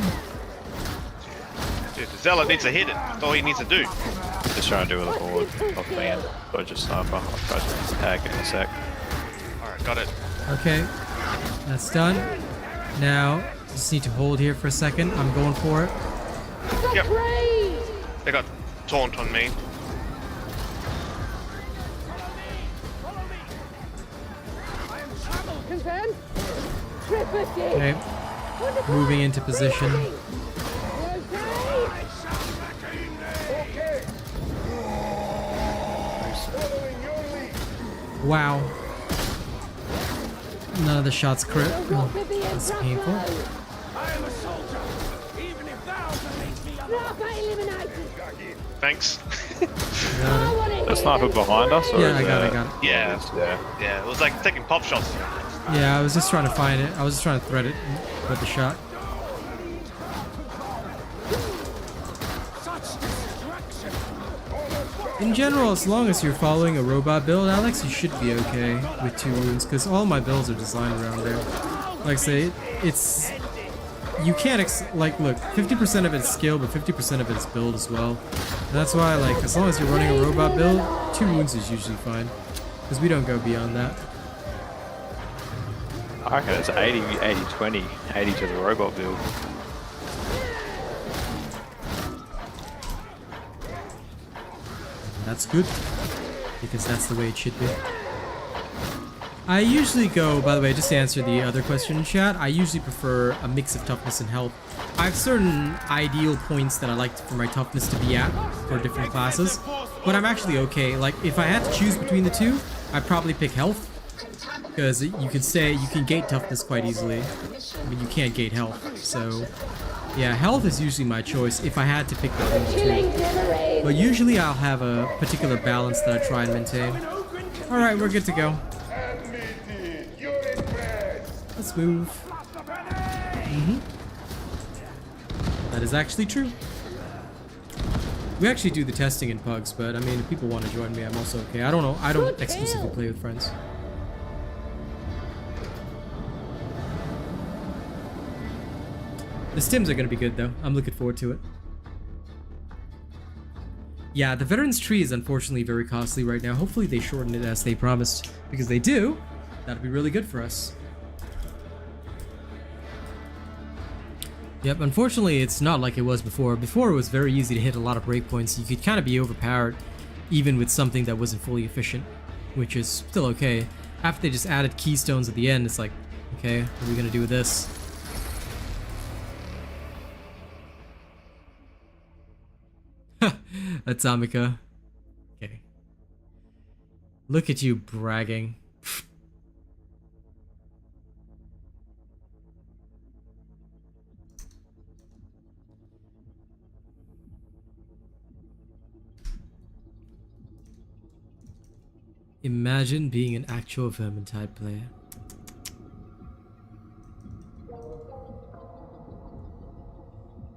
Dude, the Zealot needs to hit it. That's all he needs to do. Just trying to do with a horde of me and Dodger Sniper. I'll try to tag in a sec. Alright, got it. Okay, that's done. Now, just need to hold here for a second. I'm going for it. Yep. They got taunt on me. Confirmed. Okay, moving into position. Wow. None of the shots crit. Oh, that's painful. Thanks. The sniper behind us? Or Yeah, is I got it. Yeah, it was like taking pop shots. Yeah, I was just trying to find it. I was just trying to thread it with the shot. In general, as long as you're following a robot build, Alex, you should be okay with 2 wounds, because all my builds are designed around there. Like I say, it's... You can't, look, 50% of it's skill, but 50% of it's build as well. And that's why, like, as long as you're running a robot build, 2 wounds is usually fine. Because we don't go beyond that. I reckon it's 80, 80, 20, 80 to the robot build. That's good, because that's the way it should be. I usually go, by the way, just to answer the other question in chat, I usually prefer a mix of toughness and health. I have certain ideal points that I like for my toughness to be at for different classes, but I'm actually okay. Like, if I had to choose between the two, I'd probably pick health, because you can gate toughness quite easily, but you can't gate health, so... Yeah, health is usually my choice if I had to pick between the two. But usually I'll have a particular balance that I try and maintain. Alright, we're good to go. Let's move. That is actually true. We actually do the testing in pugs, but I mean, if people want to join me, I'm also okay. I don't know. I don't exclusively play with friends. The stims are going to be good, though. I'm looking forward to it. Yeah, the Veterans Tree is unfortunately very costly right now. Hopefully they shorten it as they promised. Because they do, that'd be really good for us. Yep, unfortunately it's not like it was before. Before it was very easy to hit a lot of breakpoints. You could kind of be overpowered even with something that wasn't fully efficient. Which is still okay. After they just added keystones at the end, it's like, okay, what are we going to do with this? Atomica. Okay. Look at you bragging. Imagine being an actual Vermintide player.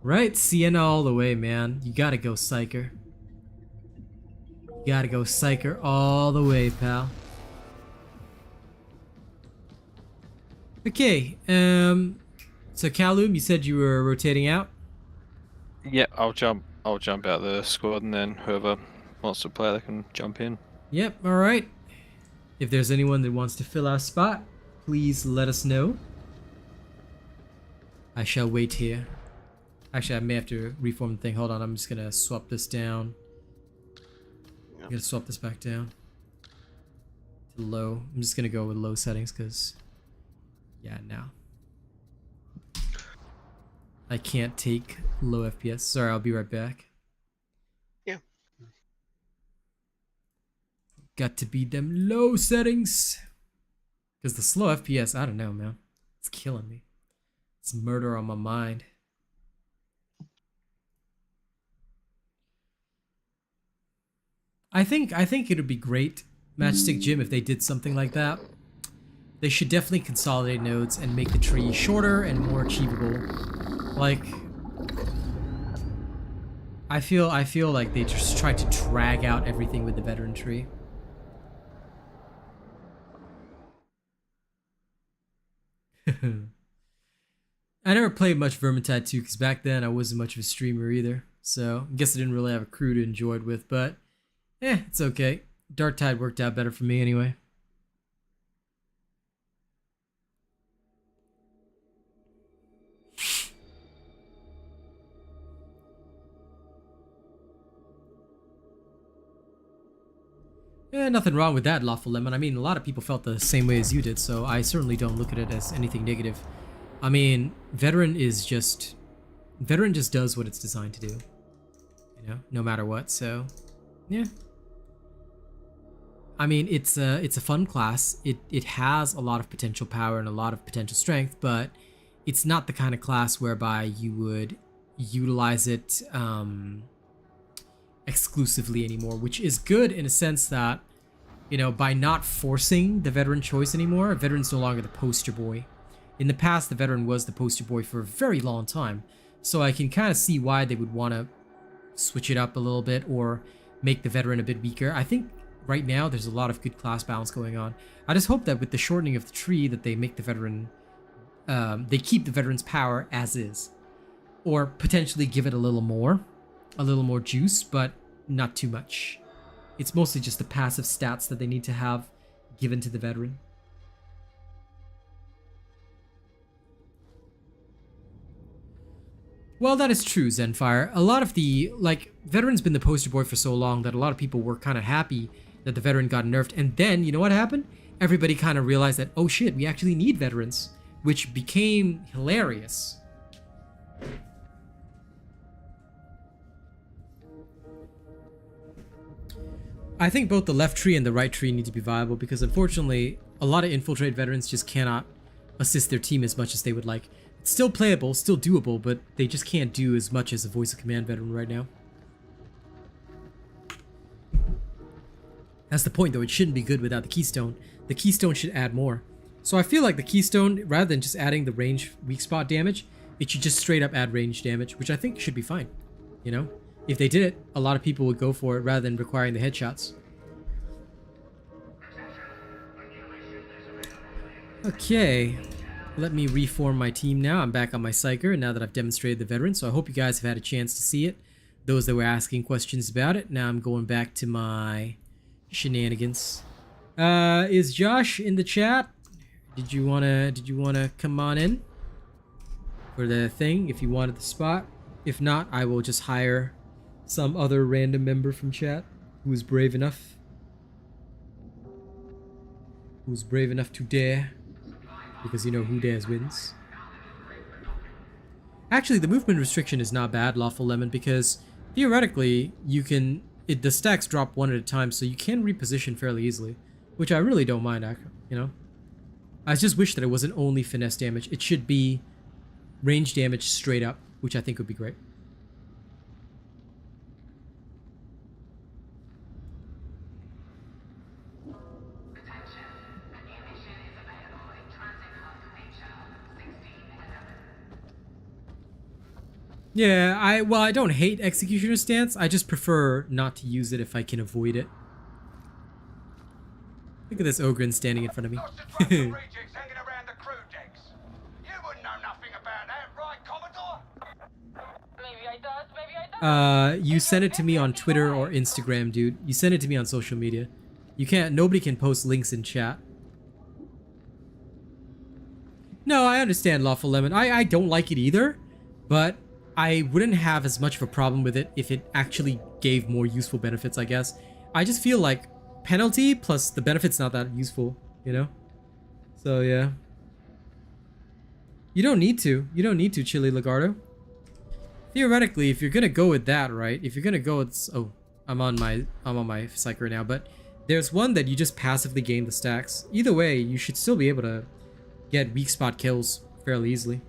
Right, Sienna all the way, man. You gotta go psyker. You gotta go psyker all the way, pal. Okay, so Callum, you said you were rotating out? Yeah, I'll jump out the squad, and then whoever wants to play, they can jump in. Yep, alright. If there's anyone that wants to fill our spot, please let us know. I shall wait here. Actually, I may have to reform the thing. Hold on, I'm just gonna swap this down. I'm gonna swap this back down to low. I'm just gonna go with low settings because, yeah, now I can't take low FPS. Sorry, I'll be right back. Yeah. Got to be them low settings because the slow FPS, I don't know, man. It's killing me. It's murder on my mind. I think it would be great, Matchstick Jim, if they did something like that. They should definitely consolidate nodes and make the tree shorter and more achievable. Like, I feel like they just try to drag out everything with the veteran tree. I never played much Vermintide 2 because back then I wasn't much of a streamer either. So I guess I didn't really have a crew to enjoy it with, but it's okay. Darktide worked out better for me anyway. Yeah, nothing wrong with that, Lawful Lemon. I mean, a lot of people felt the same way as you did, so I certainly don't look at it as anything negative. I mean, Veteran just does what it's designed to do. You know, no matter what, so yeah. I mean, it's a fun class. It has a lot of potential power and a lot of potential strength, but it's not the kind of class whereby you would utilize it exclusively anymore, which is good in a sense that, you know, by not forcing the veteran choice anymore, a veteran's no longer the poster boy. In the past, the veteran was the poster boy for a very long time, so I can kind of see why they would want to switch it up a little bit or make the veteran a bit weaker. I think right now there's a lot of good class balance going on. I just hope that with the shortening of the tree that they make the veteran, they keep the veteran's power as is, or potentially give it a little more juice, but not too much. It's mostly just the passive stats that they need to have given to the veteran. Well, that is true, Zenfire. A lot of the, veteran's been the poster boy for so long that a lot of people were kind of happy that the veteran got nerfed, and then, you know what happened? Everybody kind of realized that, oh shit, we actually need veterans, which became hilarious. I think both the left tree and the right tree need to be viable because unfortunately, a lot of infiltrate veterans just cannot assist their team as much as they would like. It's still playable, still doable, but they just can't do as much as a voice of command veteran right now. That's the point though, it shouldn't be good without the keystone. The keystone should add more. So I feel like the keystone, rather than just adding the range weak spot damage, it should just straight up add range damage, which I think should be fine, you know? If they did it, a lot of people would go for it rather than requiring the headshots. Okay, let me reform my team now. I'm back on my psyker now that I've demonstrated the veteran, so I hope you guys have had a chance to see it. Those that were asking questions about it. Now I'm going back to my shenanigans. Is Josh in the chat? Did you wanna come on in for the thing if you wanted the spot? If not, I will just hire some other random member from chat who is brave enough. Who's brave enough to dare. Because you know who dares wins. Actually, the movement restriction is not bad, Lawful Lemon, because theoretically you can the stacks drop one at a time, so you can reposition fairly easily, which I really don't mind, you know. I just wish that it wasn't only finesse damage. It should be range damage straight up, which I think would be great. Yeah, I don't hate Executioner stance. I just prefer not to use it if I can avoid it. Look at this Ogren standing in front of me. hanging around the crew decks. You wouldn't know nothing about that, right, Commodore? Maybe I does, maybe I does. You send it to me on Twitter or Instagram, dude. You send it to me on social media. You can't, nobody can post links in chat. No, I understand Lawful Lemon. I don't like it either, but I wouldn't have as much of a problem with it if it actually gave more useful benefits, I guess. I just feel like penalty plus the benefit's not that useful, you know? So, yeah. You don't need to. You don't need to, Chili Lagardo. Theoretically, if you're gonna go with that, right? If you're gonna go with... Oh, I'm on my psyker now, but there's one that you just passively gain the stacks. Either way, you should still be able to get weak spot kills fairly easily.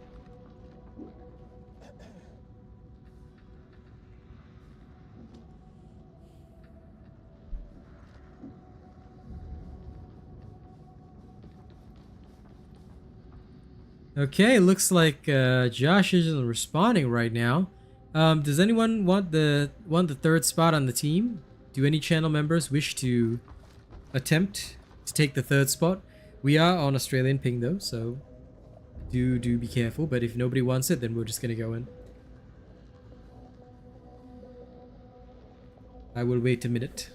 Okay, looks like Josh isn't responding right now. Does anyone want the third spot on the team? Do any channel members wish to attempt to take the third spot? We are on Australian ping though, so do be careful. But if nobody wants it, then we're just gonna go in. I will wait a minute.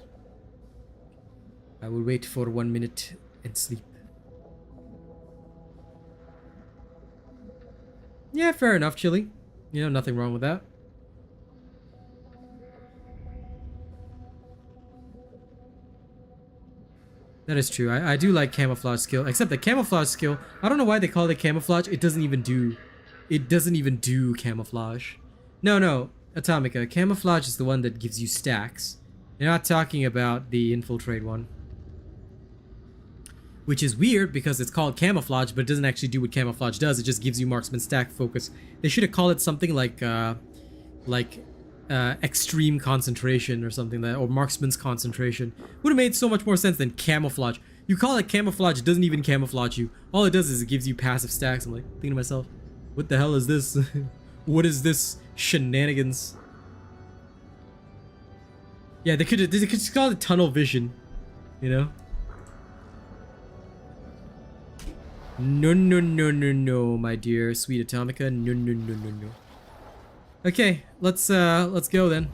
I will wait for 1 minute and sleep. Yeah, fair enough, Chili. You know, nothing wrong with that. That is true. I do like camouflage skill, except the camouflage skill, I don't know why they call it camouflage. It doesn't even do camouflage. No, Atomica. Camouflage is the one that gives you stacks. You're not talking about the infiltrate one. Which is weird because it's called camouflage, but it doesn't actually do what camouflage does. It just gives you marksman stack focus. They should have called it something like extreme concentration or something or marksman's concentration. Would have made so much more sense than camouflage. You call it camouflage, it doesn't even camouflage you. All it does is it gives you passive stacks. I'm like thinking to myself, what the hell is this? What is this shenanigans? Yeah, they could just call it tunnel vision, you know? No, my dear sweet Atomica. No. Okay, let's go then.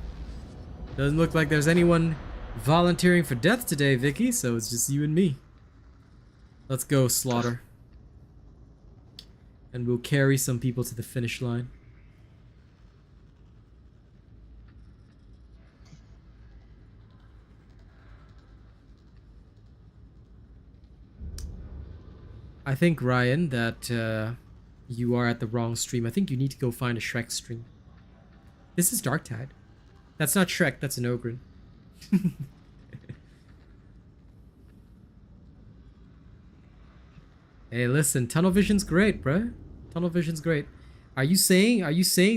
Doesn't look like there's anyone volunteering for death today, Vicky, so it's just you and me. Let's go, Slaughter. And we'll carry some people to the finish line. I think, Ryan, that you are at the wrong stream. I think you need to go find a Shrek stream. This is Darktide. That's not Shrek, that's an Ogren. Hey, listen, tunnel vision's great, bruh. Tunnel vision's great. Are you saying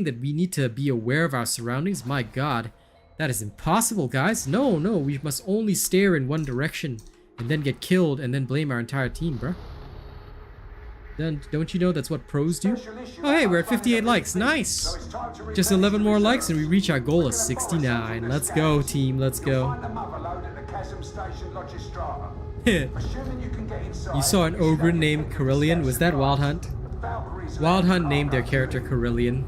that we need to be aware of our surroundings? My god, that is impossible, guys. No, we must only stare in one direction and then get killed and then blame our entire team, bruh. Then don't you know that's what pros do? Oh hey, we're at 58 likes. Nice! Just 11 more likes and we reach our goal of 69. Let's go, team. Let's go. You saw an ogre named Carillion. Was that Wild Hunt? Wild Hunt named their character Carillion.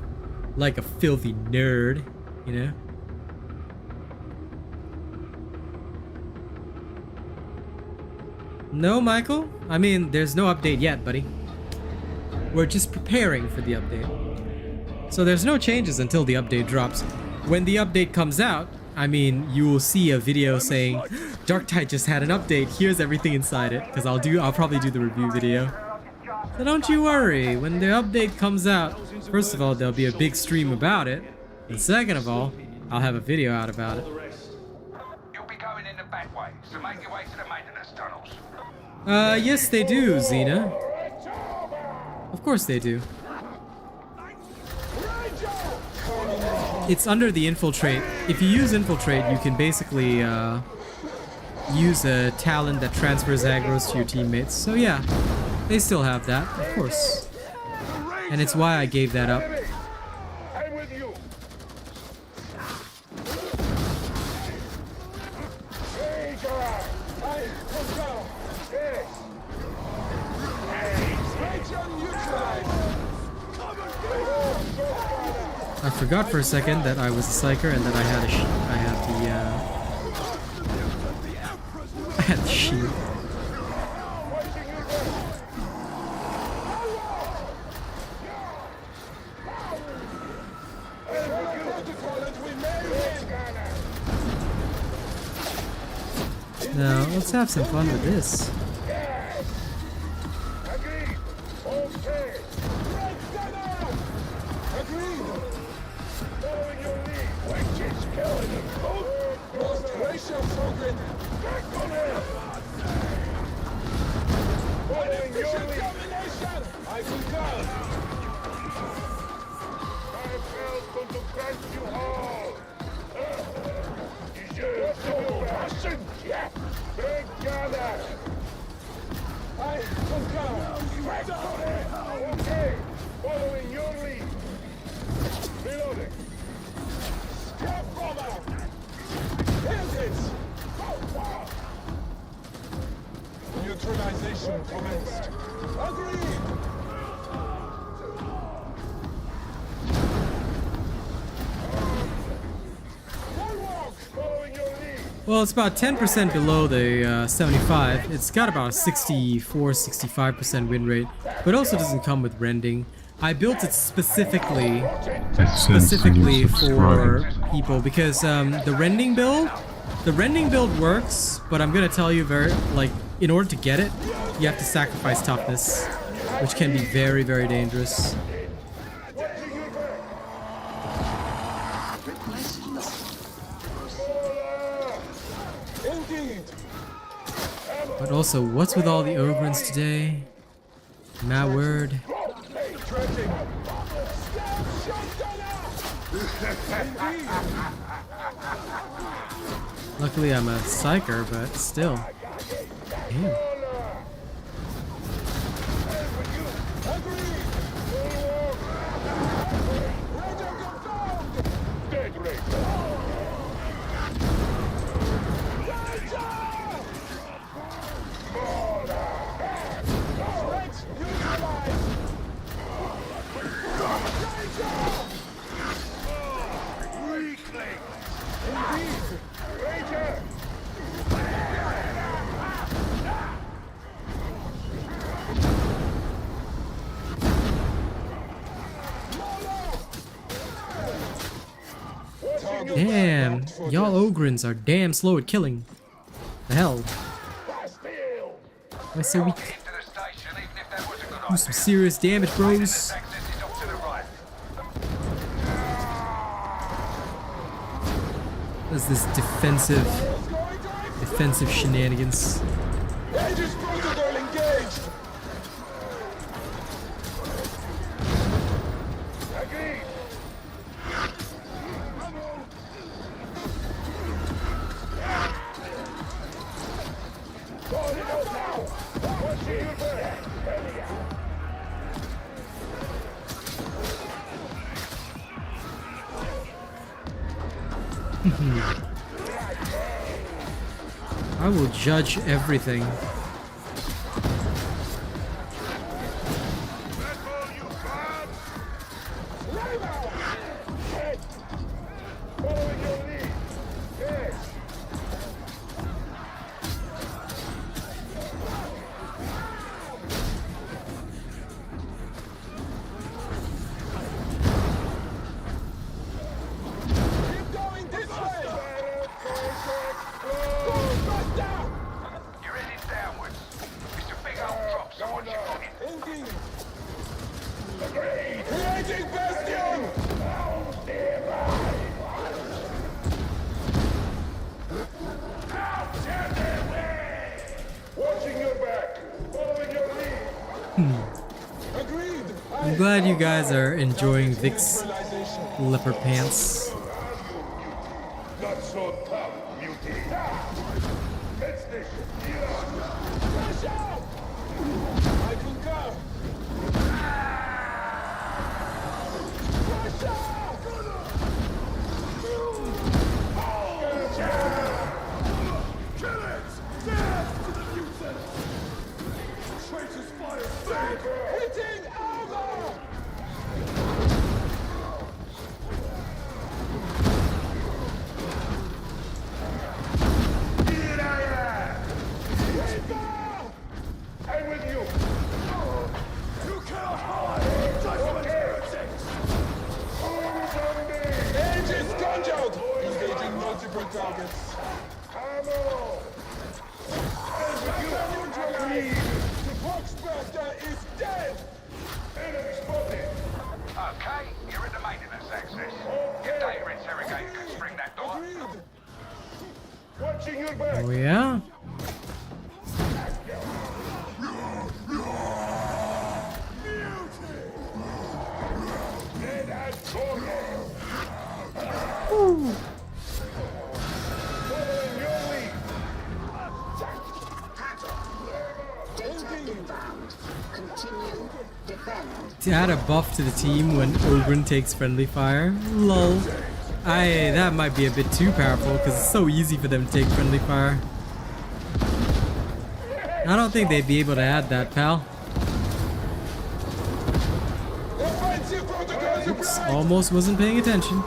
Like a filthy nerd, you know? No, Michael? I mean, there's no update yet, buddy. We're just preparing for the update. So there's no changes until the update drops. When the update comes out, I mean, you will see a video saying, Darktide just had an update, here's everything inside it. Because I'll probably do the review video. So don't you worry, when the update comes out, first of all, there'll be a big stream about it. And second of all, I'll have a video out about it. You'll be going in the back way, so make your way to the maintenance tunnels. Yes they do, Xena. Of course they do. It's under the infiltrate. If you use infiltrate, you can basically use a talent that transfers aggros to your teammates. So yeah, they still have that, of course. And it's why I gave that up. And with with you. Major! I concur. Yes. Major neutralized. I forgot for a second that I was a psyker and that I had I had the shield. Now, let's have some fun with this. Agreed. Okay. Agreed. Following your lead. Which is killing him. Most gracious sovereign. Back on him. Following your lead. I concur. I felt going to crush you all. You're so passion. Yeah. Big gunner. I concur. Back on him. Okay. Following your lead. Reloading. Step bomber. Here's it. Neutralization commenced. Agreed. Following your lead. Well, it's about 10% below the 75. It's got about a 64-65% win rate, but also doesn't come with rending. I built it specifically for people because the rending build works, but I'm gonna tell you in order to get it, you have to sacrifice toughness, which can be very, very dangerous. But also, what's with all the ogrins today? My word. Luckily I'm a psyker, but still. Damn. Damn, y'all ogrins are damn slow at killing. The hell? Why so weak? Do some serious damage, bros. What's this defensive shenanigans? I will judge everything. I'm glad you guys are enjoying Vic's leopard pants. Not so tough, beauty. Let's this. I concur. multiple targets. Ammo! Agreed! The Boxbuster is dead! Enemy spotted! Okay, you're in the maintenance access. Your data interrogator can spring that door. Agreed! Watching your back! Oh yeah? Dead as Following your lead! Data inbound. Continue. Defend. To add a buff to the team when Ogren takes friendly fire. Lol. That might be a bit too powerful because it's so easy for them to take friendly fire. I don't think they'd be able to add that, pal. Offensive protocols Oops, applied! almost wasn't paying attention.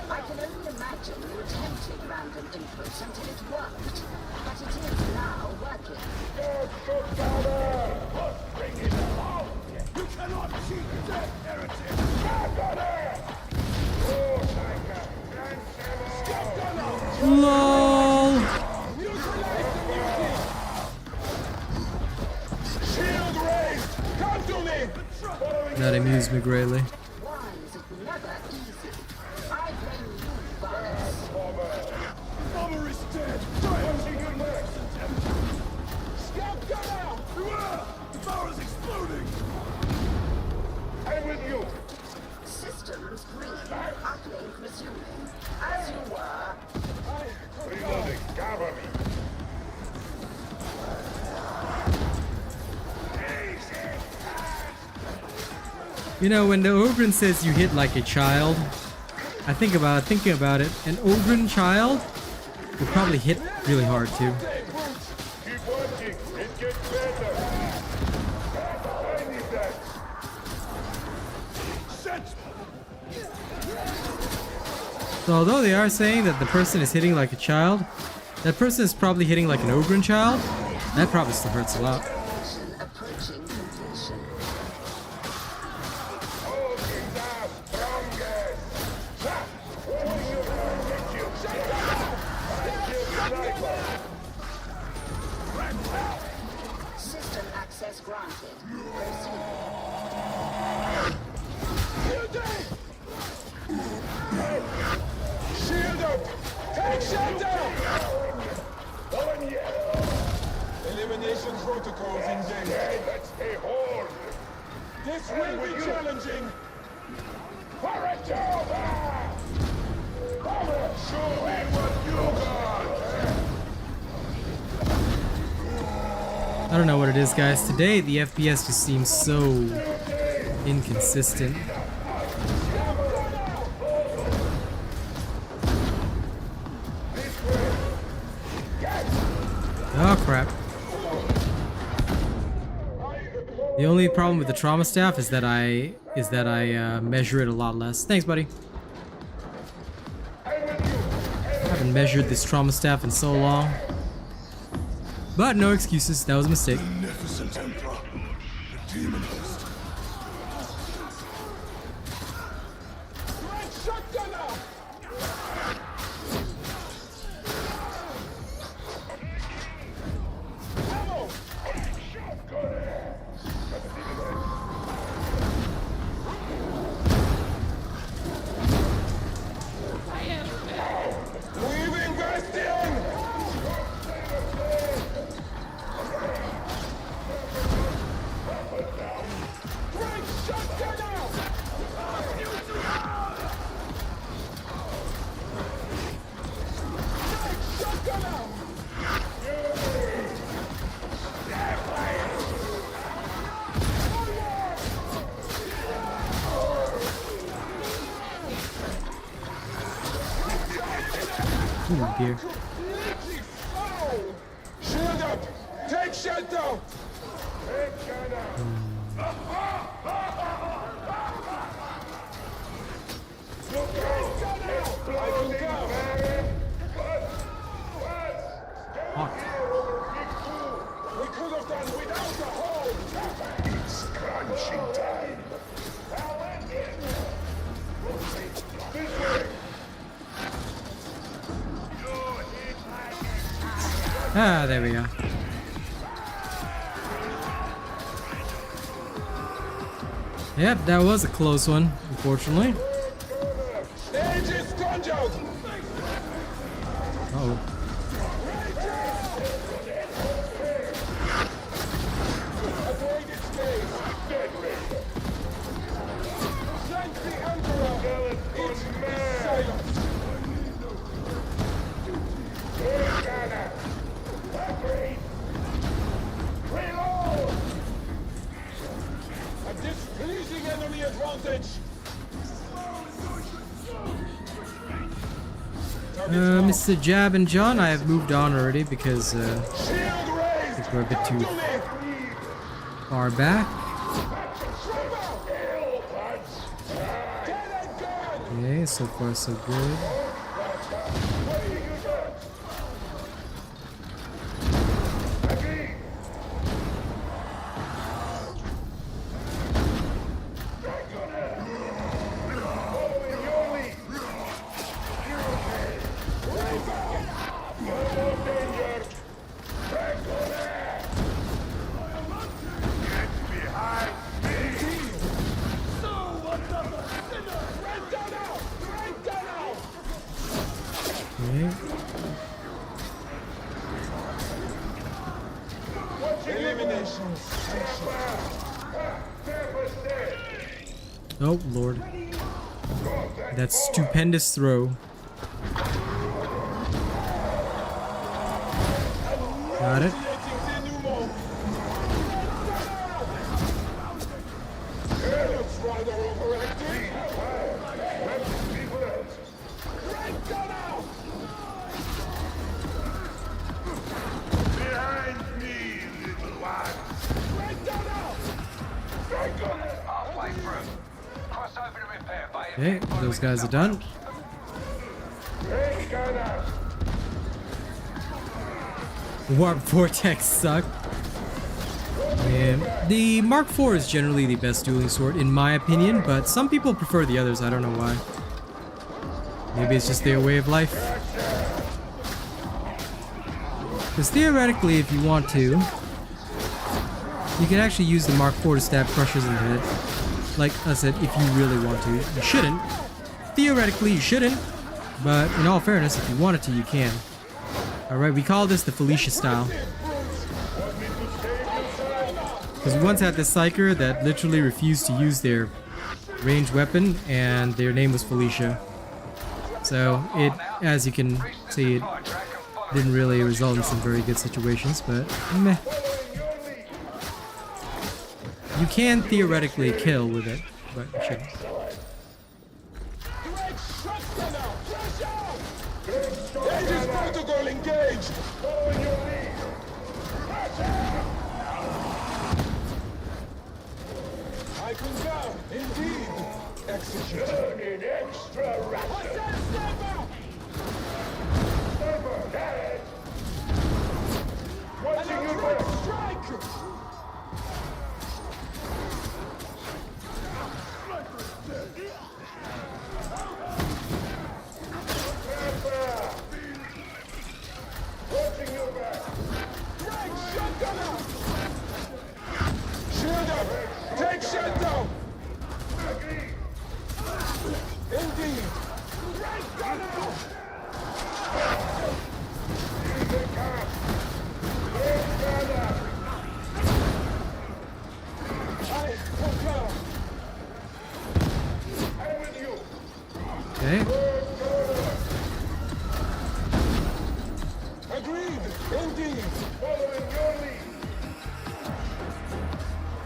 I can only imagine you attempted random inputs until it worked. But it is now working. You cannot cheat death, heretic! LOL. Shield raised! Come to me! That amused me greatly. Why is it never easy? I blame you, Barnes. Bomber is dead! Watching your legs! Scout gunner! The barrel's exploding! I'm with you! Systems green. Uplink resuming. As you were. Reloading, cover me! You know, when the Ogren says you hit like a child, I thinking about it, an Ogren child would probably hit really hard too. Keep watching, it gets better! I need that! So although they are saying that the person is hitting like a child, that person is probably hitting like an Ogren child. That probably still hurts a lot. Mission approaching completion. Holding the strongest! System access granted. Proceed. Shield up! Take shelter! Elimination protocols engaged. That's a horde! This will be challenging! For a job! Show me what you got! I don't know what it is, guys. Today the FPS just seems so inconsistent. Oh crap. The only problem with the trauma staff is that I measure it a lot less. Thanks, buddy. I haven't measured this trauma staff in so long. But no excuses, that was a mistake. Beneficent Emperor, the demon host. Shotgunner! Ammo! Weaving Bastion! Great shotgunner! Great shotgunner! Oh dear. Shield up! Take shelter! Take shelter! Look out! Exploding barrel! Hot. It's crunching time. This way. Ah, there we go. Yep, that was a close one, unfortunately. Aegis conjure! Uh-oh. Avoid its gaze. Thank the Emperor! It's silence! Reload! A displeasing enemy advantage! Mr. Jab and John, I have moved on already because Shield I raised! think we're a bit too To me! far back. Okay, so far so good. Okay. Elimination. Oh, Lord. That stupendous throw. Got it. Behind me, little one. Halfway through. Cross over to repair bay. Okay, those guys are done. Hey, gunner. Warp Vortex sucked. And the Mark IV is generally the best dueling sword in my opinion, but some people prefer the others, I don't know why. Maybe it's just their way of life. Because theoretically, if you want to, you can actually use the Mark IV to stab crushers in the head. Like I said, if you really want to. You shouldn't. Theoretically, you shouldn't. But in all fairness, if you wanted to, you can. Alright, we call this the Felicia style. Because we once had this psyker that literally refused to use their ranged weapon, and their name was Felicia. So it, as you can see, it didn't really result in some very good situations, but meh. You can theoretically kill with it, but you shouldn't. Aegis protocol engaged! Following your lead! I concur, indeed! Execute! Turning extra rapid! What's that, sniper? Sniper, got it! Watching your back! Strike! Watching your back! Greg, shotgunner! Shield up! Take shelter! Indeed! Greg, gunner! Here they come! Greg, gunner! I concur! I'm with you! Okay. Agreed! Indeed! Following your lead.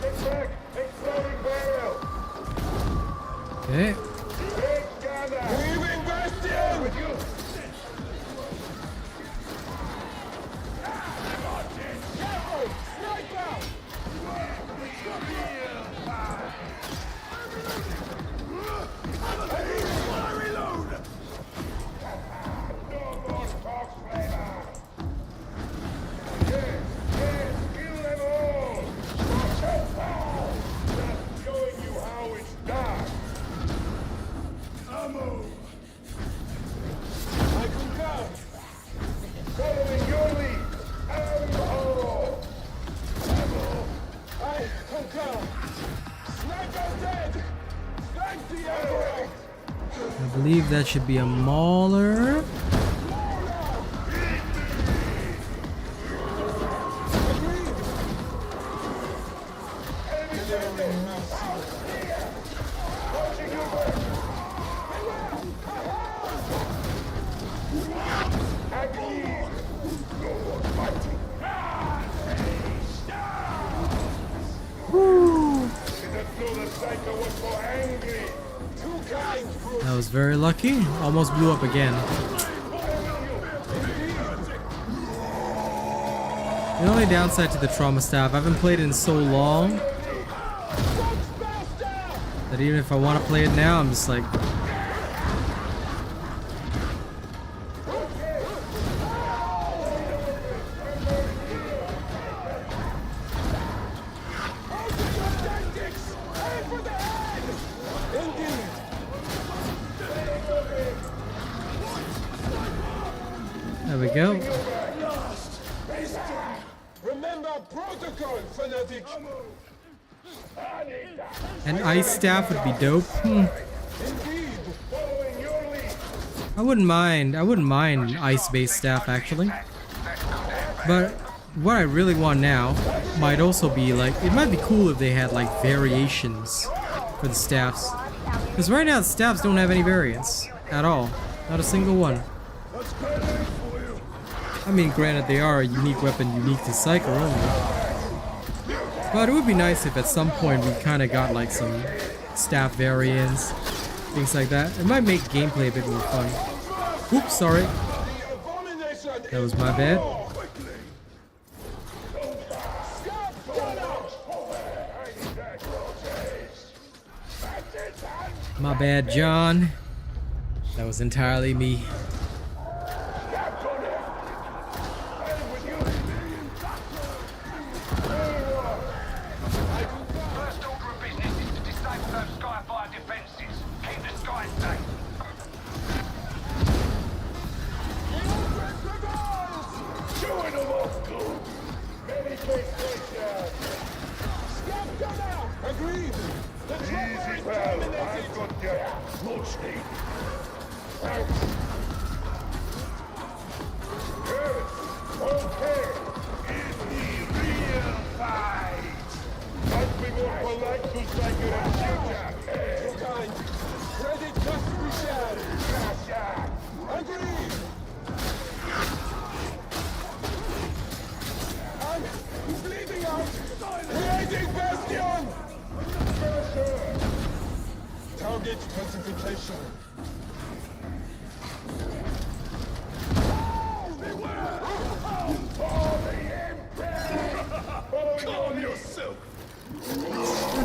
Get back! Exploding barrel! Okay. Big gunner! Leaving Bastion! With you! Careful! Sniper! No more talk, flavor! Yes, yes, kill them all! believe that should be a mauler. That was very lucky. Almost blew up again. The only downside to the trauma staff, I haven't played it in so long that even if I want to play it now, I'm just like, there we go. Remember protocol, fanatic. An ice staff would be dope. I wouldn't mind an ice-based staff actually. But what I really want now might also be like, it might be cool if they had like variations for the staffs. Because right now the staffs don't have any variants at all. Not a single one. I mean, granted, they are a unique weapon, unique to psyker only. But it would be nice if at some point we kind of got like some staff variants, things like that. It might make gameplay a bit more fun. Oops, sorry. That was my bad. My bad, John. That was entirely me. Target classification.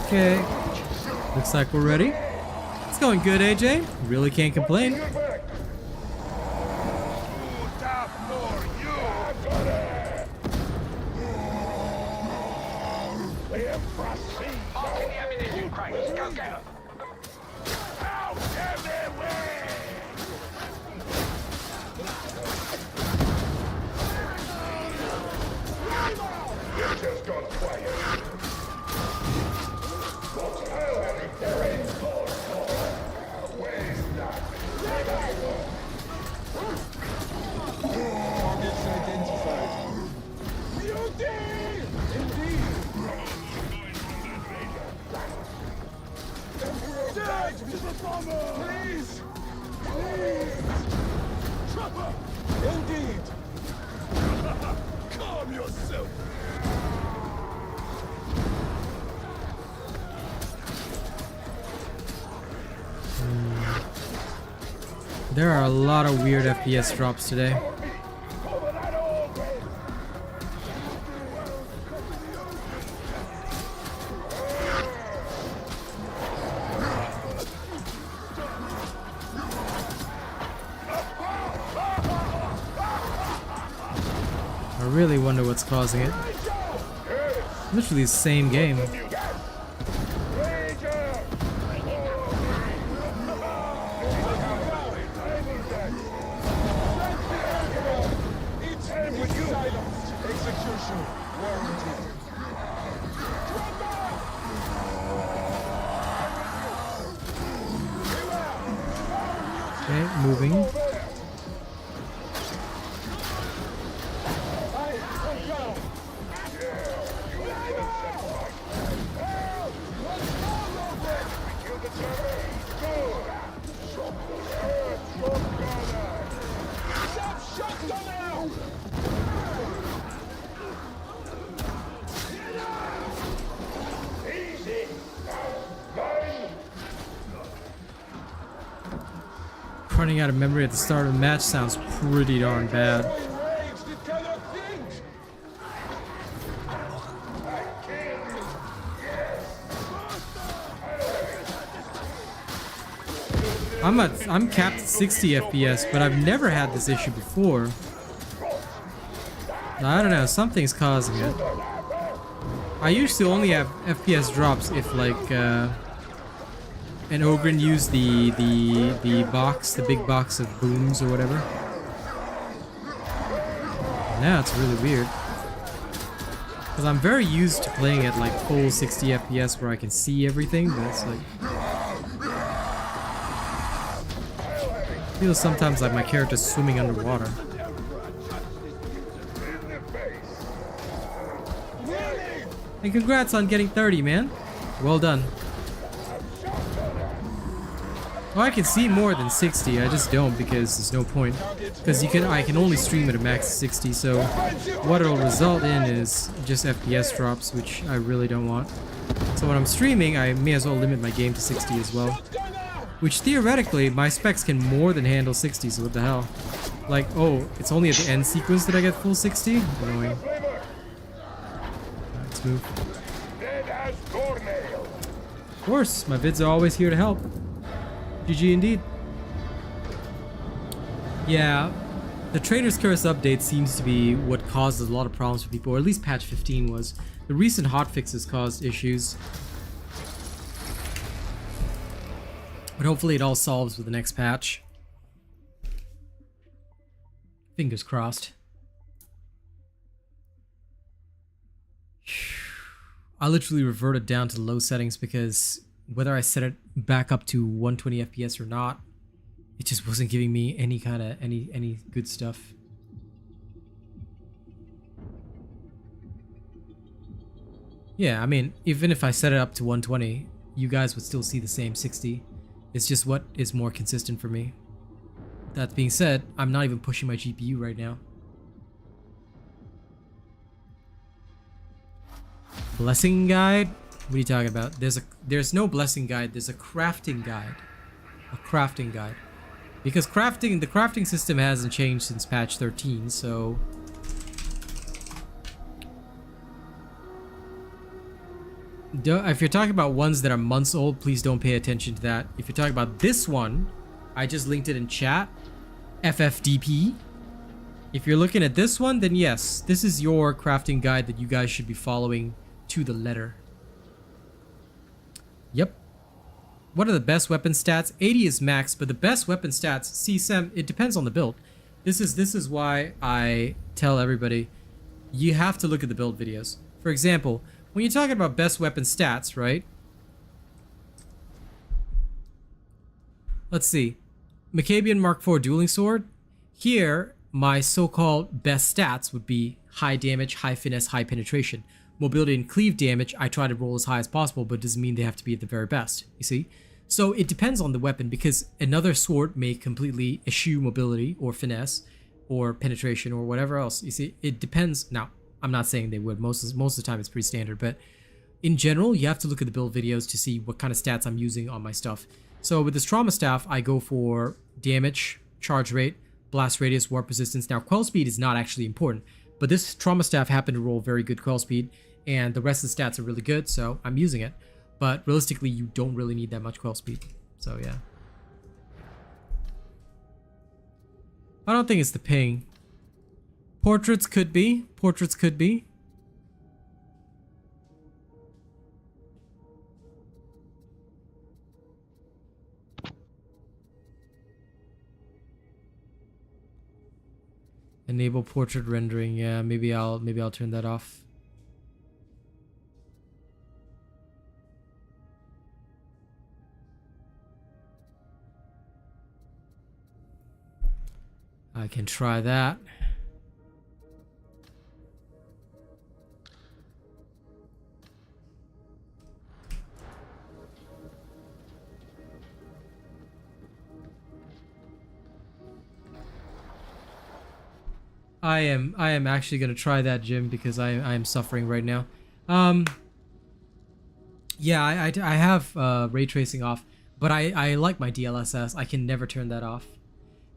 Okay. Looks like we're ready. It's going good, AJ. Really can't complain. Please! Please! Trapper! Indeed! Calm yourself! There are a lot of weird FPS drops today. I really wonder what's causing it. Literally the same game. Okay, moving. Running out of memory at the start of the match sounds pretty darn bad. I'm capped at 60 FPS, but I've never had this issue before. I don't know, something's causing it. I used to only have FPS drops if like an Ogren used the box, the big box of booms or whatever. Now it's really weird. Because I'm very used to playing at like full 60 FPS where I can see everything, but it's like... feels sometimes like my character's swimming underwater. And congrats on getting 30, man. Well done. Well, I can see more than 60, I just don't because there's no point. Because I can only stream at a max of 60, so what it'll result in is just FPS drops, which I really don't want. So when I'm streaming, I may as well limit my game to 60 as well. Which theoretically, my specs can more than handle 60, so what the hell. Like, oh, it's only at the end sequence that I get full 60? Annoying. Let's move. Of course, my vids are always here to help. GG indeed. Yeah, the Trader's Curse update seems to be what causes a lot of problems for people, or at least patch 15 was. The recent hotfixes caused issues. But hopefully it all solves with the next patch. Fingers crossed. I literally reverted down to the low settings because whether I set it back up to 120 FPS or not, it just wasn't giving me any kind of any good stuff. Yeah, I mean, even if I set it up to 120, you guys would still see the same 60. It's just what is more consistent for me. That being said, I'm not even pushing my GPU right now. Blessing guide? What are you talking about? There's no blessing guide, there's a crafting guide. A crafting guide. Because the crafting system hasn't changed since patch 13, so if you're talking about ones that are months old, please don't pay attention to that. If you're talking about this one, I just linked it in chat. FFDP. If you're looking at this one, then yes, this is your crafting guide that you guys should be following to the letter. Yep. What are the best weapon stats? 80 is max, but the best weapon stats, see Sam, it depends on the build. This is why I tell everybody you have to look at the build videos. For example, when you're talking about best weapon stats, right? Let's see. Macabian Mark IV dueling sword. Here, my so-called best stats would be high damage, high finesse, high penetration. Mobility and cleave damage, I try to roll as high as possible, but it doesn't mean they have to be at the very best, you see? So it depends on the weapon, because another sword may completely eschew mobility or finesse or penetration or whatever else, you see? It depends. Now, I'm not saying they would. Most of the time it's pretty standard, but in general, you have to look at the build videos to see what kind of stats I'm using on my stuff. So with this trauma staff, I go for damage, charge rate, blast radius, warp resistance. Now, quell speed is not actually important, but this trauma staff happened to roll very good quell speed, and the rest of the stats are really good, so I'm using it. But realistically, you don't really need that much quell speed. So yeah. I don't think it's the ping. Portraits could be. Portraits could be. Enable portrait rendering. Yeah, maybe I'll turn that off. I can try that. I am actually gonna try that, Jim, because I am suffering right now. Yeah, I have ray tracing off, but I like my DLSS. I can never turn that off.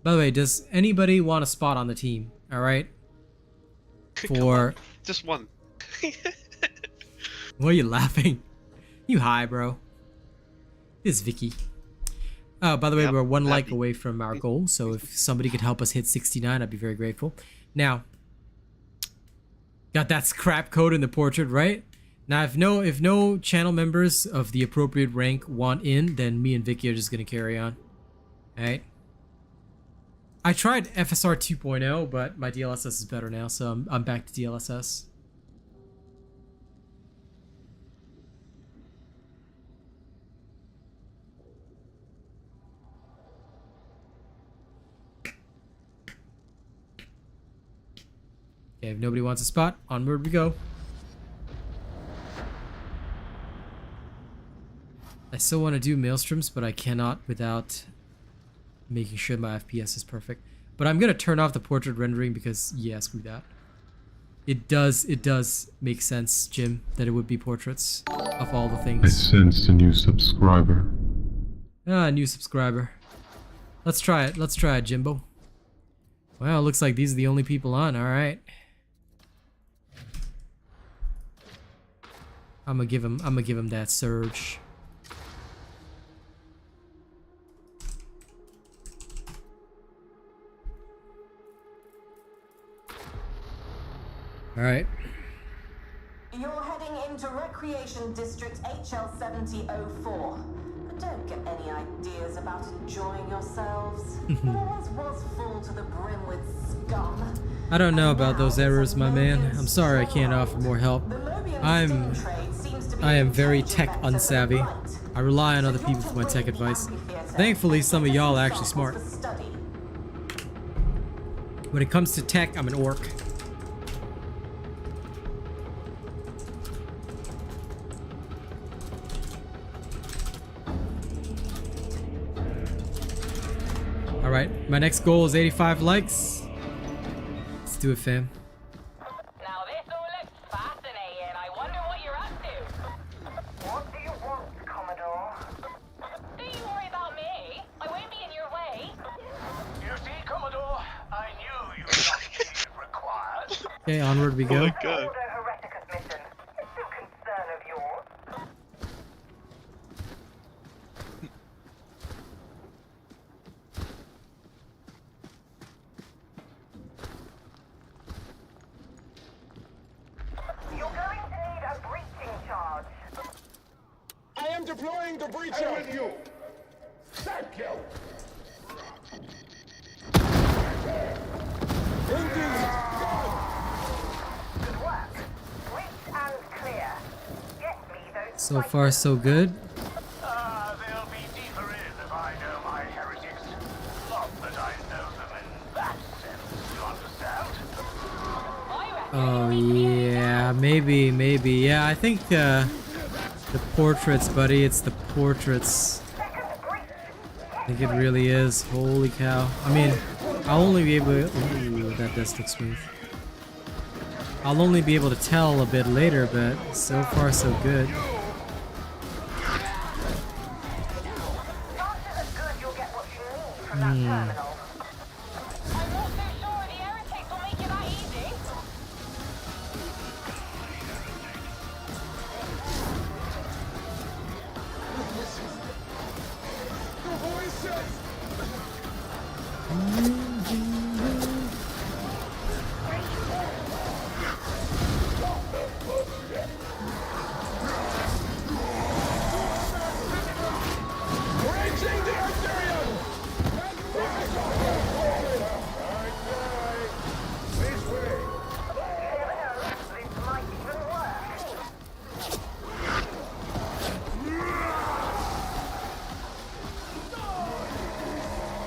By the way, does anybody want a spot on the team? All right. For just one. Why are you laughing? You high, bro? This is Vicky. Oh, by the way, we're one like away from our goal, so if somebody could help us hit 69, I'd be very grateful. Now, got that scrap code in the portrait, right? Now, if no channel members of the appropriate rank want in, then me and Vicky are just gonna carry on. Alright. I tried FSR 2.0, but my DLSS is better now, so I'm back to DLSS. Okay, if nobody wants a spot, onward we go. I still want to do Maelstroms, but I cannot without making sure my FPS is perfect. But I'm gonna turn off the portrait rendering because, yeah, screw that. It does make sense, Jim, that it would be portraits of all the I things. sensed a new subscriber. Ah, new subscriber. Let's try it. Let's try it, Jimbo. Well, looks like these are the only people on. All right. I'm gonna give him that surge. All right. You're heading into Recreation District HL7004. But don't get any ideas about enjoying yourselves. It always was full to the brim with scum. I don't know about those errors, my man. I'm sorry I can't offer more help. I am very tech unsavvy. I rely on other people for my tech advice. Thankfully, some of y'all are actually smart. When it comes to tech, I'm an orc. Alright, my next goal is 85 likes. Let's do it, fam. Now this all looks fascinating. I wonder what you're up to. What do you want, Commodore? Don't you worry about me. I won't be in your way. You see, Commodore, I knew you were not required. Okay, onward we go. Oh my god. Deploying the breacher with you. Thank you. Indeed. Good work. Rich and clear. Get me those. So far, so good. They'll be deeper in if I know my heretics. Not that I know them in that sense, you understand? Oh yeah, maybe. Yeah, I think the portraits, buddy. It's the portraits. I think it really is. Holy cow. I mean, I'll only be able to... Ooh, that does look smooth. I'll only be able to tell a bit later, but so far so good.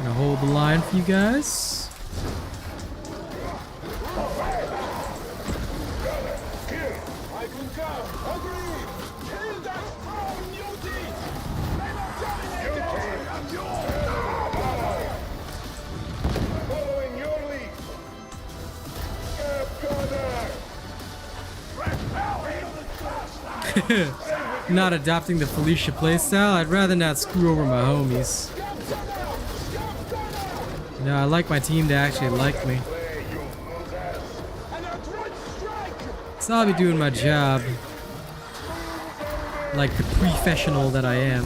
Gonna hold the line for you guys. not adopting the Felicia playstyle. I'd rather not screw over my homies. You know, I like my team to actually like me. So I'll be doing my job like the professional that I am.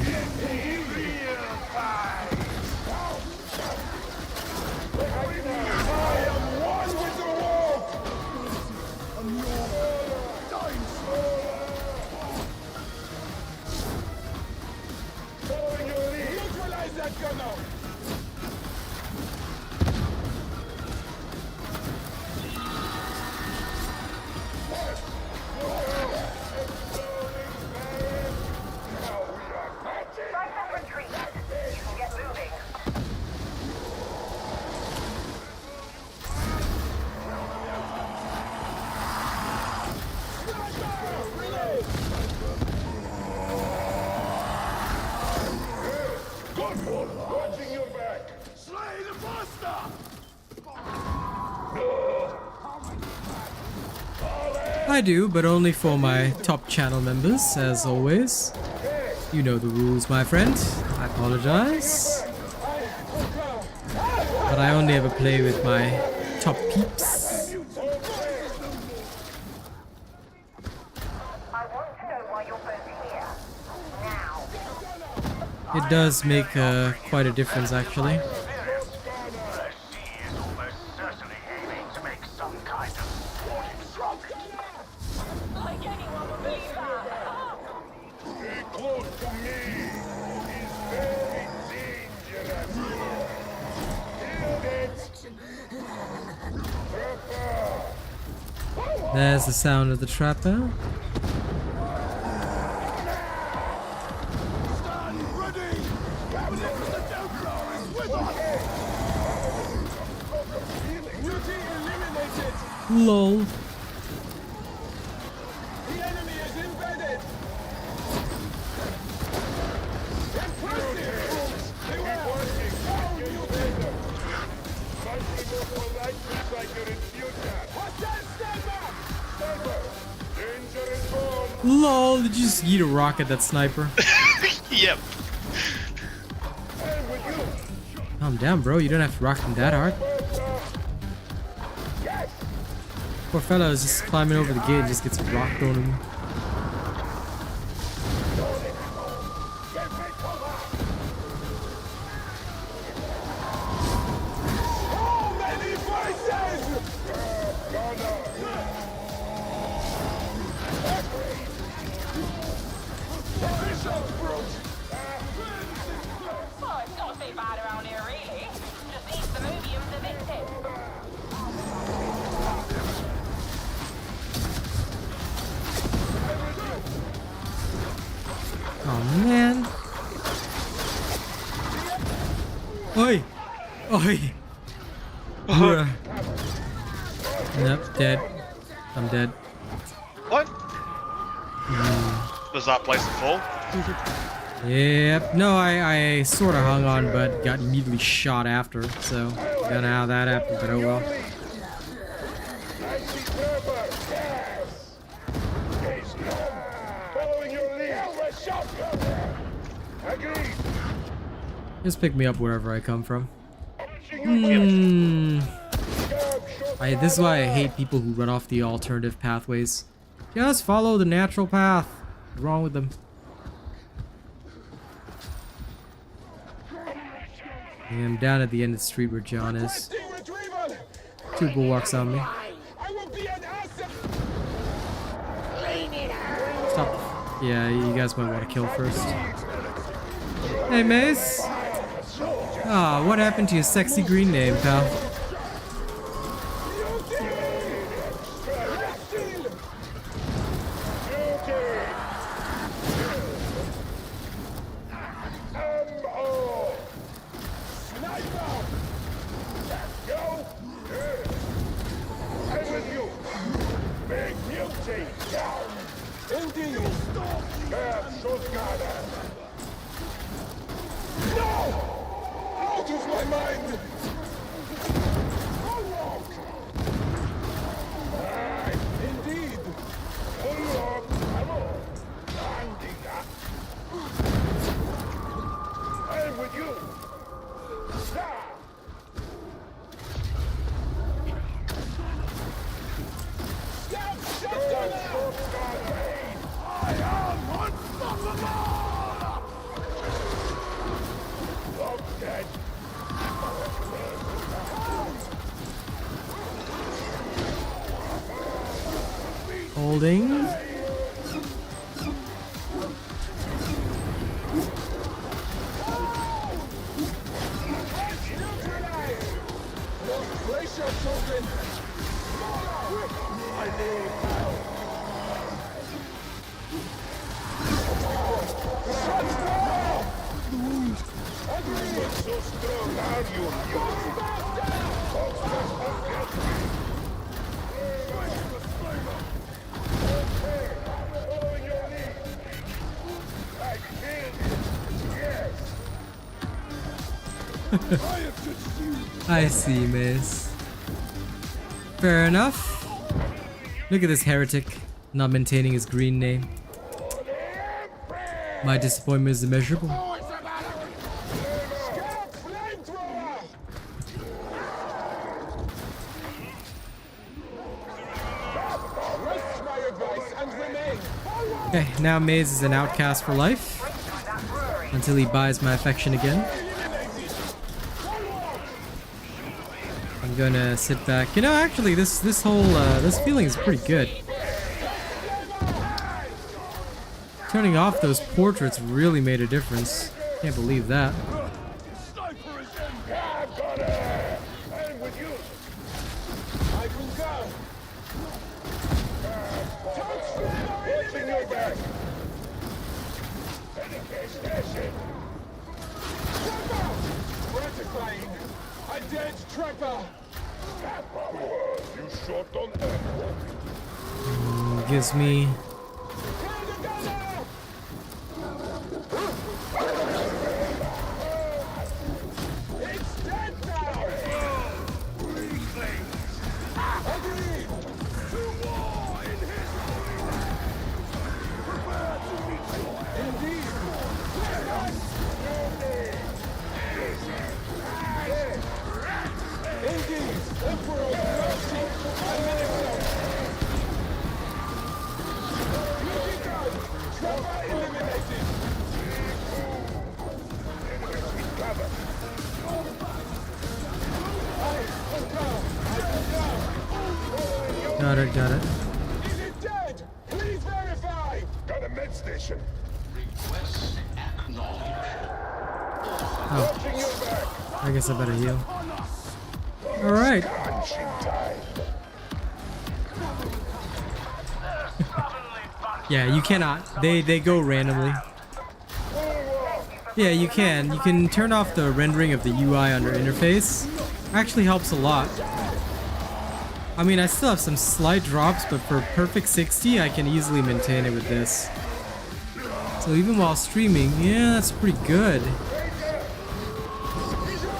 I do, but only for my top channel members, as always. You know the rules, my friend. I apologize. But I only ever play with my top peeps. It does make quite a difference, actually. There's the sound of the trapper. LOL. The enemy is embedded. LOL, did you just eat a rocket, that sniper? Yep. Calm down, bro. You don't have to rock him that hard. Poor fellow is just climbing over the gate and just gets rocked on him. Oh man. Oi! Oi! Bruh. Nope, dead. I'm dead. What? Was that place to fall? Yep. No, I sort of hung on, but got immediately shot after. So, don't know how that happened, but oh well. Just pick me up wherever I come from. This is why I hate people who run off the alternative pathways. Just follow the natural path. What's wrong with them? Yeah, I'm down at the end of the street where John is. Two bulwarks on me. Stop. Yeah, you guys might want to kill first. Hey, Mace. Ah, what happened to your sexy green name, pal? Holding. I see, miss. Fair enough. Look at this heretic, not maintaining his green name. My disappointment is immeasurable. Okay, now Maze is an outcast for life. Until he buys my affection again. I'm gonna sit back. You know, actually, this whole this feeling is pretty good. Turning off those portraits really made a difference. Can't believe that. A dead trapper! You shot on them. Gives me. It's dead now! Agreed! To war in his prepare to meet your indeed! Indeed! Emperor mercy! Trapper eliminated! Got it, got it. Is it dead? Please verify! Got a med station. Request acknowledged. Oh. I guess I better heal. Alright. Yeah, you cannot. They go randomly. Yeah, you can. You can turn off the rendering of the UI under interface. Actually helps a lot. I mean, I still have some slight drops, but for perfect 60, I can easily maintain it with this. So even while streaming, yeah, that's pretty good.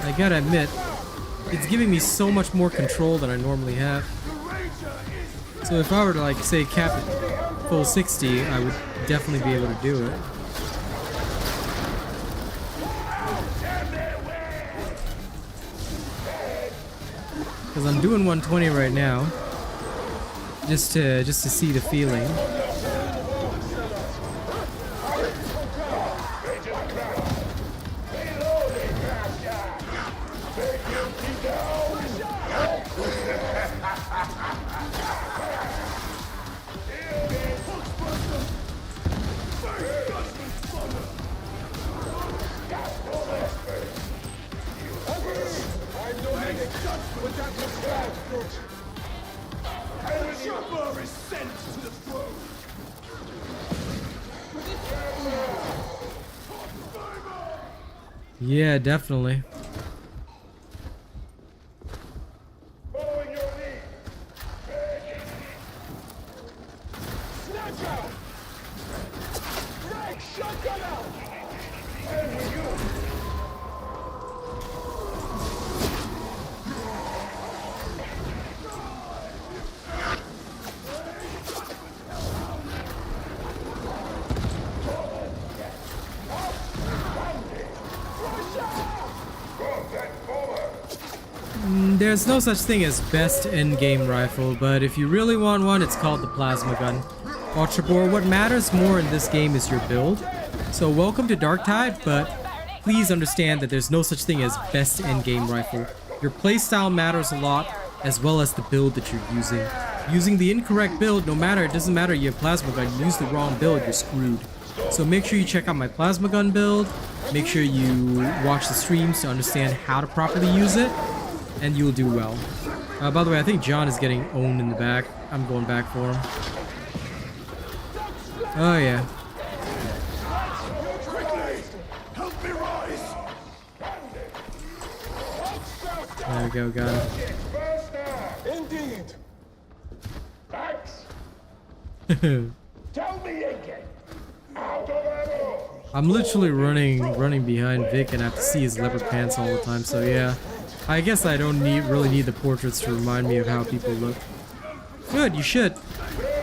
I gotta admit, it's giving me so much more control than I normally have. So if I were to, like, say, cap it full 60, I would definitely be able to do it. Because I'm doing 120 right now, just to see the feeling. Yeah, definitely. There's no such thing as best endgame rifle, but if you really want one, it's called the plasma gun. Ultrabore, what matters more in this game is your build. So welcome to Darktide, but please understand that there's no such thing as best endgame rifle. Your playstyle matters a lot, as well as the build that you're using. Using the incorrect build, it doesn't matter you have plasma gun, you use the wrong build, you're screwed. So make sure you check out my plasma gun build, make sure you watch the streams to understand how to properly use it, and you'll do well. By the way, I think John is getting owned in the back. I'm going back for him. Oh yeah. There we go, got it. Indeed. Thanks. Tell me again. Out of arrow. I'm literally running behind Vic, and I have to see his leopard pants all the time. So yeah, I guess I don't really need the portraits to remind me of how people look. Good, you should.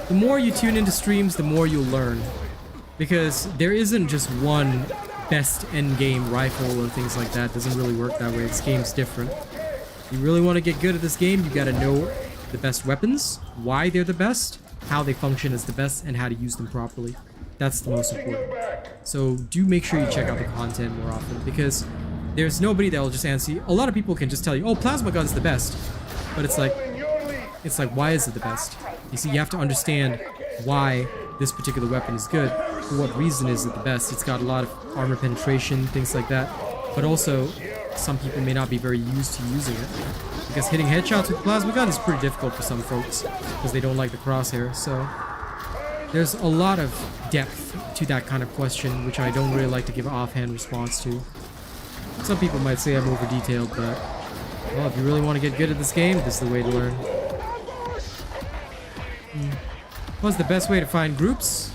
The more you tune into streams, the more you'll learn, because there isn't just one best endgame rifle or things like that. It doesn't really work that way. This game's different. You really want to get good at this game, you gotta know the best weapons, why they're the best, how they function as the best, and how to use them properly. That's the most important. So do make sure you check out the content more often, because there's nobody that will just answer you. A lot of people can just tell you, oh, plasma gun's the best, but it's like, why is it the best? You see, you have to understand why this particular weapon is good, for what reason is it the best. It's got a lot of armor penetration, things like that, but also some people may not be very used to using it, because hitting headshots with plasma gun is pretty difficult for some folks because they don't like the crosshair. So there's a lot of depth to that kind of question, which I don't really like to give an offhand response to. Some people might say I'm over detailed, but well, if you really want to get good at this game, this is the way to learn. What's the best way to find groups?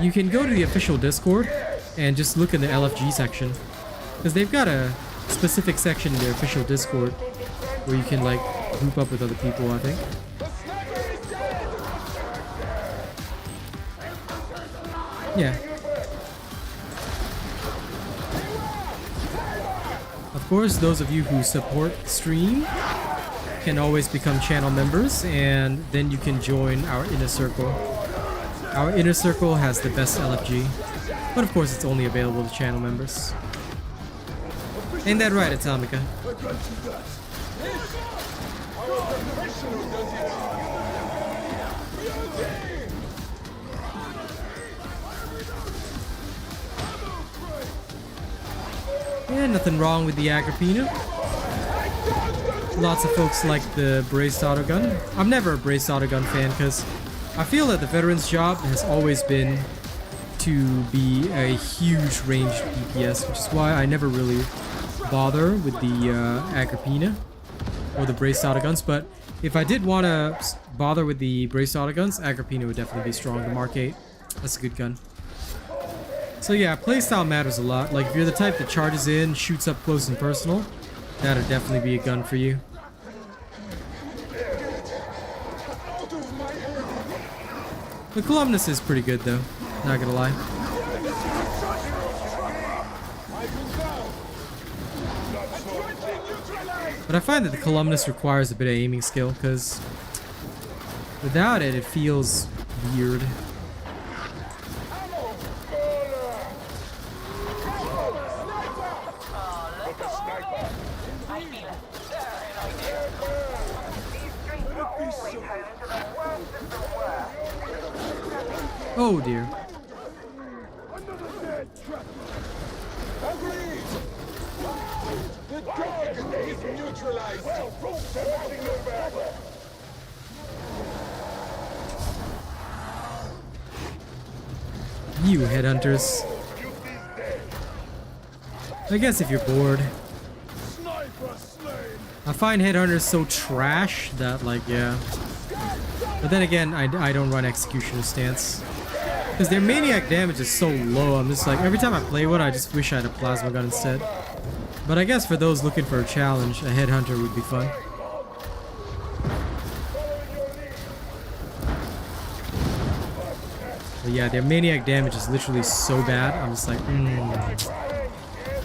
You can go to the official Discord and just look in the LFG section, because they've got a specific section in their official Discord where you can like group up with other people, I think. Yeah. Of course, those of you who support the stream can always become channel members, and then you can join our inner circle. Our inner circle has the best LFG, but of course it's only available to channel members. Ain't that right, Atomica? Yeah, nothing wrong with the Agrippina. Lots of folks like the braced autogun. I'm never a braced autogun fan because I feel that the veteran's job has always been to be a huge ranged DPS, which is why I never really bother with the Agrippina or the braced autoguns. But if I did want to bother with the braced autoguns, Agrippina would definitely be strong. The Mark 8, that's a good gun. So yeah, playstyle matters a lot. Like if you're the type that charges in, shoots up close and personal, that'd definitely be a gun for you. The Columnus is pretty good though, not gonna lie. But I find that the Columnus requires a bit of aiming skill, because without it, it feels weird. Oh dear. The dog is neutralized. You headhunters. I guess if you're bored. I find headhunters so trash that, like, yeah. But then again, I don't run executioner stance, because their maniac damage is so low. I'm just like, every time I play one, I just wish I had a plasma gun instead. But I guess for those looking for a challenge, a headhunter would be fun. But yeah, their maniac damage is literally so bad. I'm just like,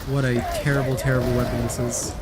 what a terrible, terrible weapon this is.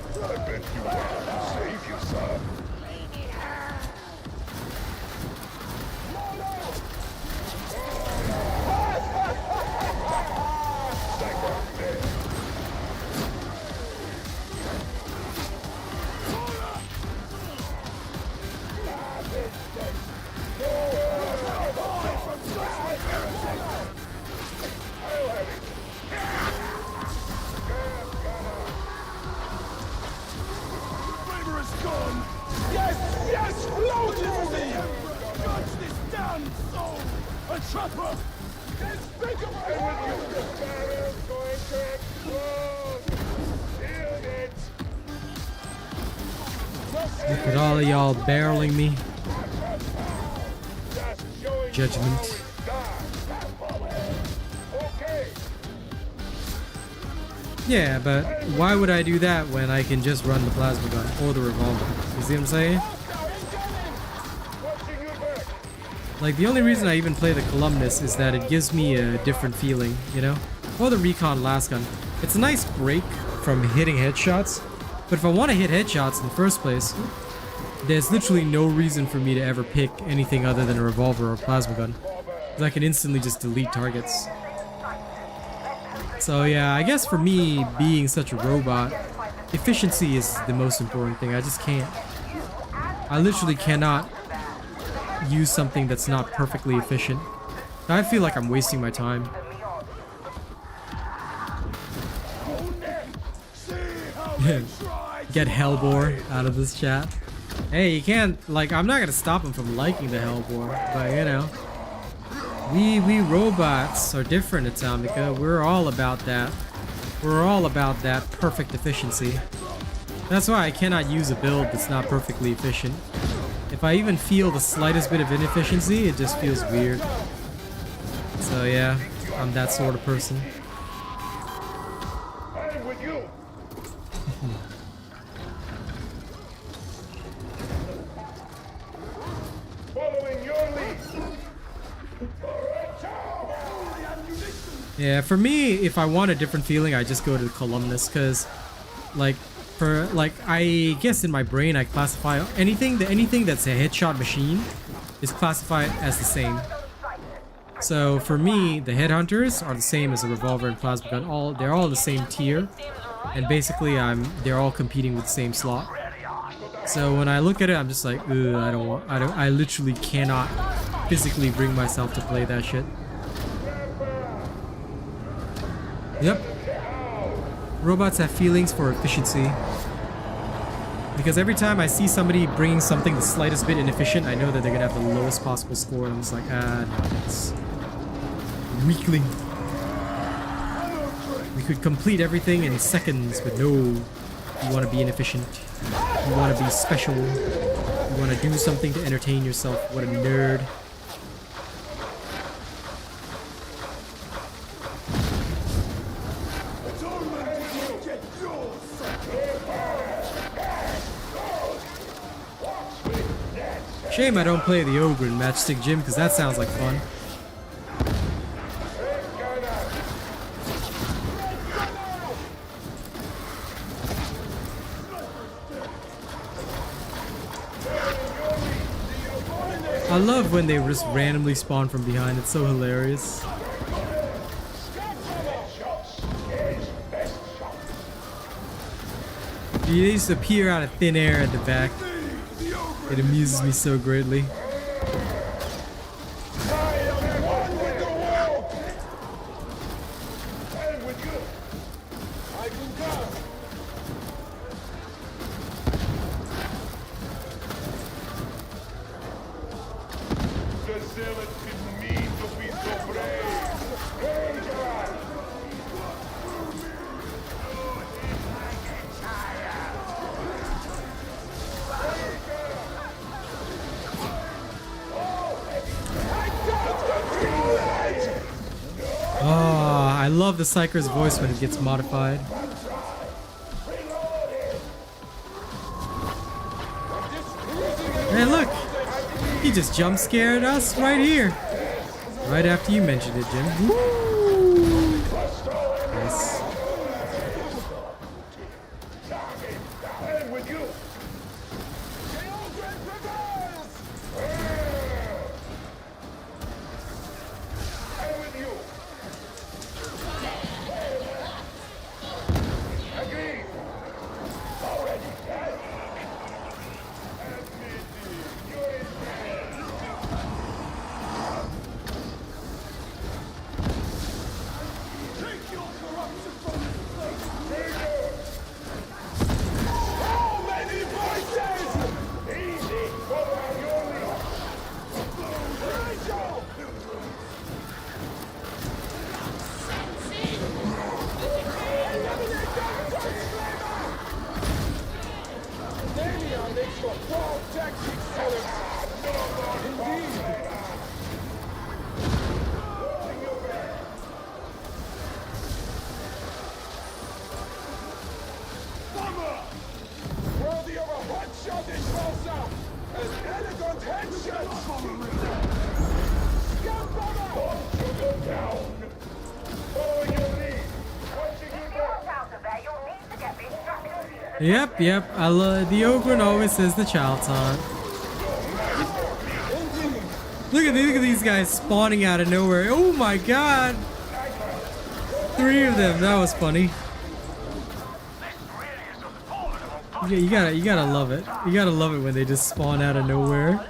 Chopper! Despicable! The barrel's going to explode! Shield it! Look at all of y'all barreling me. Judgment. Yeah, but why would I do that when I can just run the plasma gun or the revolver? You see what I'm saying? Like, the only reason I even play the Columnus is that it gives me a different feeling, you know? Or the Recon last gun. It's a nice break from hitting headshots, but if I want to hit headshots in the first place, there's literally no reason for me to ever pick anything other than a revolver or a plasma gun. Because I can instantly just delete targets. So yeah, I guess for me, being such a robot, efficiency is the most important thing. I just can't. I literally cannot use something that's not perfectly efficient. I feel like I'm wasting my time. Get Hellbore out of this chat. Hey, you can't, like, I'm not gonna stop him from liking the Hellbore, but you know. We robots are different, Atomica. We're all about that. We're all about that perfect efficiency. That's why I cannot use a build that's not perfectly efficient. If I even feel the slightest bit of inefficiency, it just feels weird. So yeah, I'm that sort of person. Yeah, for me, if I want a different feeling, I just go to the Columnus, because, like, I guess in my brain I classify anything that's a headshot machine is classified as the same. So for me, the headhunters are the same as a revolver and plasma gun. They're all in the same tier, and basically they're all competing with the same slot. So when I look at it, I'm just like, I literally cannot physically bring myself to play that shit. Yep. Robots have feelings for efficiency. Because every time I see somebody bringing something the slightest bit inefficient, I know that they're gonna have the lowest possible score, and I'm just like, no, that's weakling. We could complete everything in seconds, but no. You want to be inefficient. You want to be special. You want to do something to entertain yourself. What a nerd. Shame I don't play the Ogre in Matchstick Gym, because that sounds like fun. I love when they just randomly spawn from behind, it's so hilarious. They just appear out of thin air at the back. It amuses me so greatly. I love the psyker's voice when it gets modified. Hey, look! He just jump scared us right here. Right after you mentioned it, Jim. Woo! Nice. Yep, yep. I love the Ogren always says the child's on. Look at these guys spawning out of nowhere. Oh my god! 3 of them. That was funny. You gotta love it. You gotta love it when they just spawn out of nowhere.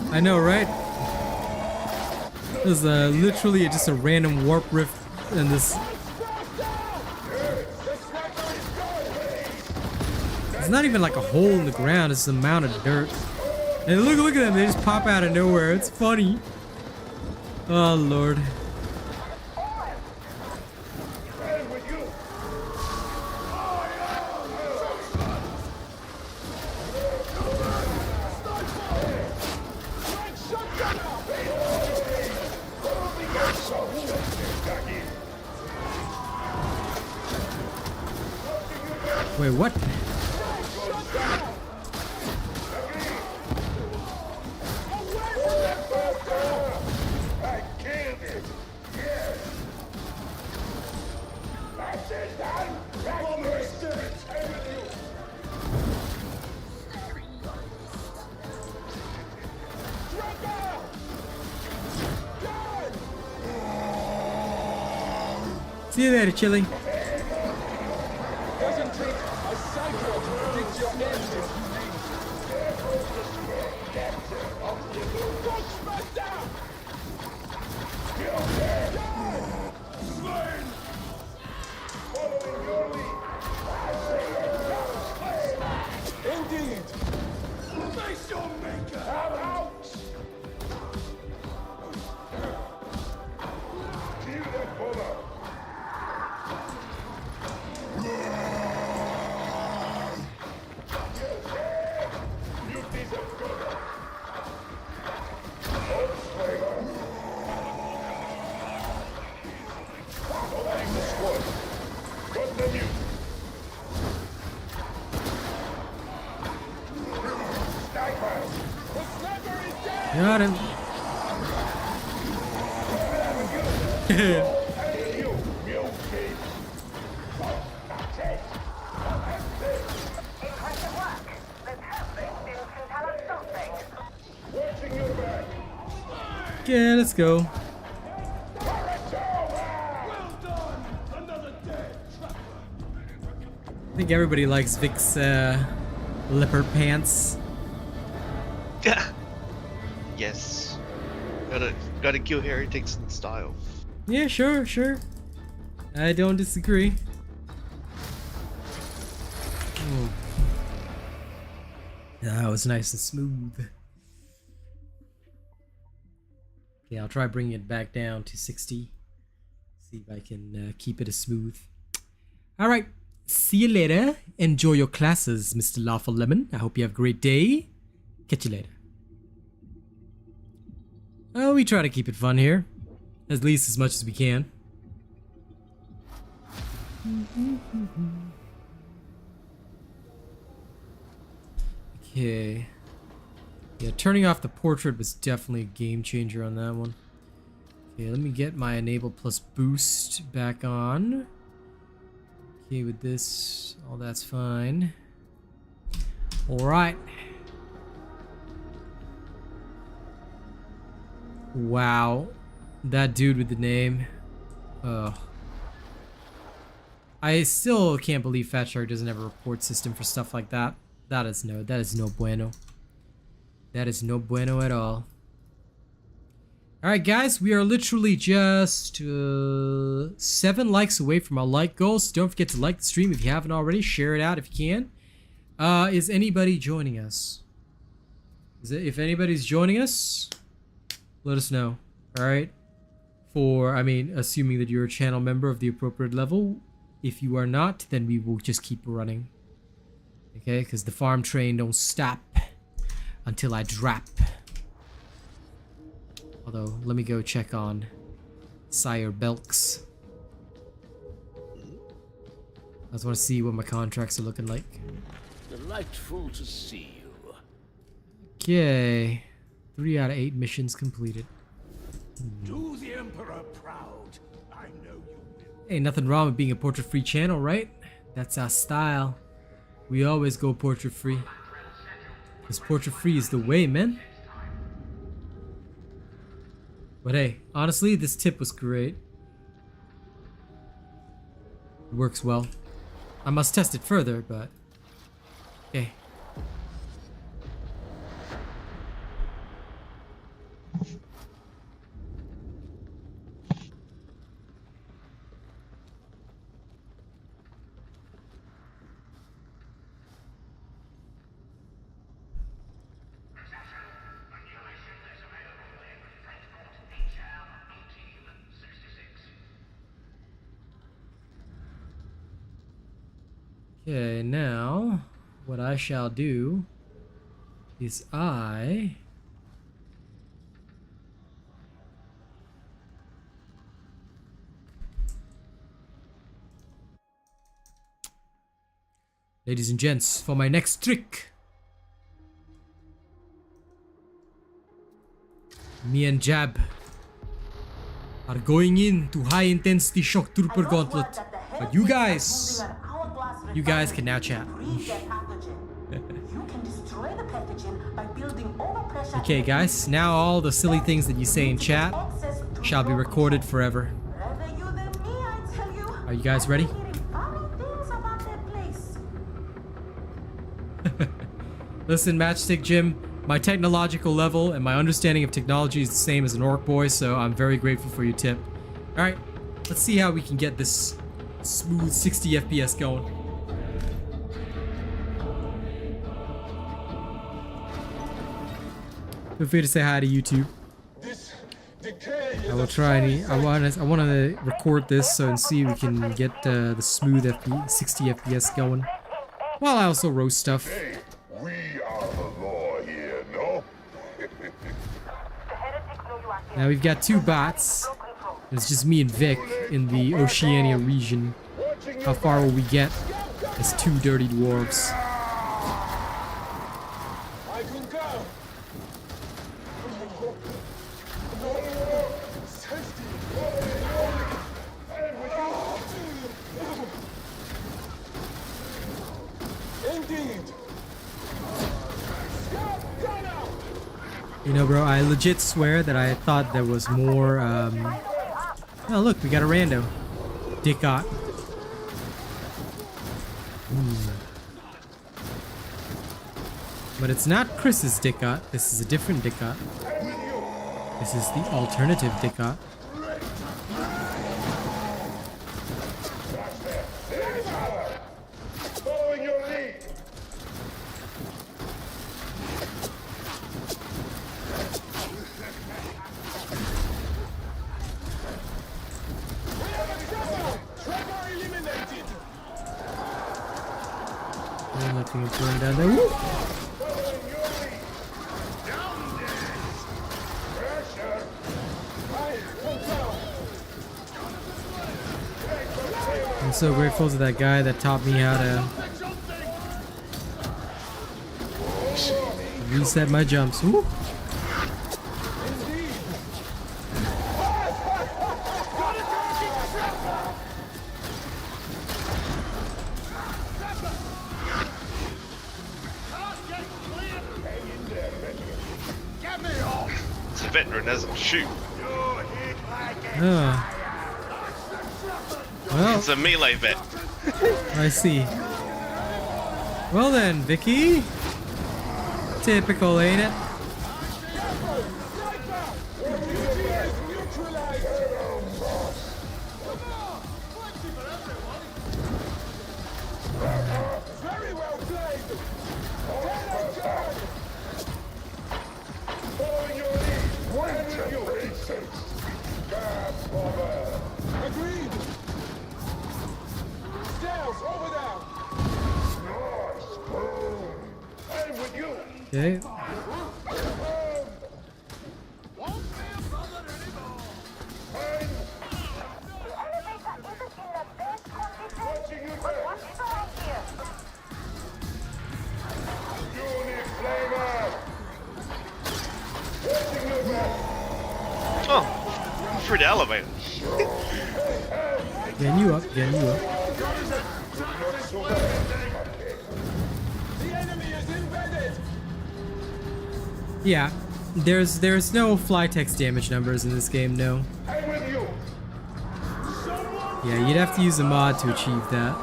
I know, right? There's literally just a random warp rift in this. It's not even like a hole in the ground, it's the amount of dirt. And look at them, they just pop out of nowhere. It's funny. Oh lord. Wait, what? See you later, Chili. Doesn't take a psyker to predict your end if you name it. Ghostbuster! Slain! Following your lead. Indeed. Face your maker. Have out. Kill that bullet. Got him. Okay, let's go. I think everybody likes Vic's leopard pants. Yes. Gotta kill heretics in style. Yeah, sure. I don't disagree. Oh. That was nice and smooth. Okay, I'll try bringing it back down to 60. See if I can keep it as smooth. Alright, see you later. Enjoy your classes, Mr. Lawful Lemon. I hope you have a great day. Catch you later. Oh, we try to keep it fun here. At least as much as we can. Okay. Yeah, turning off the portrait was definitely a game changer on that one. Okay, let me get my enable plus boost back on. Okay, with this, all that's fine. Alright. Wow. That dude with the name. Ugh. I still can't believe Fat Shark doesn't have a report system for stuff like that. That is no bueno. That is no bueno at all. Alright guys, we are literally just 7 likes away from our like goal, so don't forget to like the stream if you haven't already. Share it out if you can. Is anybody joining us? If anybody's joining us, let us know. Alright? I mean, assuming that you're a channel member of the appropriate level. If you are not, then we will just keep running. Okay? Because the farm train don't stop until I drop. Although, let me go check on Sire Belks. I just want to see what my contracts are looking like. Delightful to see you. Okay. 3 out of 8 missions completed. Do the Emperor proud. I know you will. Ain't nothing wrong with being a portrait-free channel, right? That's our style. We always go portrait-free. Because portrait-free is the way, man. But hey, honestly, this tip was great. It works well. I must test it further, but... okay. Okay, now what I shall do is ladies and gents, for my next trick, me and Jab are going into high intensity shock trooper gauntlet, but you guys can now chat. Okay guys, now all the silly things that you say in chat shall be recorded forever. Are you guys ready? Listen, Matchstick Jim, my technological level and my understanding of technology is the same as an orc boy, so I'm very grateful for your tip. Alright, let's see how we can get this smooth 60 FPS going. Feel free to say hi to YouTube. I will try and I want to record this so and see if we can get the smooth 60 FPS going. While I also roast stuff. Hey, we are the law here, no? Now we've got 2 bots. It's just me and Vic in the Oceania region. How far will we get as 2 dirty dwarves? I can go. Indeed. You know, bro, I legit swear that I thought there was more, oh, look, we got a rando. Dickot. But it's not Chris's Dickot. This is a different Dickot. This is the alternative Dickot. Following your lead. Looking at going down there. Woo! I'm so grateful to that guy that taught me how to reset my jumps. Woo! It's a veteran, doesn't shoot. Well, It's a melee vet. I see. Well then, Vicky. Typical, ain't it? Okay. Oh, through the elevator. Getting you up, getting you up. The enemy is embedded. Yeah, there's no fly text damage numbers in this game, no. I'm with you. Yeah, you'd have to use a mod to achieve that.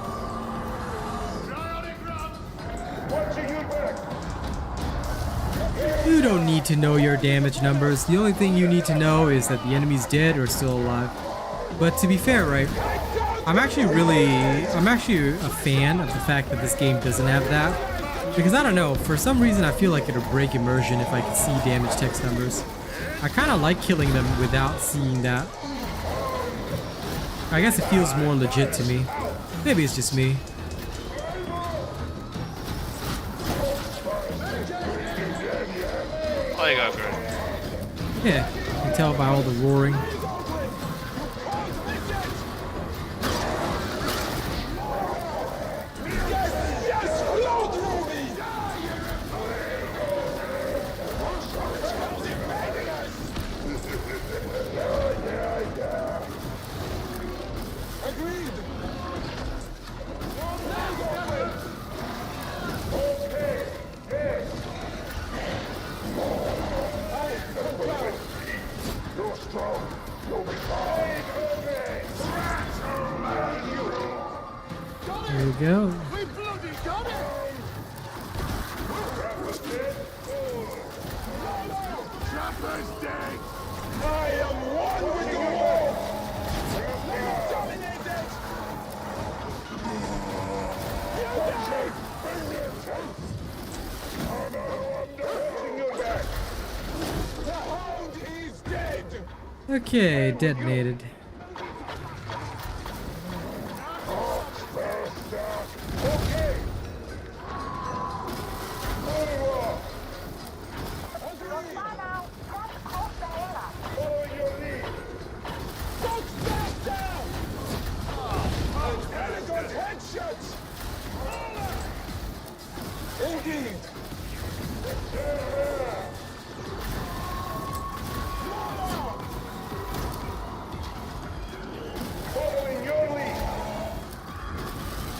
Watching your back. You don't need to know your damage numbers. The only thing you need to know is that the enemy's dead or still alive. But to be fair, right, I'm actually a fan of the fact that this game doesn't have that. Because I don't know, for some reason I feel like it'll break immersion if I could see damage text numbers. I kind of like killing them without seeing that. I guess it feels more legit to me. Maybe it's just me. Oh, you go, bro. Yeah, you can tell by all the roaring. There we go. We bloody got it. Trapper's dead. I am one with the wall. Dominated. The hound is dead. Okay, detonated. Indeed. Following your lead.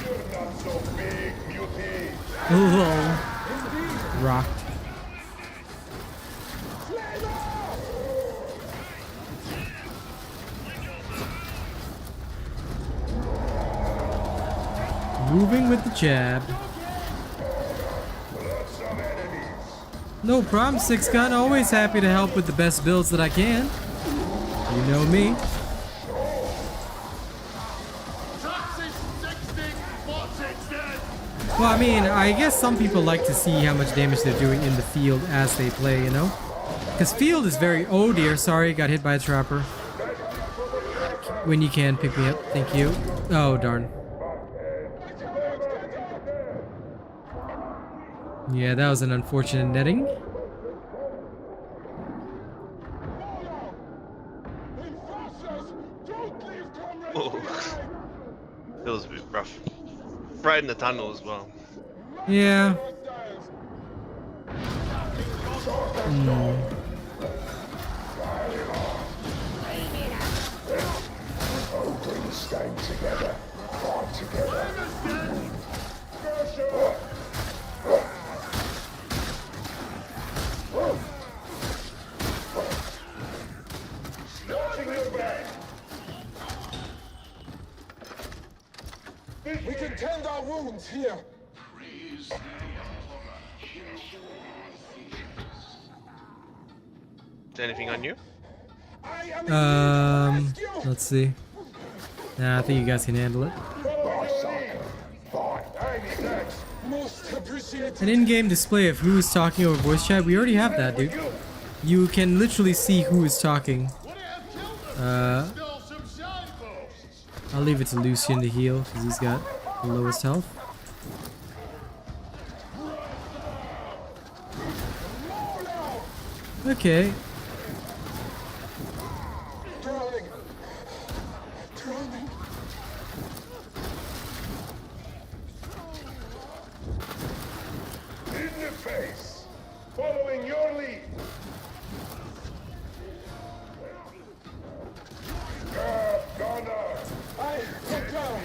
You're not so big, Mutie. Lol. Rocked. Moving with the jab. No problem, Six Gun. Always happy to help with the best builds that I can. You know me. Well, I mean, I guess some people like to see how much damage they're doing in the field as they play, you know? Because field is very... Oh dear, sorry, got hit by a trapper. When you can, pick me up. Thank you. Oh, darn. Yeah, that was an unfortunate netting. Oh. Feels a bit rough. Right in the tunnel as well. Yeah. Stand together. Fight together. We can tend our wounds here. Is there anything on you? Let's see. Nah, I think you guys can handle it. An in-game display of who is talking over voice chat. We already have that, dude. You can literally see who is talking. I'll leave it to Lucian to heal because he's got the lowest health. Okay. Drowning. Drowning. In the face. Following your lead. Gunner. I concur.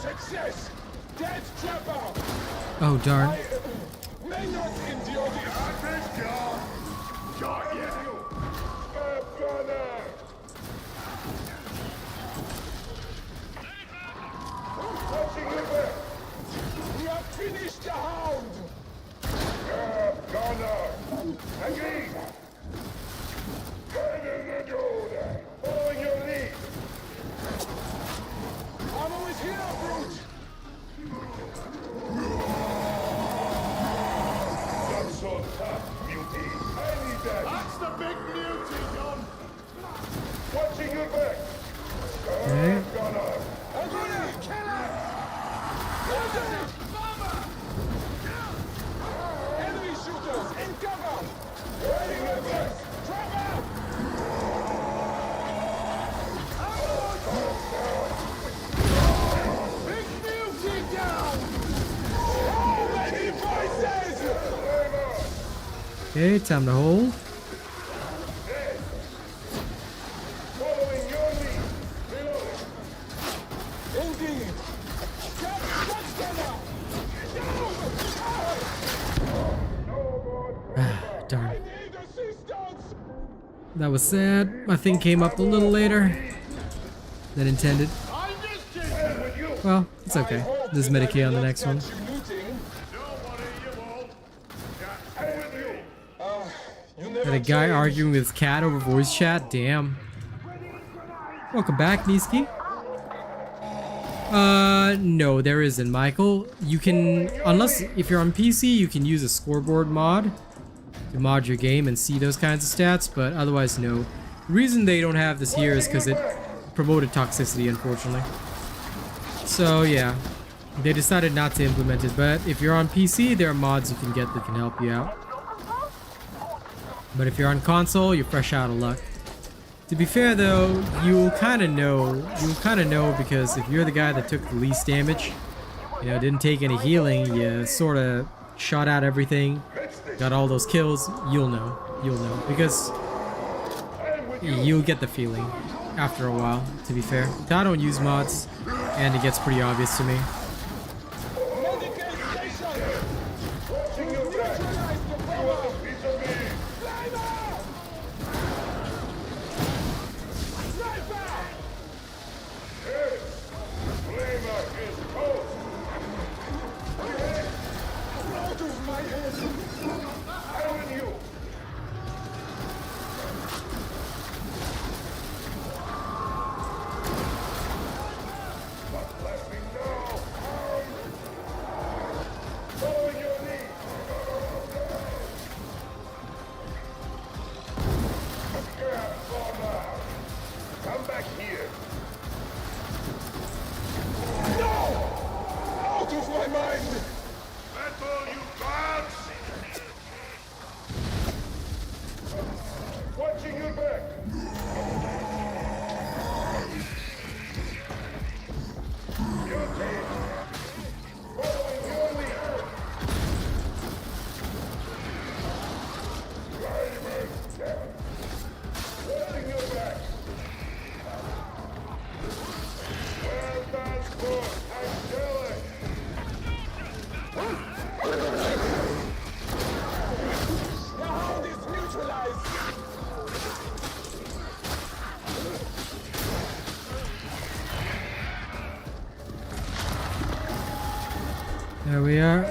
Success! Dead trapper! Oh darn. May not endure this! Got you! Gunner! Watching your back! We have finished the hound! Gunner! Agree! Following your lead! Ammo is here, brute! Not so tough, beauty. I need that. That's the big beauty, John. Watching your back. Okay. Gunner. I'm gonna kill him. Enemy shooters in cover. Riding your back. Trevor. Big beauty down. How many voices? Okay, time to hold. Following your lead. Reloading. Indeed. Darn. I need assistance. That was sad. My thing came up a little later than intended. Well, it's okay. There's Medicaid on the next one. Got a guy arguing with his cat over voice chat. Damn. Welcome back, Niski. No, there isn't, Michael. You can, unless if you're on PC, you can use a scoreboard mod to mod your game and see those kinds of stats, but otherwise, no. The reason they don't have this here is because it promoted toxicity, unfortunately. So, yeah. They decided not to implement it, but if you're on PC, there are mods you can get that can help you out. But if you're on console, you're fresh out of luck. To be fair though, you'll kind of know because if you're the guy that took the least damage, you know, didn't take any healing, you sort of shot out everything, got all those kills, you'll know, because you'll get the feeling after a while, to be fair. I don't use mods, and it gets pretty obvious to me. Come back here. No! Out of my mind! That's all you got! Watching your back! Guilty! Following your lead! Drivers down! Watching your back! Well done, sport! I'm jealous! The hound is neutralized! There we are.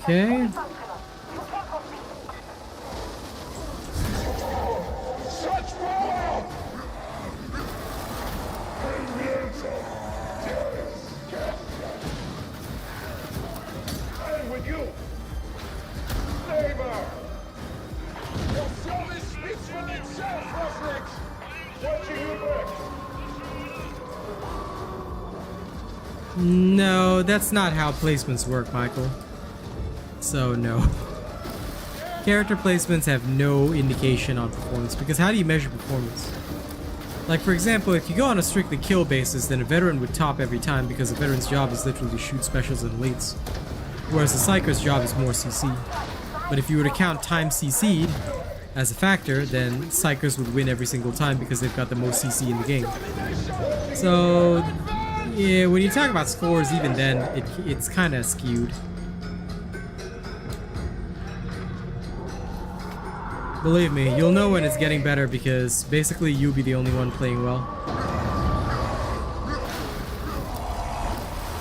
Okay. Such power! I'm with you. Neighbor! Your service speaks for itself, Reflex! Watching you back! No, that's not how placements work, Michael. So, no. Character placements have no indication on performance, because how do you measure performance? Like, for example, if you go on a strictly kill basis, then a veteran would top every time because a veteran's job is literally to shoot specials and elites, whereas the psyker's job is more CC. But if you were to count time CC'd as a factor, then psykers would win every single time because they've got the most CC in the game. So, yeah, when you talk about scores, even then, it's kind of skewed. Believe me, you'll know when it's getting better because basically you'll be the only one playing well.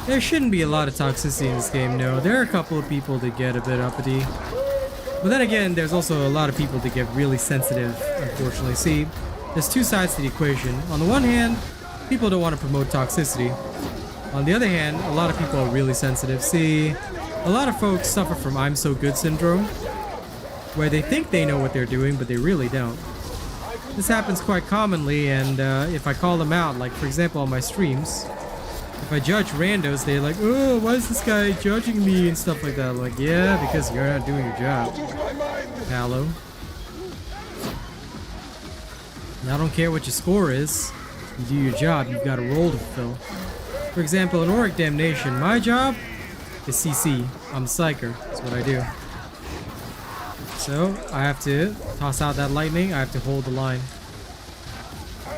There shouldn't be a lot of toxicity in this game, no. There are a couple of people that get a bit uppity. But then again, there's also a lot of people that get really sensitive, unfortunately. See, there's two sides to the equation. On the one hand, people don't want to promote toxicity. On the other hand, a lot of people are really sensitive. See, a lot of folks suffer from I'm so good syndrome, where they think they know what they're doing, but they really don't. This happens quite commonly, and if I call them out, like for example on my streams, if I judge randos, they're like, oh, why is this guy judging me and stuff like that. I'm like, yeah, because you're not doing your job, Hallow. And I don't care what your score is. You do your job, you've got a role to fulfill. For example, in Auric Damnation, my job is CC. I'm Psyker, that's what I do. So, I have to toss out that lightning, I have to hold the line.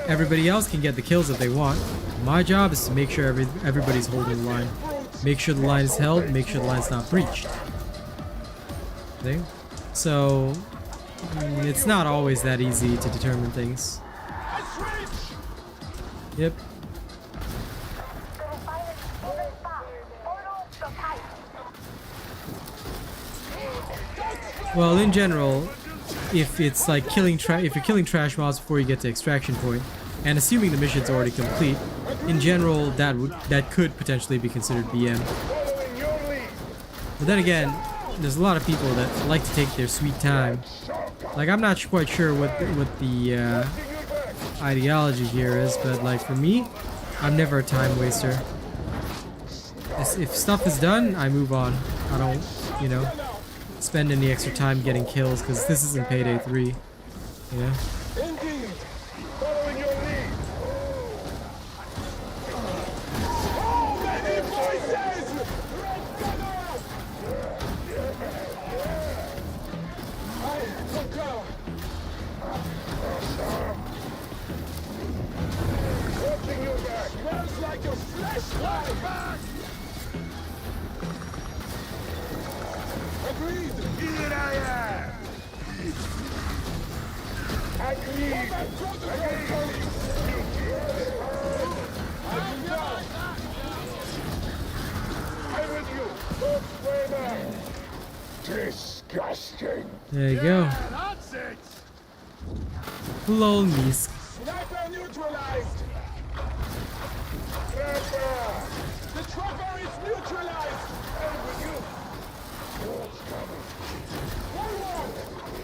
Everybody else can get the kills if they want. My job is to make sure everybody's holding the line. Make sure the line is held, make sure the line's not breached. See? So, it's not always that easy to determine things. Yep. Well, in general, if it's like if you're killing trash mobs before you get to extraction point, and assuming the mission's already complete, in general that could potentially be considered BM. But then again, there's a lot of people that like to take their sweet time. Like, I'm not quite sure what the ideology here is, but like for me, I'm never a time waster. If stuff is done, I move on. I don't, you know, spend any extra time getting kills because this isn't Payday 3. You know? Indeed! Following your lead! Oh, many voices! Red gunner! I concur! Watching your back! Smells like your flesh fly back! Agreed! Here I am! Agreed! I'm with you! Don't sway back! Disgusting! There you go. That's it! Lol, Misk. Sniper neutralized! Trapper! The trapper is neutralized! I'm with you! What's coming? Forward!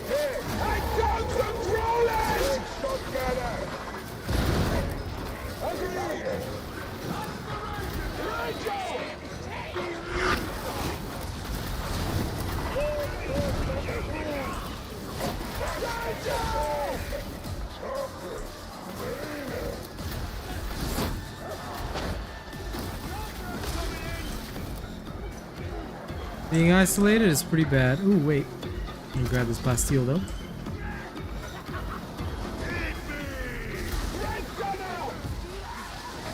Hey, I don't control it! Stop gather! Agreed! Ranger! Being isolated is pretty bad. Ooh, wait. Let me grab this Plasteel though.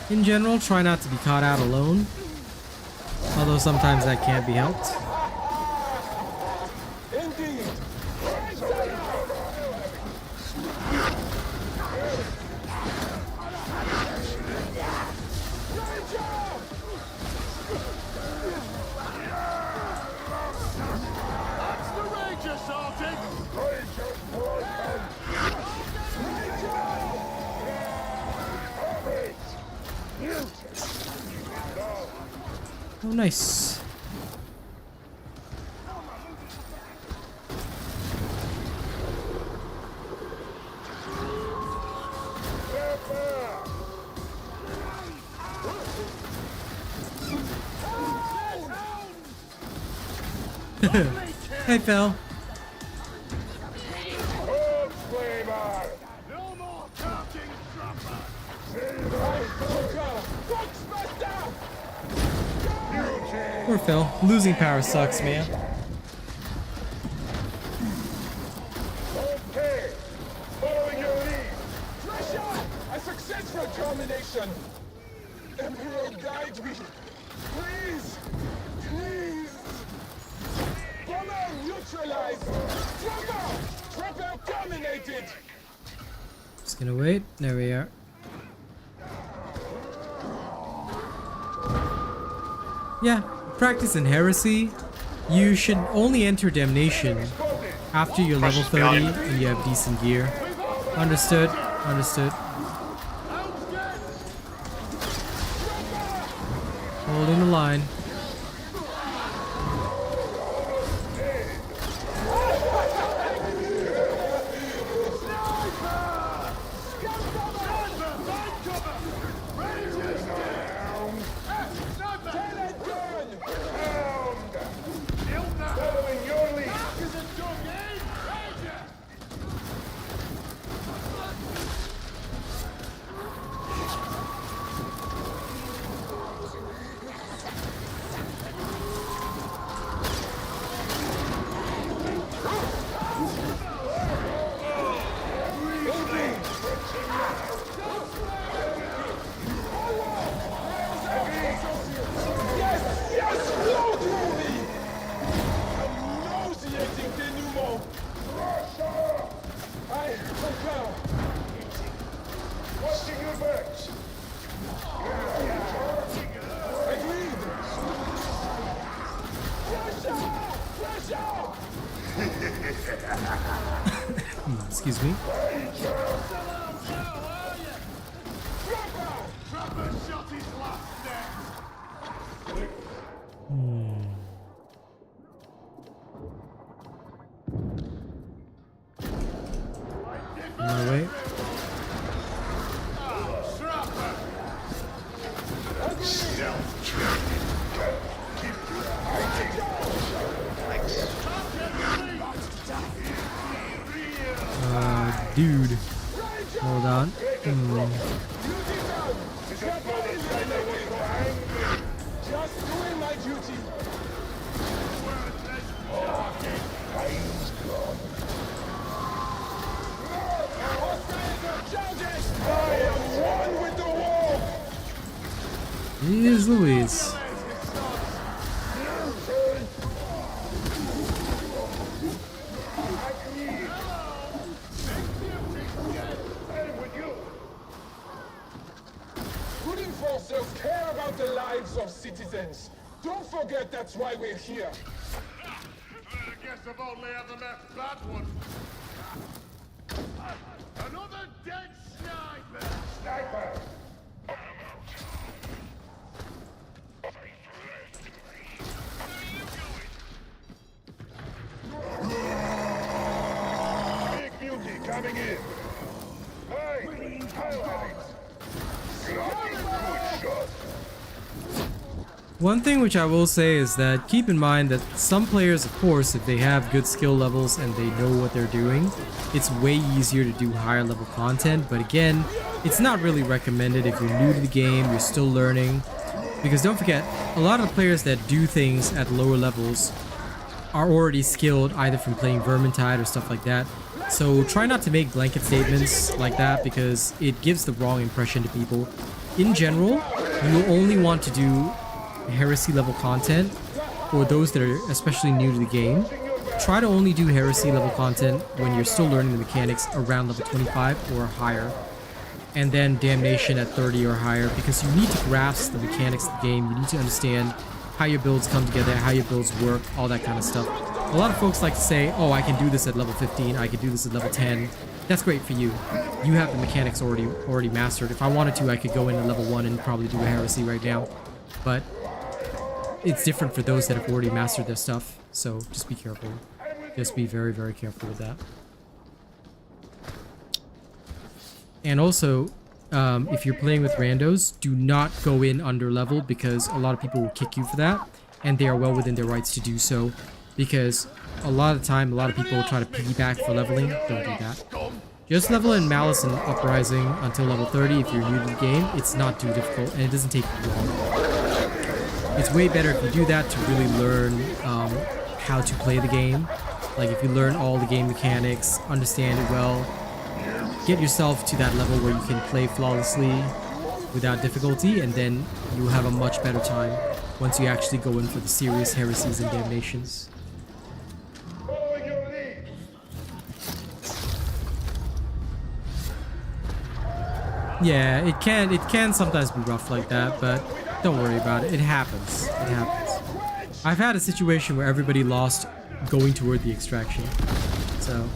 In general, try not to be caught out alone. Although sometimes that can't be helped. Oh, nice. Hey, Phil. No more talking, dropper. Poor Phil. Losing power sucks, man. Okay, following your lead. Pressure! A successful termination. Emperor, guide me. Please, please. Bomber neutralized. Trapper terminated. Just gonna wait. There we are. Yeah, practice in heresy. You should only enter damnation after you're level 30 and you have decent gear. Understood. Understood. Holding the line. Excuse me. On my way. Dude. Hold on. Just doing my duty. I am one with the wolf. Jeez Louise. Good enforcers care about the lives of citizens. Don't forget that's why we're here. I guess I've only ever met bad ones. Another dead sniper! Sniper! Big beauty coming in. Hey, highlights. Good shot. One thing which I will say is that keep in mind that some players, of course, if they have good skill levels and they know what they're doing, it's way easier to do higher level content. But again, it's not really recommended if you're new to the game, you're still learning. Because don't forget, a lot of the players that do things at lower levels are already skilled either from playing Vermintide or stuff like that. So try not to make blanket statements like that because it gives the wrong impression to people. In general, you only want to do heresy level content for those that are especially new to the game. Try to only do heresy level content when you're still learning the mechanics around level 25 or higher, and then damnation at 30 or higher, because you need to grasp the mechanics of the game. You need to understand how your builds come together, how your builds work, all that kind of stuff. A lot of folks like to say, oh, I can do this at level 15, I can do this at level 10. That's great for you. You have the mechanics already mastered. If I wanted to, I could go into level 1 and probably do a heresy right now. But it's different for those that have already mastered their stuff. So just be careful. Just be very, very careful with that. And also, if you're playing with randos, do not go in under level because a lot of people will kick you for that, and they are well within their rights to do so. Because a lot of the time, a lot of people try to piggyback for leveling. Don't do that. Just level in Malice and Uprising until level 30 if you're new to the game. It's not too difficult and it doesn't take long. It's way better if you do that to really learn how to play the game. Like if you learn all the game mechanics, understand it well, get yourself to that level where you can play flawlessly without difficulty, and then you'll have a much better time once you actually go in for the serious heresies and damnations. Yeah, it can sometimes be rough like that, but don't worry about it. It happens. It happens. I've had a situation where everybody lost going toward the extraction. So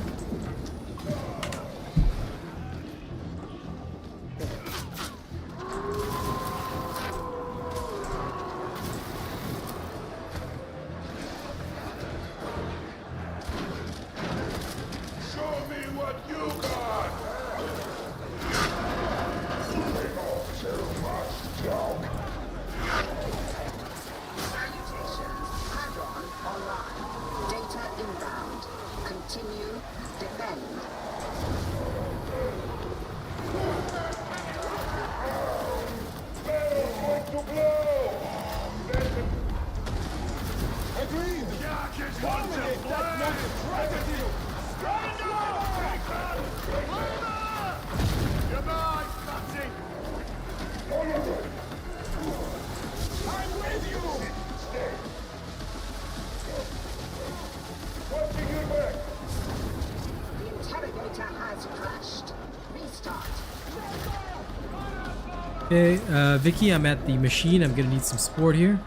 okay, Vicky, I'm at the machine. I'm gonna need some support here.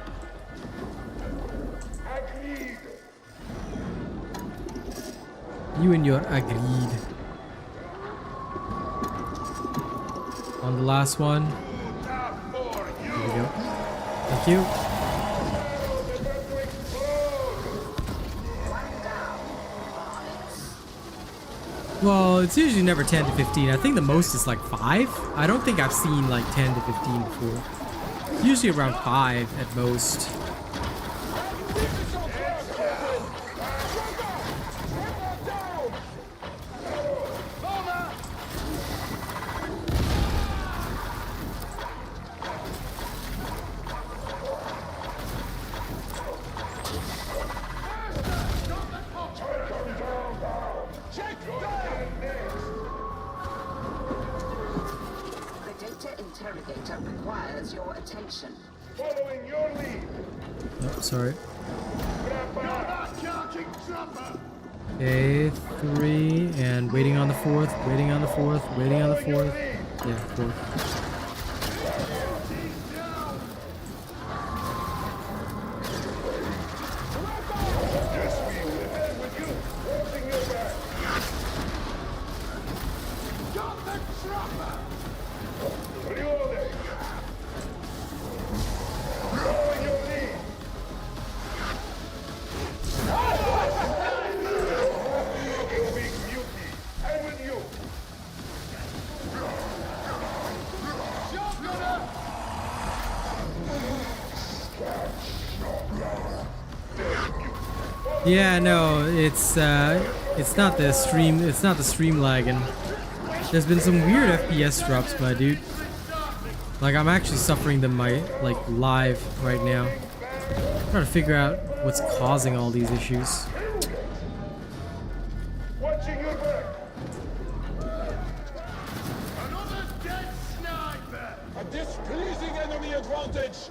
You and your agreed. On the last one. There we go. Thank you. Well, it's usually never 10 to 15. I think the most is like 5. I don't think I've seen like 10 to 15 before. It's usually around 5 at most. Sorry. Okay, 3, and waiting on the 4th, waiting on the 4th, waiting on the 4th. Yeah, 4th. Yeah, no, it's not the stream lagging. There's been some weird FPS drops, my dude. Like I'm actually suffering them live right now. I'm trying to figure out what's causing all these issues. Watching your back. Another dead sniper. A displeasing enemy advantage.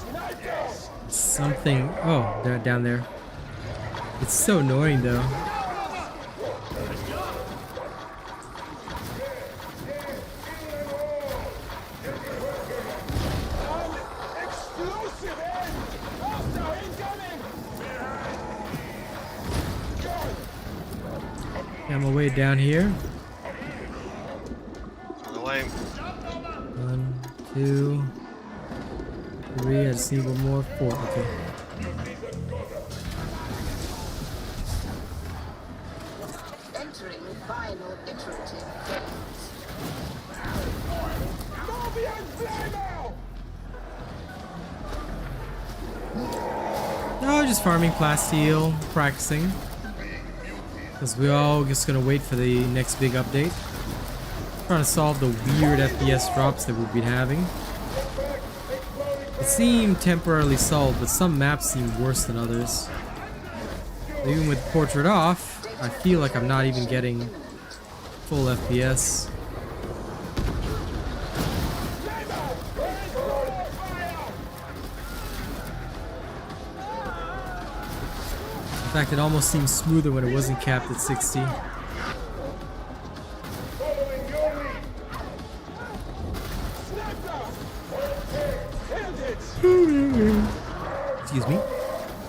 Snipers. Something. Oh, they're down there. It's so annoying though. Explosive end. Hostile incoming. I'm away down here. Lame. 1, 2. 3, I just need one more. 4, okay. Entering final iterative phase. No, just farming plasteel, practicing. Because we're all just gonna wait for the next big update. Trying to solve the weird FPS drops that we've been having. It seemed temporarily solved, but some maps seem worse than others. Even with portrait off, I feel like I'm not even getting full FPS. In fact, it almost seems smoother when it wasn't capped at 60. Excuse me.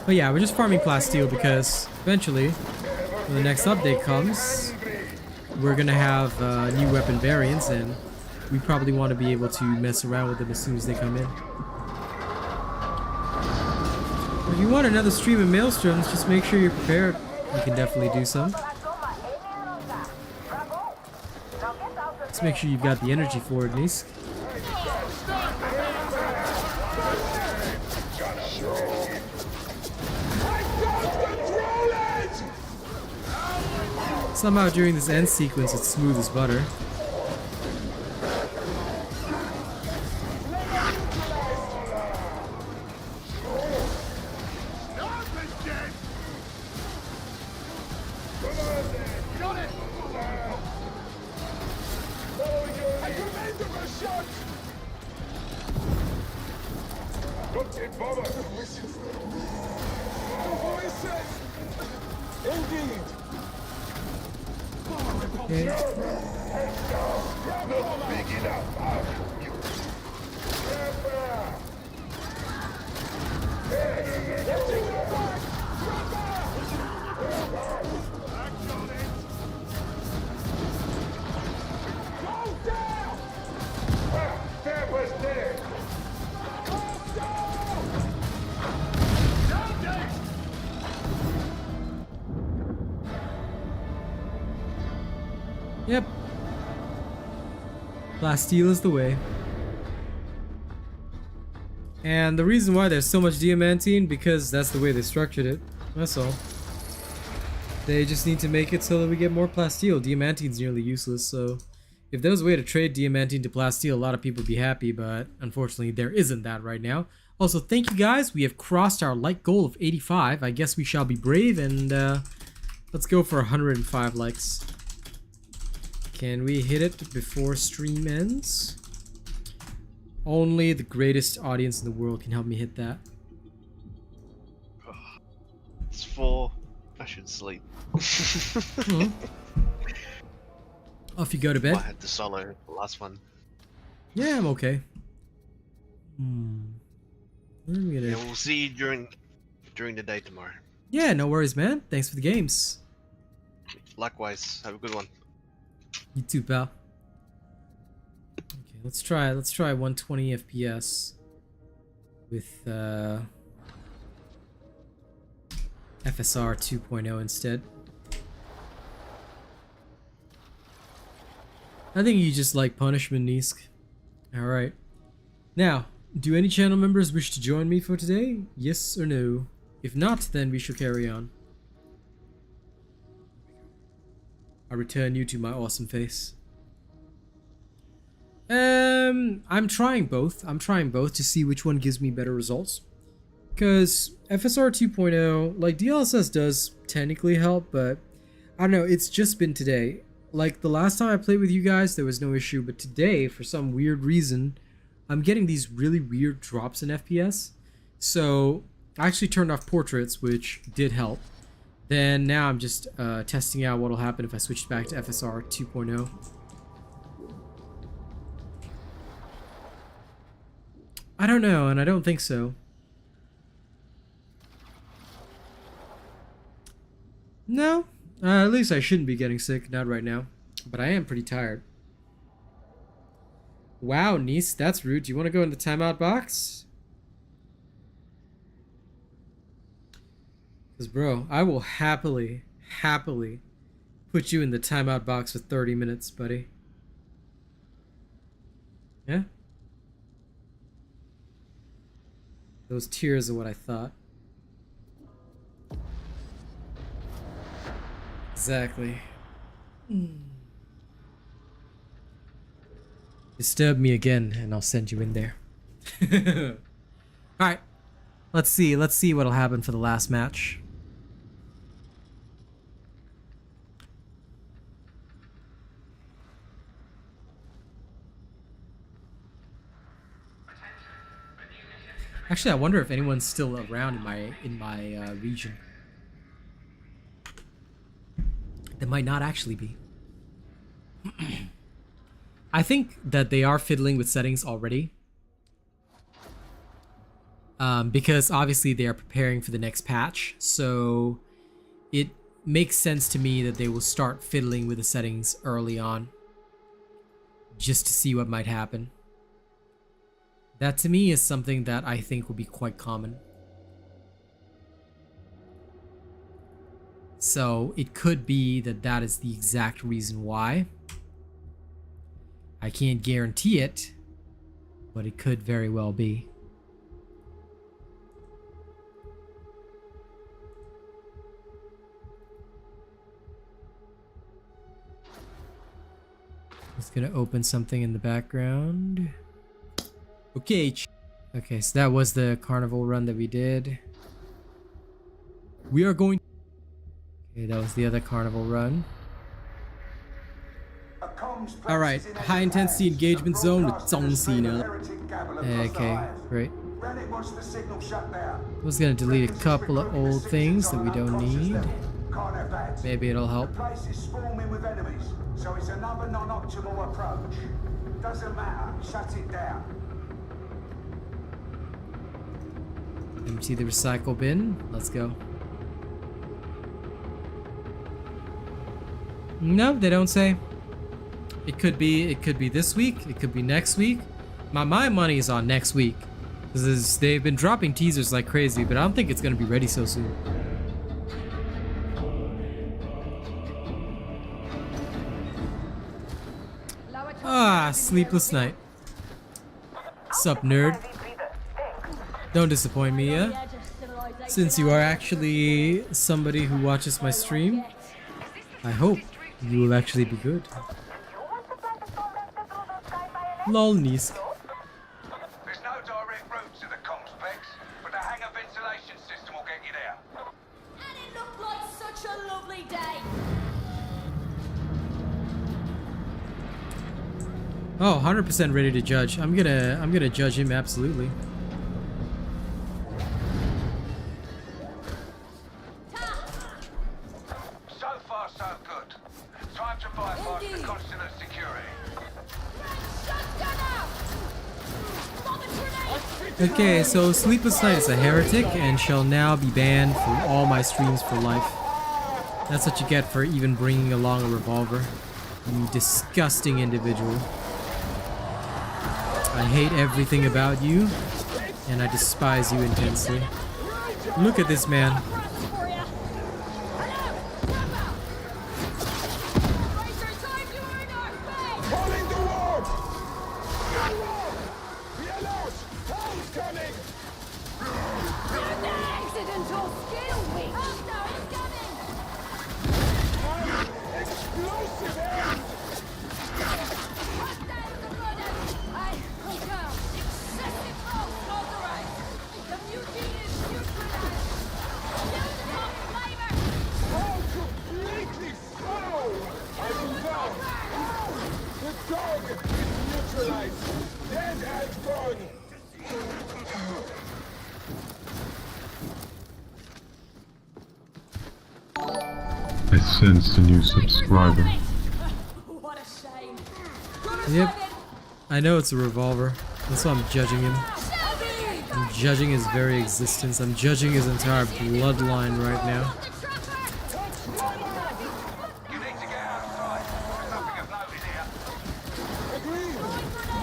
But yeah, we're just farming plasteel because eventually, when the next update comes, we're gonna have new weapon variants, and we probably want to be able to mess around with them as soon as they come in. If you want another stream of Maelstroms, just make sure you're prepared. You can definitely do some. Just make sure you've got the energy for it, Nisk. Somehow during this end sequence it's smooth as butter. Yep. Plasteel is the way. And the reason why there's so much diamantine, because that's the way they structured it. That's all. They just need to make it so that we get more plasteel. Diamantine's nearly useless, so if there was a way to trade diamantine to plasteel, a lot of people would be happy, but unfortunately there isn't that right now. Also, thank you guys. We have crossed our like goal of 85. I guess we shall be brave, and let's go for 105 likes. Can we hit it before stream ends? Only the greatest audience in the world can help me hit that. It's 4. I should sleep. Off you go to bed. I had to solo the last one. Yeah, I'm okay. Yeah, we'll see you during the day tomorrow. Yeah, no worries, man. Thanks for the games. Likewise. Have a good one. You too, pal. Okay, let's try 120 FPS with FSR 2.0 instead. I think you just like punishment, Nisk. Alright. Now, do any channel members wish to join me for today? Yes or no? If not, then we shall carry on. I return you to my awesome face. I'm trying both. I'm trying both to see which one gives me better results. Because FSR 2.0, like DLSS does technically help, but I don't know, it's just been today. Like the last time I played with you guys, there was no issue, but today, for some weird reason, I'm getting these really weird drops in FPS. So I actually turned off portraits, which did help. Then now I'm just testing out what'll happen if I switch back to FSR 2.0. I don't know, and I don't think so. No, at least I shouldn't be getting sick, not right now. But I am pretty tired. Wow, niece, that's rude. Do you want to go in the timeout box? Because, bro, I will happily put you in the timeout box for 30 minutes, buddy. Yeah? Those tears are what I thought. Exactly. Disturb me again and I'll send you in there. Alright. Let's see what'll happen for the last match. Actually, I wonder if anyone's still around in my region. There might not actually be. I think that they are fiddling with settings already. Because obviously they are preparing for the next patch. So it makes sense to me that they will start fiddling with the settings early on. Just to see what might happen. That to me is something that I think will be quite common. So it could be that that is the exact reason why. I can't guarantee it, but it could very well be. Just gonna open something in the background. Okay. Okay, so that was the carnival run that we did. We are going... Okay, that was the other carnival run. Alright, high intensity engagement zone with Zong Cena. Okay, great. I was gonna delete a couple of old things that we don't need. Maybe it'll help. So it's another non-optimal approach. Doesn't matter, shut it down. Empty the recycle bin. Let's go. No, they don't say. It could be this week. It could be next week. My money is on next week. Because they've been dropping teasers like crazy, but I don't think it's gonna be ready so soon. Ah, sleepless night. Sup, nerd? Don't disappoint me, yeah? Since you are actually somebody who watches my stream, I hope you will actually be good. Lol, Nisk. There's no direct route to the complex, but the hangar ventilation system will get you there. And it looked like such a lovely day. Oh, 100% ready to judge. I'm gonna judge him absolutely. So far, so good. Time to bypass the consular security. Okay, so Sleepless Night is a heretic and shall now be banned from all my streams for life. That's what you get for even bringing along a revolver. You disgusting individual. I hate everything about you, and I despise you intensely. Look at this man. I sensed a new subscriber. What a shame. Yep. I know it's a revolver. That's why I'm judging him. I'm judging his very existence. I'm judging his entire bloodline right now. You need to get outside. There's nothing of note in here. Agreed.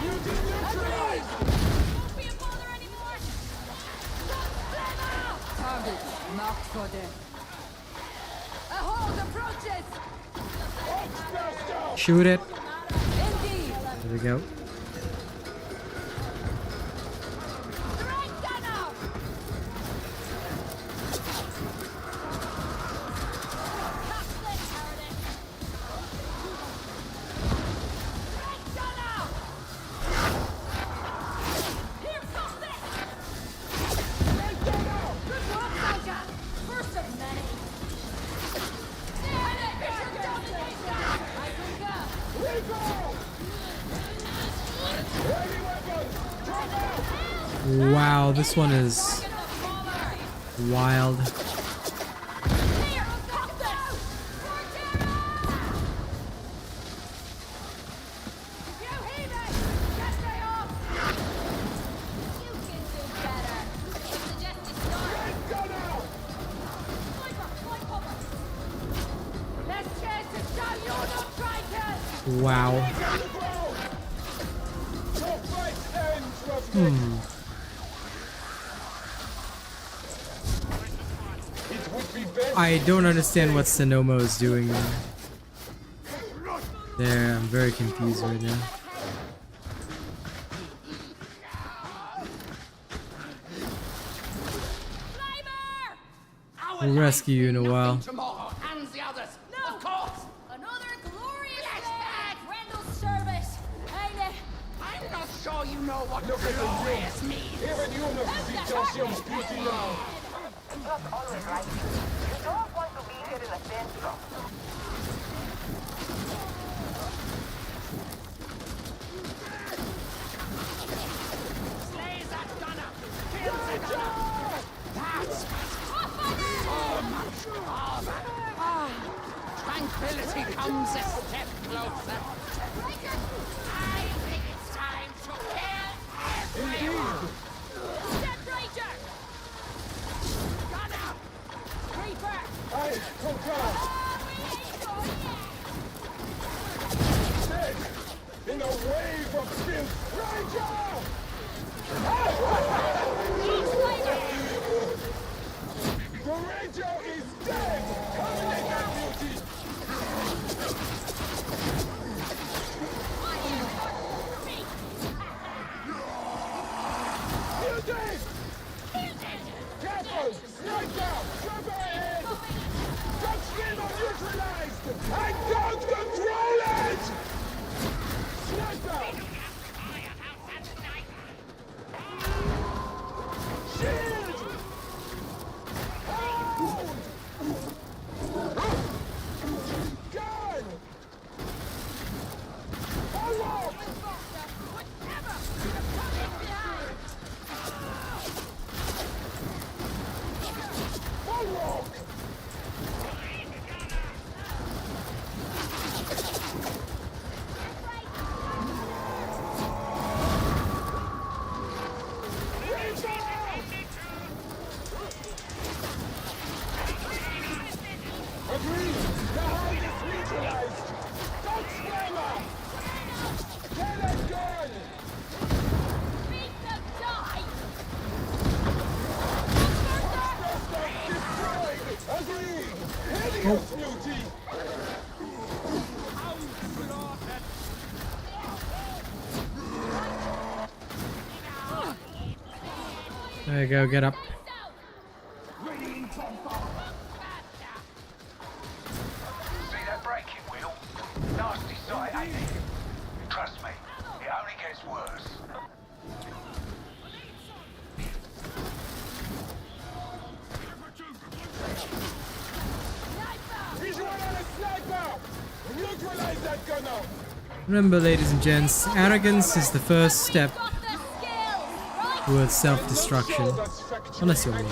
Mutant neutralized. Won't be a bother anymore. Target marked for death. Shoot it. There we go. Wow, this one is wild. Wow. I don't understand what Sonomo is doing there. I'm very confused right now. We'll rescue you in a while. Tomorrow, and the others. No, of course. Another glorious day. Randall's service. I'm not sure you know what glorious means. Even you must be Joshua's beauty now. It's not always right. You don't want to be here in a sandstorm. Slay that gunner. Kill the gunner. That's tranquility comes a step closer. I think it's time to kill everyone. Step Ranger! Gunner! Creeper! I concur. Dead in a wave of filth. Ranger! The Ranger is dead! Terminate that beauty! You're dead! Careful! Sniper! Trevor ahead! Touch streamer neutralized! I don't control it! Sniper! Shield! Gun! Unlock! Unlock! Agreed! The hide is neutralized! Don't screamer! Get that gun! Make them die! Destroyed! Agreed! Hideous beauty! There you go, get up. See that braking wheel? Nasty sight, ain't it? Trust me, it only gets worse. Visual on a sniper! Neutralize that gunner! Remember, ladies and gents, arrogance is the first step towards self-destruction. Unless you're me.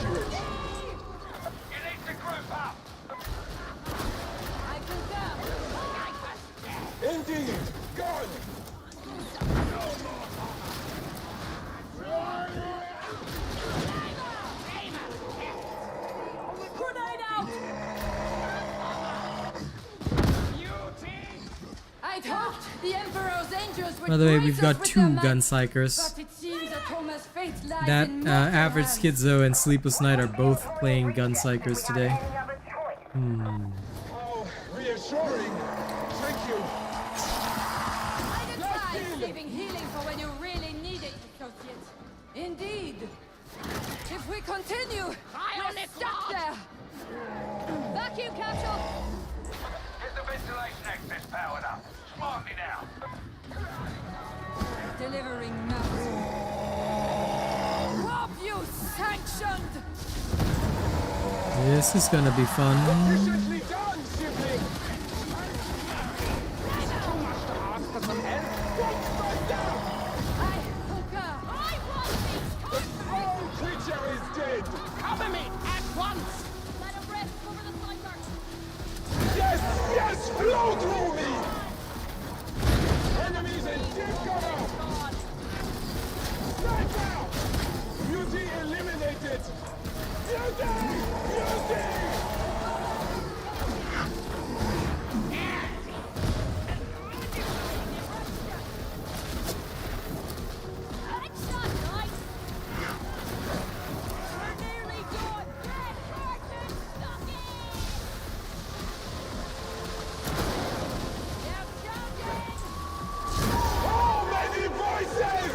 Indeed! Gun! Grenade out! I'd hoped the Emperor's angels would By the way, grace we've us got with 2 their might, gun psychers. but it seems that Thomas' fate lies That in mortal Average hands. Schizo and Sleepless Night are both playing gun psychers today. Oh, reassure reassuring. Thank you. I advise leaving healing for when you really need it, associate. Indeed. If we continue, we're stuck there. Vacuum capsule. Get the ventilation access powered up. Smartly now. Delivering notes. Rob, you sanctioned! This is gonna be fun. Efficiently done, sibling. Too much to ask for some help. Don't fight down. I concur. I want this. The small creature is dead. Cover me at once. Let him rest over the psyker. Yes, yes, flow through me. Enemies in deep cover. Stand down. Beauty eliminated. Beauty! Beauty! Oh, many voices!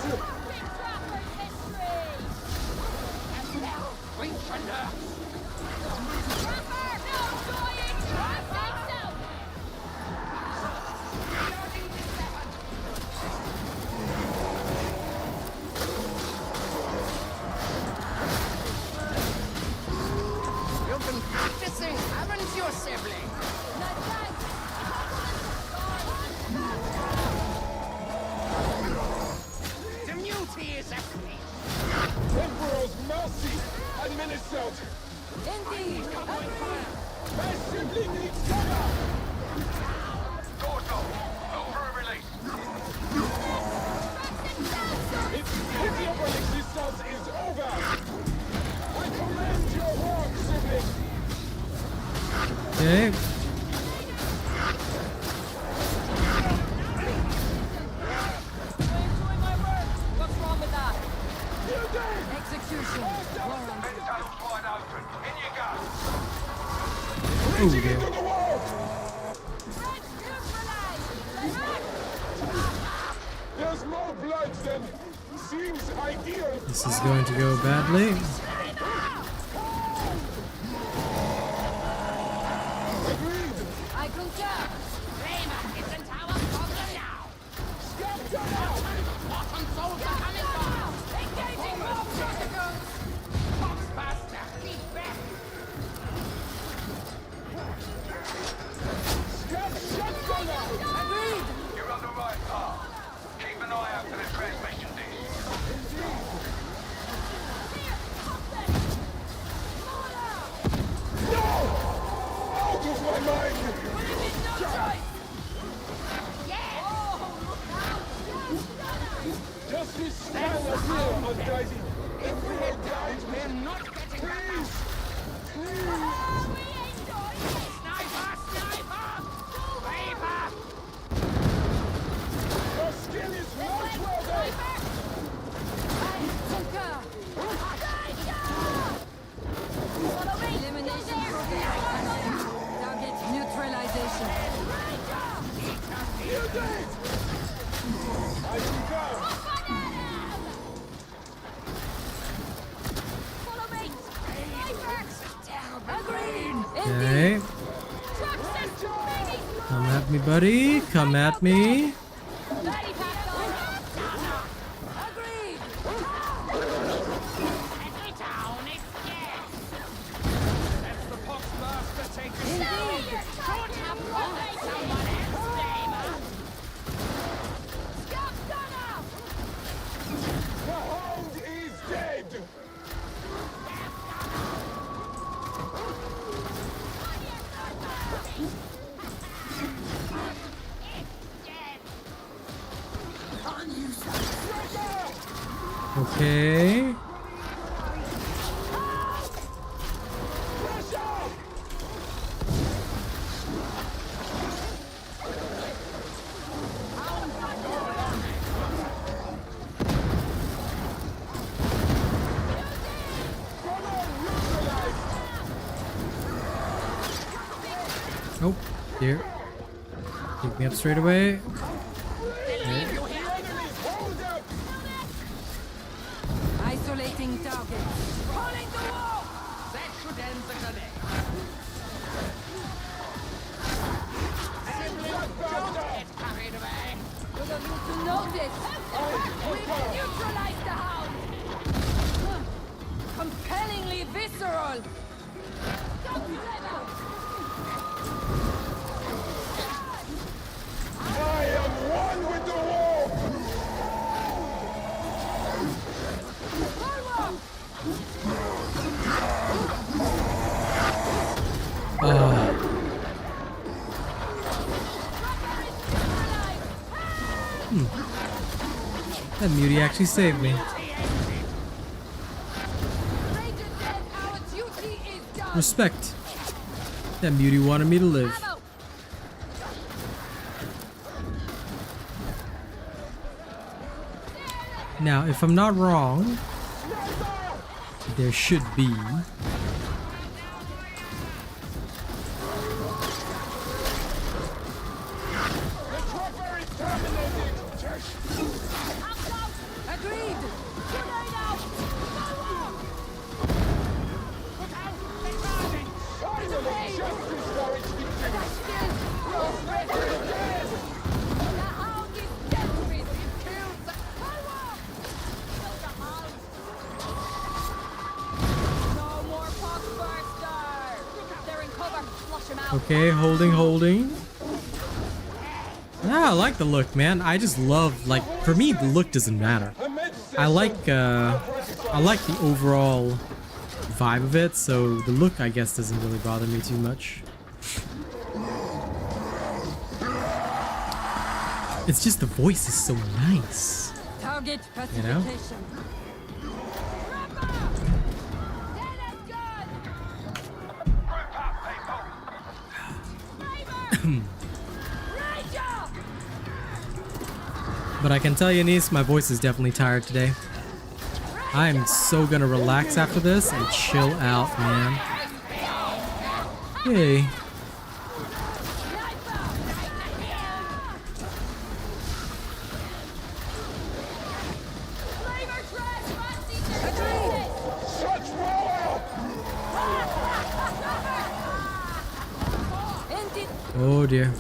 You've been practicing, haven't you, sibling? The muty is at me. Emperor's mercy administered. Indeed. My sibling needs cover. Doors off. Over a release. Its pitiable existence is over. I command your work, sibling. Okay. What's wrong with that? You did! Execution. Warrant. Tunnels wide open. In you go. Reaching into the wall! There's more blood than seems ideal. This is going to go badly. Agreed. I concur. Rayman isn't our problem now. Bottom souls are coming from. Engaging more particles. Box faster. Keep back. Agreed. You're on the right path. Keep an eye out for the transmission dish. Out of my mind! Justice stand up here, Undying. If we had died, we're not getting back out. Sniper! Sniper! Sniper! Your skill is noteworthy! I concur. Elimination program. Target neutralization. You did! I concur! Follow me. Agreed. Okay. Indeed. Come at me, buddy. Come at me. Agreed. Every town is scarce. That's the pox master taking Indeed. Could have brought someone else's name. Scout gunner. The hound is dead! Okay. Oh, dear. Pick me up straight away. Isolating target. Calling the wall! That should end the connect. Don't get carried away. For the you to notice, we've neutralized the hound. Compellingly visceral. I am one with the war! That mutie actually saved me. Our duty is done. Respect. That mutie wanted me to live. Now, if I'm not wrong, there should be Agreed. Grenade out. Finally, justice for its victims! The hound is desperate. It kills the No more pox burster. They're in cover. Flush them out. okay. Holding. Yeah, I like the look, man. I just love, like, for me, the look doesn't matter. I like the overall vibe of it, so the look, I guess, doesn't really bother me too much. It's just the voice is so nice. Target You know? pacification. But I can tell you, Nice, my voice is definitely tired today. I am so gonna relax after this and chill out, man. Hey. Such power! Oh dear.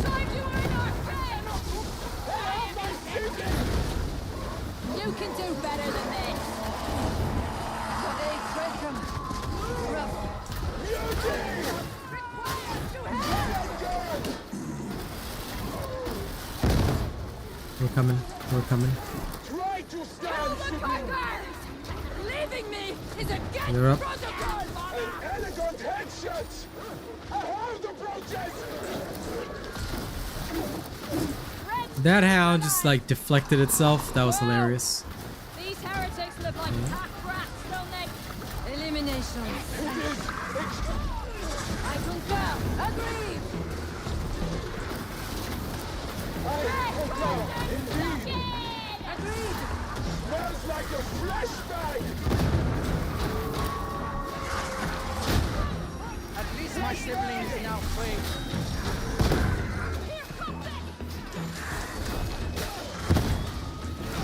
You can do better than this. We're coming. Try to stand, Leaving me is against You're up. protocol. an elegant headshot! I have the protest! That hound just like deflected itself. That was hilarious. These heretics look like pack rats, don't they? Elimination. I concur. Agreed. Agreed. Smells like a flashbang! At least my sibling is now free.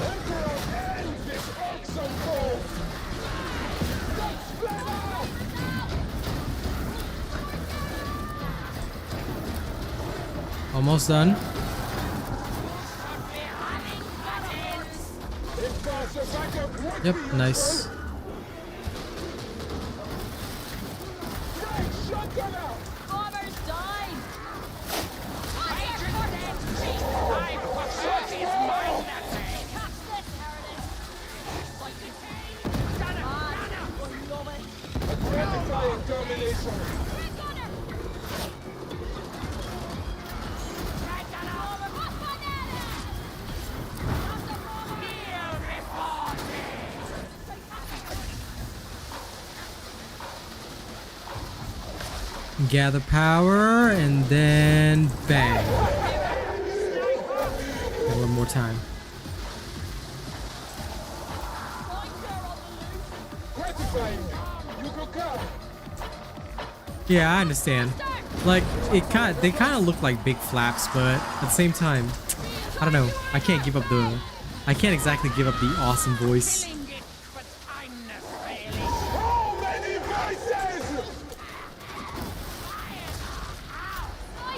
Emperor, end this irksome foe! Almost done. Yep, nice. Bombers died. Gratifying termination! Gather power and then bang. And one more time. Gratifying! You concur! Yeah, I understand. Like they kind of look like big flaps, but at the same time, I don't know. I can't exactly give up the awesome voice.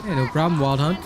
Hey, no problem, Wild Hunt.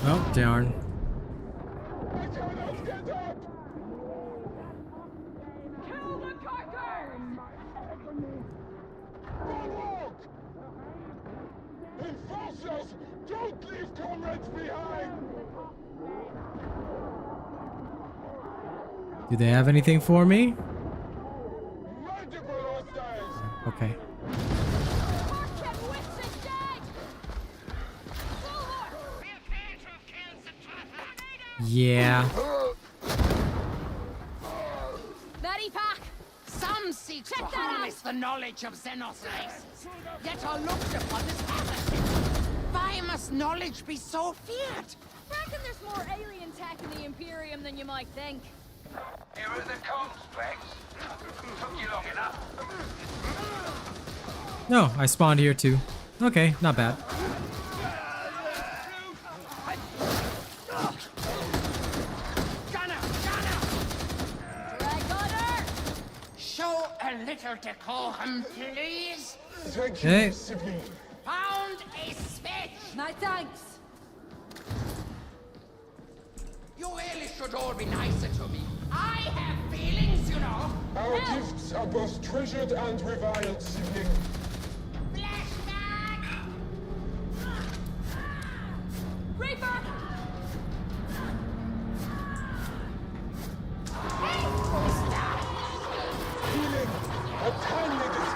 Oh, darn. Enforcers, don't leave comrades behind! Do they have anything for me? Okay. Yeah. Medipack! Some seek to harness the knowledge of Xenos race, yet are looked upon as heretic. Why must knowledge be so feared? Reckon there's more alien tech in the Imperium than you might think. Here are the comms, Rex. Took you long enough. No, I spawned here too. Okay, not bad. Show a little decorum, please. Okay. Found a switch. My thanks. You really should all be nicer to me. I have feelings, you know. Our gifts are both treasured and reviled, sibling. Flashback! Reaper!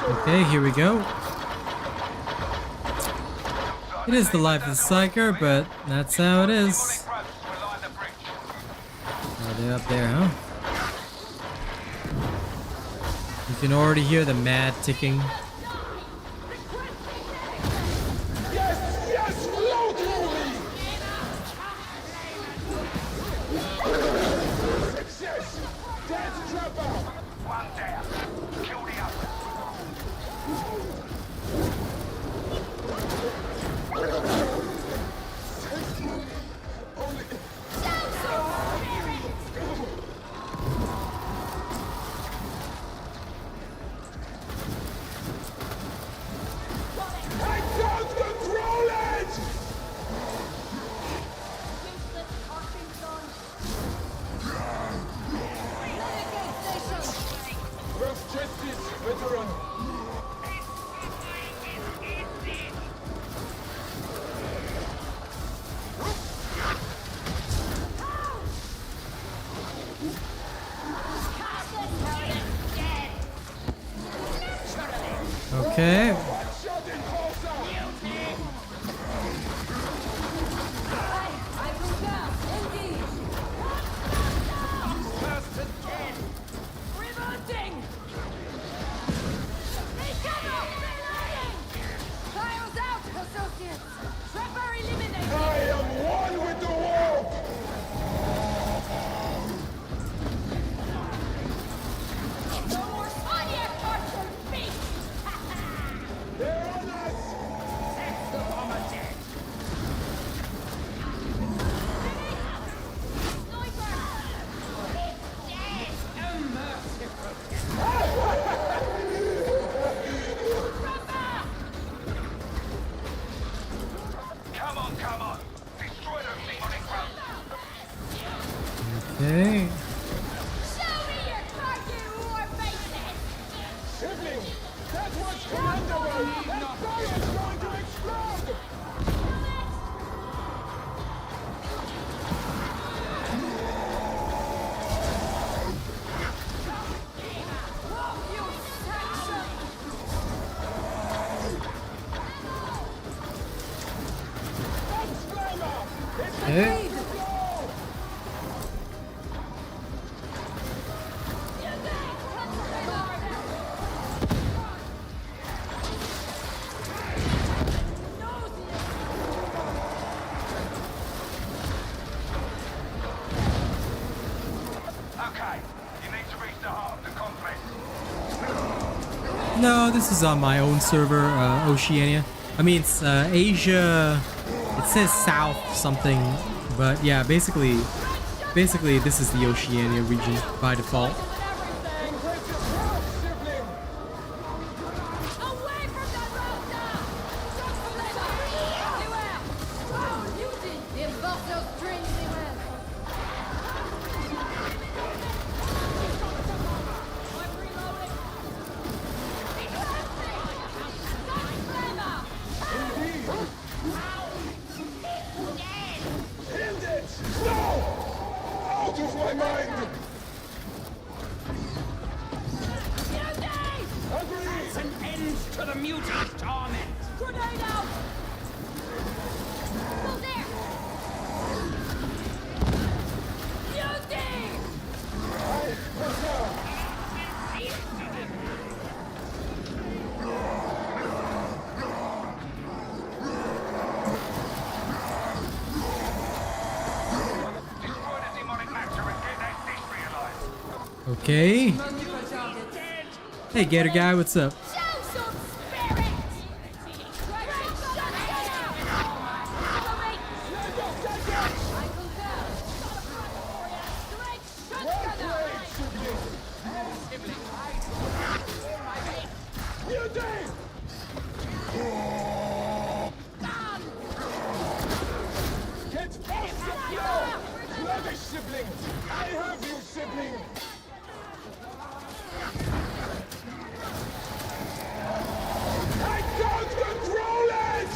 Okay, here we go. It is the life of the psyker, but that's how it is. Oh, they're up there, huh? You can already hear the mad ticking. Yes, flow through me! Success! Dead trapper! One down. Kill the other. Okay. Okay. Show me your cartoon war faces! Sibling, that was commendable! That fire's going to explode! You section! Okay. Okay, you need to reach the heart of the conflict. No, this is on my own server, Oceania. I mean, it's Asia. It says South something, but yeah, basically this is the Oceania region by default. Away from the road now! Oh, you did! Invoke those strings, Iwan! I'm reloading! End it! No! Out of my mind! Agreed! An end to the mutant torment! Grenade out! Go there! Beauty! I concur! Destroy the demonic matter and get that dish realized. Okay. Hey, Gator guy, what's up? Show some spirit! Great shut down! I concur! Great shut down! Beauty! Get off the floor! Bloody sibling! I have you, sibling! I can't control it!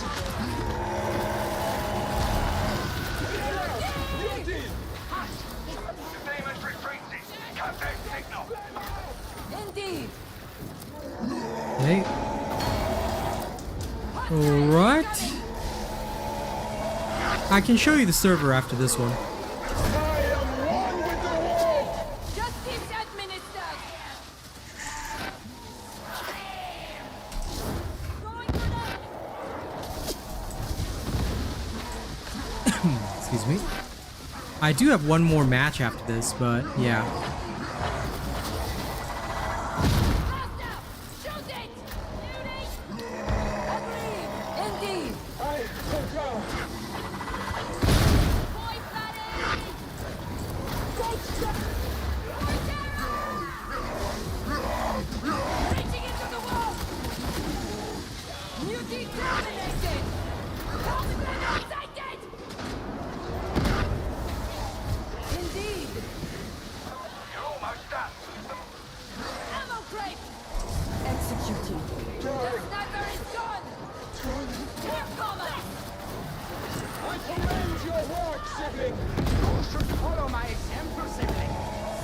Beauty! The demon's retreating. Cut that signal. Indeed. Okay. Alright. I can show you the server after this one. I am one with the wolf! Justice administered! Throwing grenade! Excuse me. I do have one more match after this, but yeah. Faster! Shoot it! Agreed. Indeed. I concur! Boy buddy! Reaching into the wall! Mutant dominated! Counter grenade sighted! Indeed. You're almost done. Ammo crate! Executing. The sniper is gone! Here cometh! I commend your work, sibling! You should follow my example, sibling.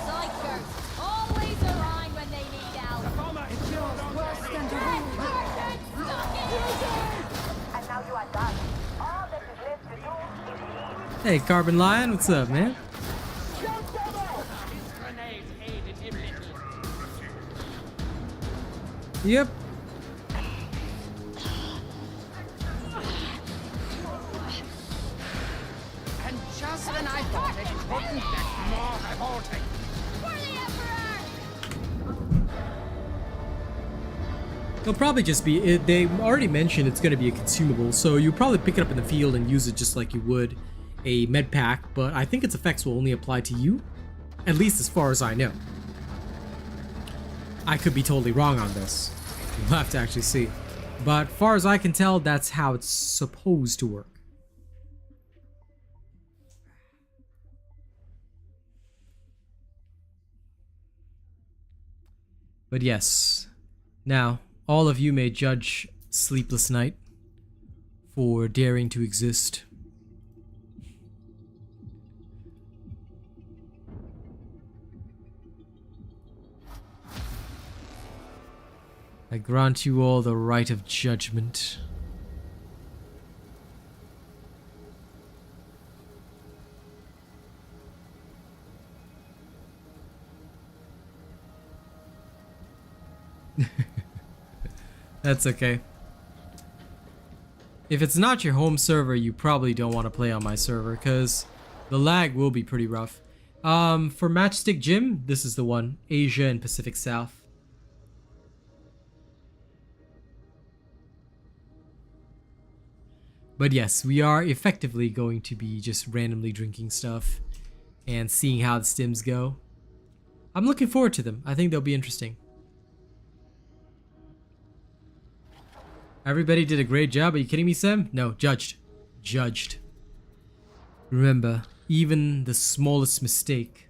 Psykers! Always around when they need help! Former is yours. Worse than the wound. And now you are done. All that is left to do is Hey, Carbon Lion, what's up, man? Grenade aided him little. Yep. And just when I thought it couldn't get more revolting. For the Emperor! It'll probably just be, they already mentioned it's going to be a consumable, so you probably pick it up in the field and use it just like you would a med pack, but I think its effects will only apply to you, at least as far as I know. I could be totally wrong on this. We'll have to actually see. But far as I can tell, that's how it's supposed to work. But yes, now all of you may judge Sleepless Night for daring to exist. I grant you all the right of judgment. That's okay. If it's not your home server, you probably don't want to play on my server because the lag will be pretty rough. For Matchstick Gym, this is the one. Asia and Pacific South. But yes, we are effectively going to be just randomly drinking stuff and seeing how the stims go. I'm looking forward to them. I think they'll be interesting. Everybody did a great job. Are you kidding me, Sam? No, judged. Judged. Remember, even the smallest mistake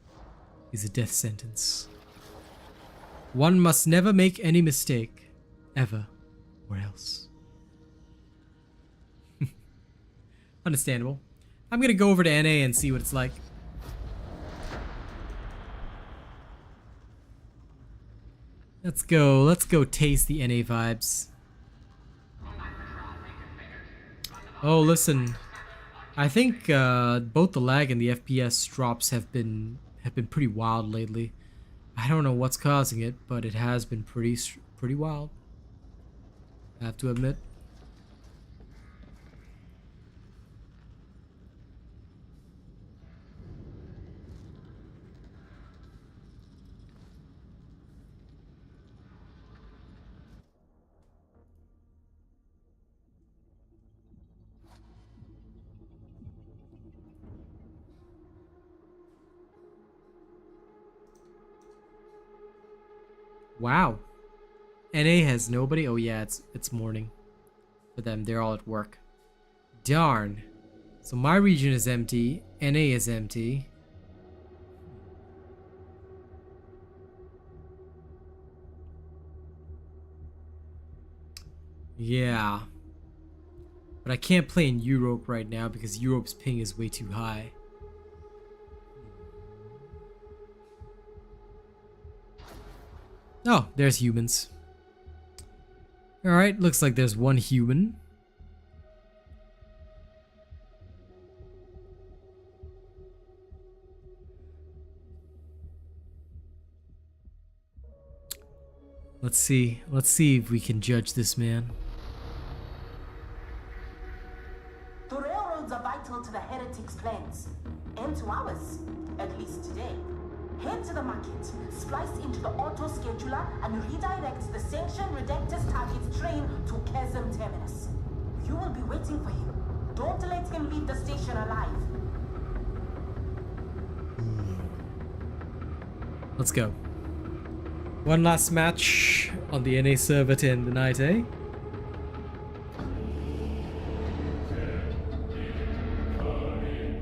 is a death sentence. One must never make any mistake, ever, or else. Understandable. I'm gonna go over to NA and see what it's like. Let's go taste the NA vibes. Oh, listen. I think both the lag and the FPS drops have been pretty wild lately. I don't know what's causing it, but it has been pretty wild. I have to admit. Wow. NA has nobody? Oh yeah, it's morning for them. They're all at work. Darn. So my region is empty. NA is empty. Yeah. But I can't play in Europe right now because Europe's ping is way too high. Oh, there's humans. Alright, looks like there's one human. Let's see if we can judge this man. The railroads are vital to the heretics' plans, and to ours, at least today. Head to the market, splice into the auto-scheduler, and redirect the sanctioned Redactus target's train to Chasm Terminus. You will be waiting for him. Don't let him leave the station alive. Let's go. One last match on the NA server to end the night, eh?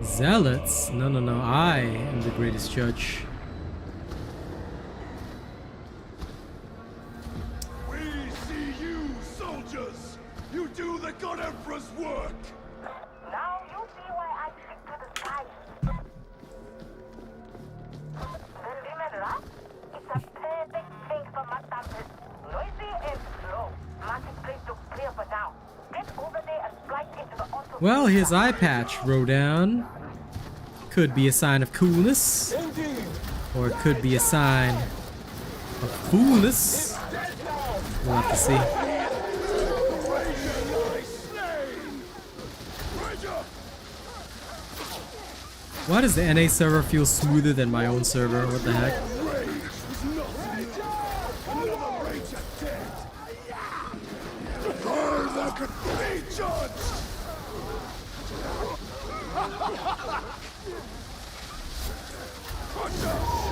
Zealots? No, I am the greatest judge. We see you, soldiers! You do the God Emperor's work! Now you see why I stick to the sky. It's a perfect thing for matters. Noisy and slow. Marketplace looks clear for now. Get over there and splice into the auto. Well, his eye patch, Rodan. Could be a sign of coolness. Or it could be a sign of foolness. We'll have to see. Why does the NA server feel smoother than my own server? What the heck?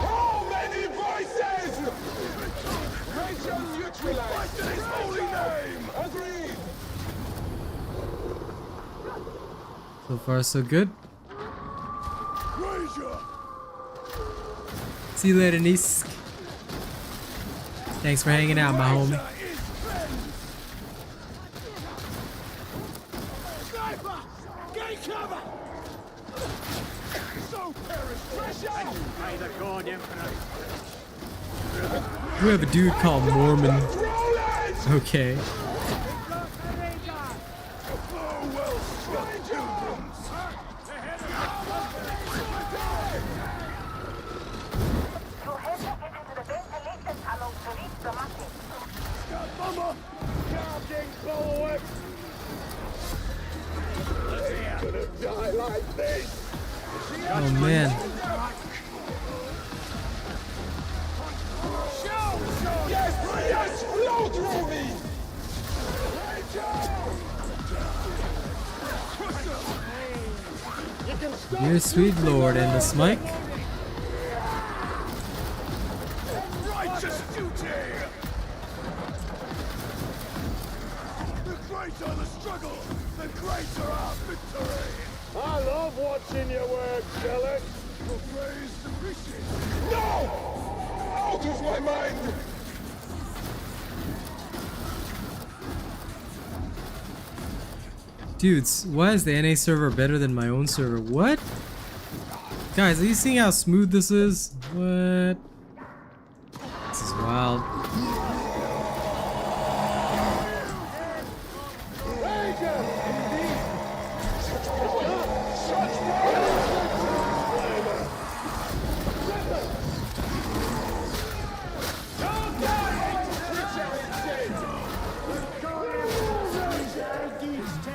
How many voices? Rachel neutralized his holy name! Agreed! So far, so good. See you later, Nisk. Thanks for hanging out, my homie. Sniper! Get cover! So perish pressure! May the God Emperor. We have a dude called Mormon. Okay. Oh man. Yes, flow through me. Dear sweet Lord, and the smike. Righteous duty. The greater the struggle, the greater our victory. I love watching your work, Shelly. Your praise appreciated. No! Out of my mind! Dudes, why is the NA server better than my own server? What? Guys, are you seeing how smooth this is? What? This is wild.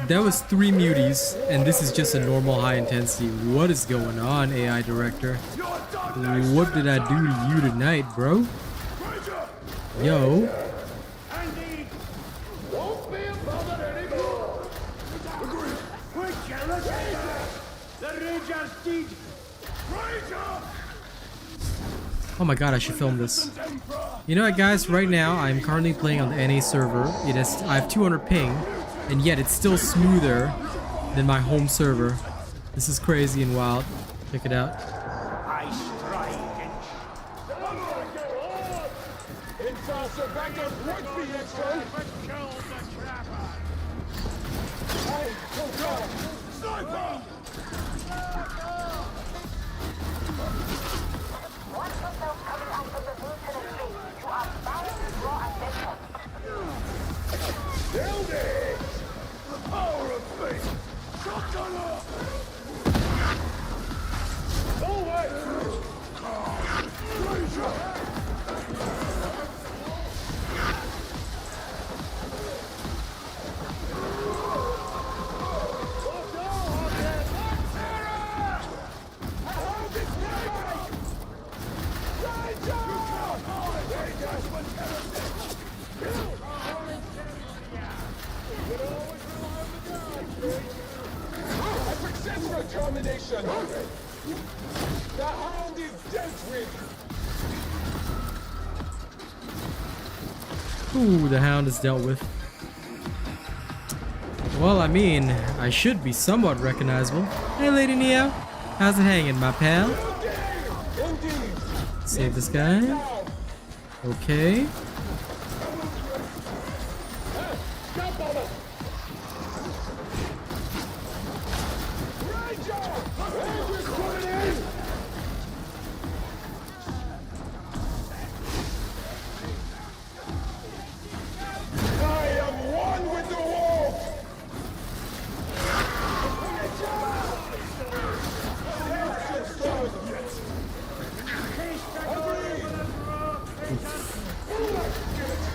That was 3 muties, and this is just a normal high intensity. What is going on, AI director? What did I do to you tonight, bro? Yo. Oh my god, I should film this. You know what, guys? Right now, I'm currently playing on the NA server. I have 200 ping. And yet it's still smoother than my home server. This is crazy and wild. Check it out. The hound is dealt with. Ooh, the hound is dealt with. Well, I mean, I should be somewhat recognizable. Hey, Lady Neo. How's it hanging, my pal? Save this guy. Okay.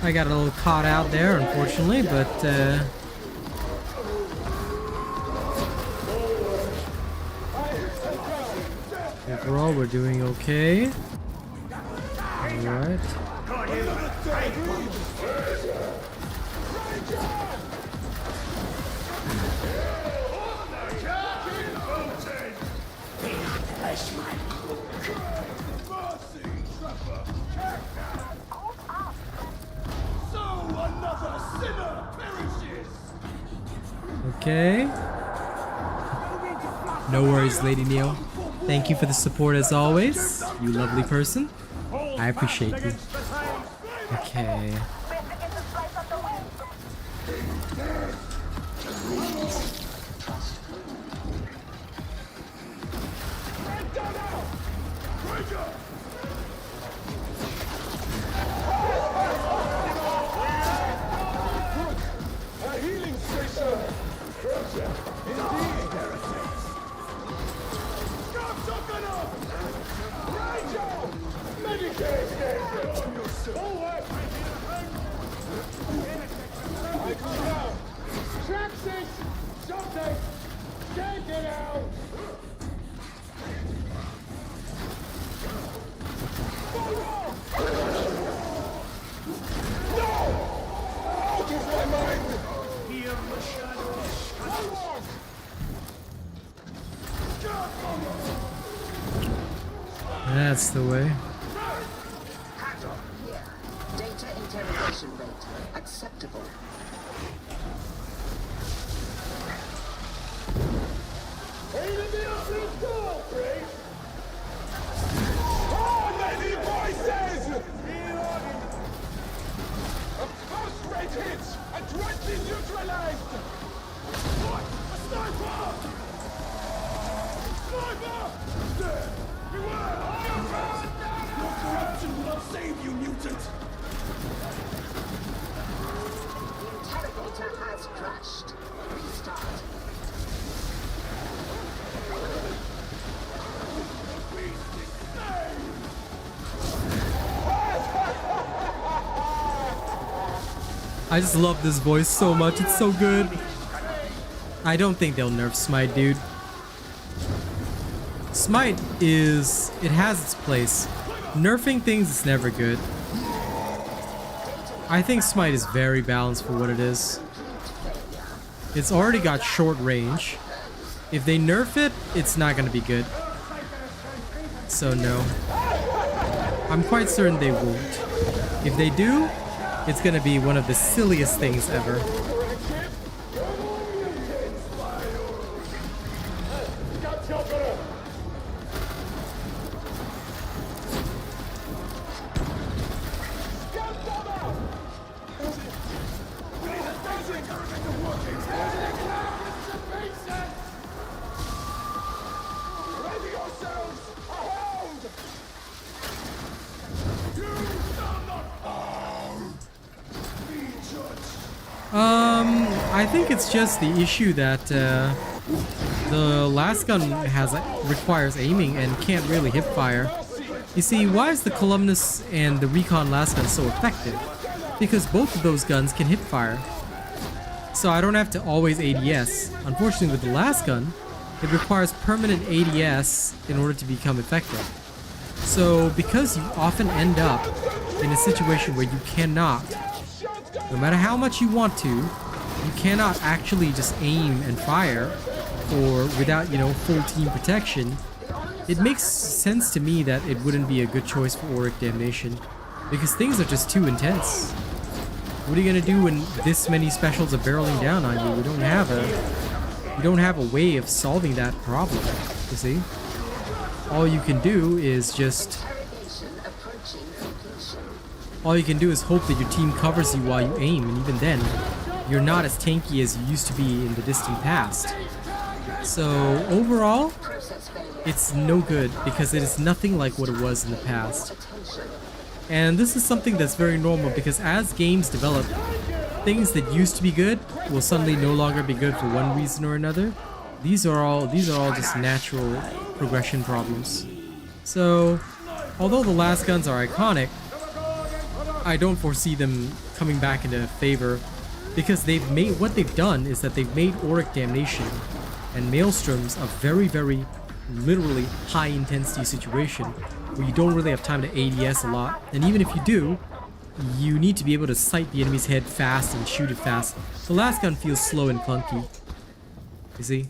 I got a little caught out there, unfortunately, but overall we're doing okay. Alright. Okay. No worries, Lady Neo. Thank you for the support as always. You lovely person. I appreciate you. Okay. A healing station! Indeed! Stop talking up! Rachel! Medicate! On yourself! Forward! I can now! Traxxas! Something! Can't get out! Out of my mind! Hear the shadows! That's the way. Here. Data interrogation rate acceptable. Ain't the opening door, please? Oh, lady voices! A first-rate hit! Adroitly neutralized! What? A sniper! Sniper! There! Beware! Your corruption will not save you, mutant! The interrogator has crashed. Restart. I just love this voice so much. It's so good. I don't think they'll nerf Smite, dude. Smite is... it has its place. Nerfing things is never good. I think Smite is very balanced for what it is. It's already got short range. If they nerf it, it's not going to be good. So no. I'm quite certain they won't. If they do, it's going to be one of the silliest things ever. I think it's just the issue that the last gun requires aiming and can't really hip fire. You see, why is the Columnus and the Recon last gun so effective? Because both of those guns can hip fire. So I don't have to always ADS. Unfortunately, with the last gun, it requires permanent ADS in order to become effective. So because you often end up in a situation where you cannot, no matter how much you want to, you cannot actually just aim and fire, or without, you know, full team protection, it makes sense to me that it wouldn't be a good choice for Auric Damnation, because things are just too intense. What are you gonna do when this many specials are barreling down on you? You don't have a way of solving that problem, you see? All you can do is just... all you can do is hope that your team covers you while you aim, and even then, you're not as tanky as you used to be in the distant past. So, overall, it's no good, because it is nothing like what it was in the past. And this is something that's very normal, because as games develop, things that used to be good will suddenly no longer be good for one reason or another. These are all just natural progression problems. So, although the last guns are iconic, I don't foresee them coming back into favor, because what they've done is that they've made Auric Damnation and Maelstroms a very, very literally high intensity situation where you don't really have time to ADS a lot, and even if you do, you need to be able to sight the enemy's head fast and shoot it fast. The last gun feels slow and clunky. You see?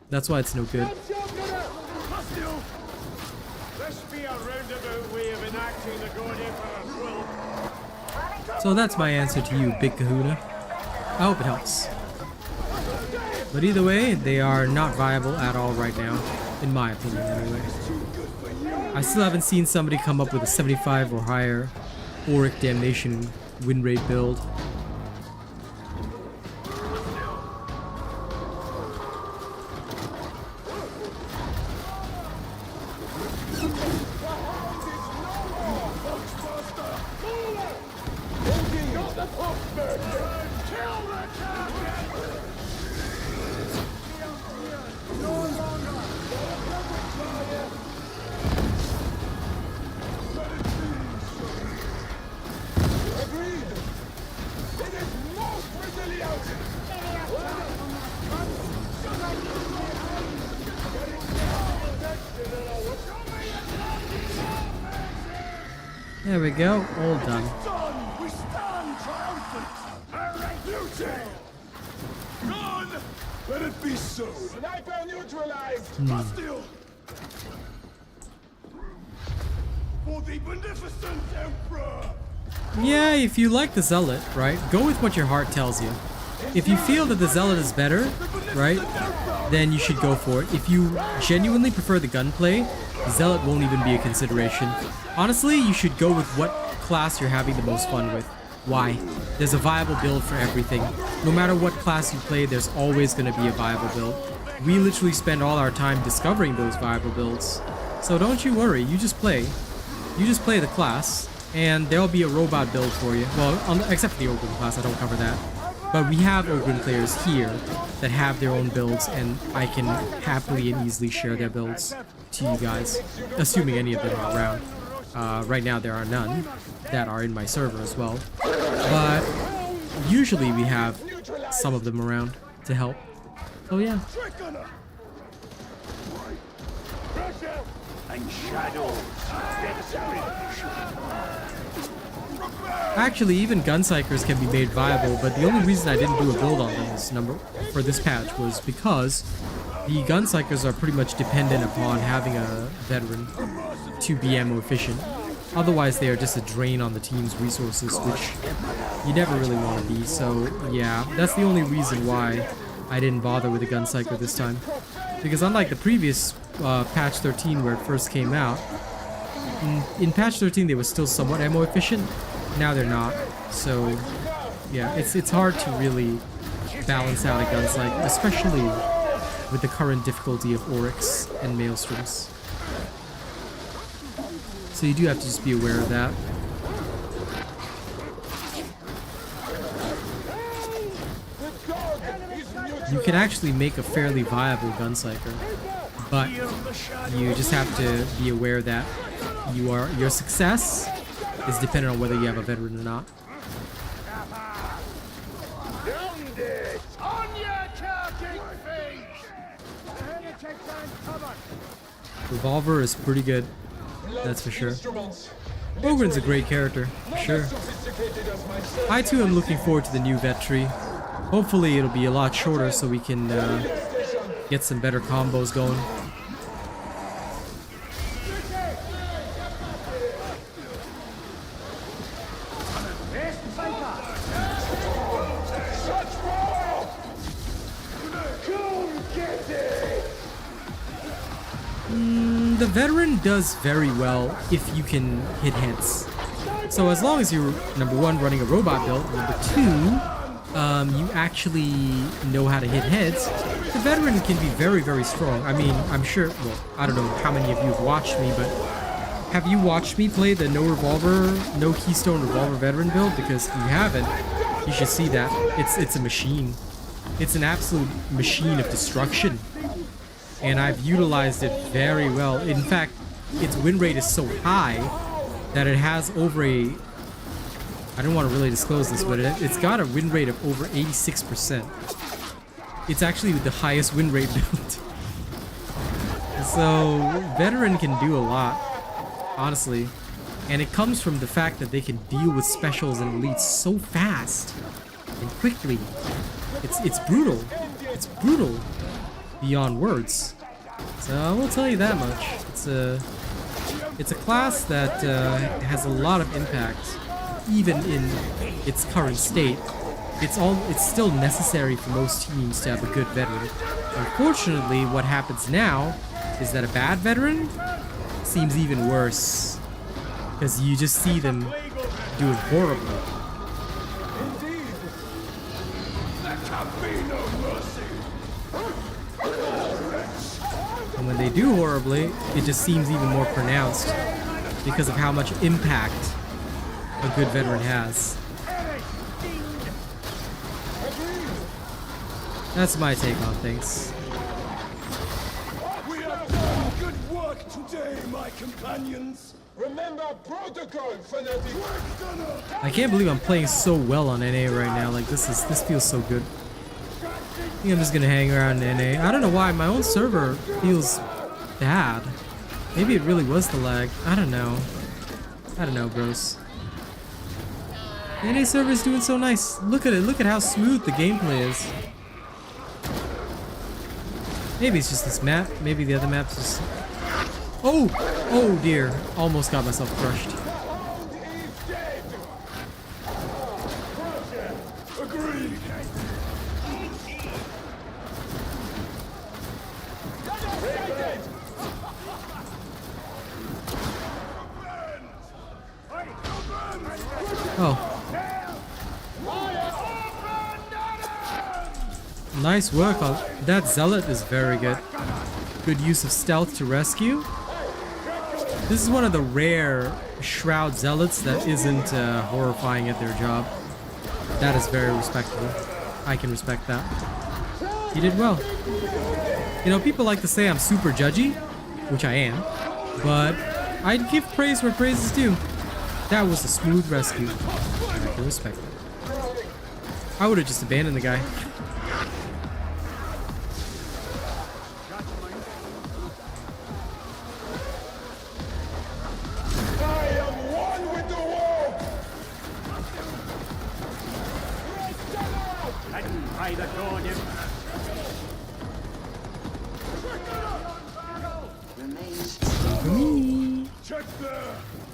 That's why it's no good. So that's my answer to you, Big Kahuna. I hope it helps. But either way, they are not viable at all right now, in my opinion anyway. I still haven't seen somebody come up with a 75 or higher Auric Damnation win rate build. There we go, all done. We stand triumphant. Beauty. Gone. Let it be so. Sniper neutralized. Plasteel. For the beneficent Emperor. Yeah, if you like the Zealot, right, go with what your heart tells you. If you feel that the Zealot is better, right, then you should go for it. If you genuinely prefer the gunplay, Zealot won't even be a consideration. Honestly, you should go with what class you're having the most fun with. Why? There's a viable build for everything. No matter what class you play, there's always going to be a viable build. We literally spend all our time discovering those viable builds. So don't you worry, you just play. You just play the class, and there'll be a robot build for you. Well, except for the Ogryn class, I don't cover that. But we have Ogryn players here that have their own builds, and I can happily and easily share their builds to you guys, assuming any of them are around. Right now there are none that are in my server as well, but usually we have some of them around to help. So yeah. Actually, even gun psykers can be made viable, but the only reason I didn't do a build on them for this patch was because the gun psykers are pretty much dependent upon having a veteran to be ammo efficient. Otherwise, they are just a drain on the team's resources, which you never really want to be. So yeah, that's the only reason why I didn't bother with a gun psyker this time. Because unlike the previous patch 13 where it first came out, in patch 13 they were still somewhat ammo efficient. Now they're not. So yeah, it's hard to really balance out a gun psyker, especially with the current difficulty of Oryx and Maelstroms. So you do have to just be aware of that. You can actually make a fairly viable gun psyker, but you just have to be aware that your success is dependent on whether you have a veteran or not. Revolver is pretty good, that's for sure. Ogryn's a great character, for sure. I too am looking forward to the new vet tree. Hopefully it'll be a lot shorter so we can get some better combos going. The veteran does very well if you can hit heads. So as long as you're, number one, running a robot build, number two, you actually know how to hit heads, the veteran can be very, very strong. I mean, I'm sure, well, I don't know how many of you have watched me, but have you watched me play the no keystone revolver veteran build? Because if you haven't, you should see that. It's a machine. It's an absolute machine of destruction. And I've utilized it very well. In fact, its win rate is so high that it has over a... I don't want to really disclose this, but it's got a win rate of over 86%. It's actually the highest win rate build. So, veteran can do a lot, honestly. And it comes from the fact that they can deal with specials and elites so fast and quickly. It's brutal. It's brutal beyond words. So I will tell you that much. It's a class that has a lot of impact, even in its current state. It's still necessary for most teams to have a good veteran. Unfortunately, what happens now is that a bad veteran seems even worse, because you just see them doing horribly. Indeed. There can be no mercy. And when they do horribly, it just seems even more pronounced because of how much impact a good veteran has. That's my take on things. We have done good work today, my companions. Remember protocol, fanatic. I can't believe I'm playing so well on NA right now. Like this feels so good. I think I'm just gonna hang around in NA. I don't know why my own server feels bad. Maybe it really was the lag. I don't know. I don't know, bros. The NA server is doing so nice. Look at it. Look at how smooth the gameplay is. Maybe it's just this map. Maybe the other maps just... Oh! Oh dear. Almost got myself crushed. Agreed. Oh. Nice work on that. Zealot is very good. Good use of stealth to rescue. This is one of the rare Shroud Zealots that isn't horrifying at their job. That is very respectable. I can respect that. You did well. You know, people like to say I'm super judgy, which I am, but I'd give praise where praise is due. That was a smooth rescue. I can respect it. I would have just abandoned the guy.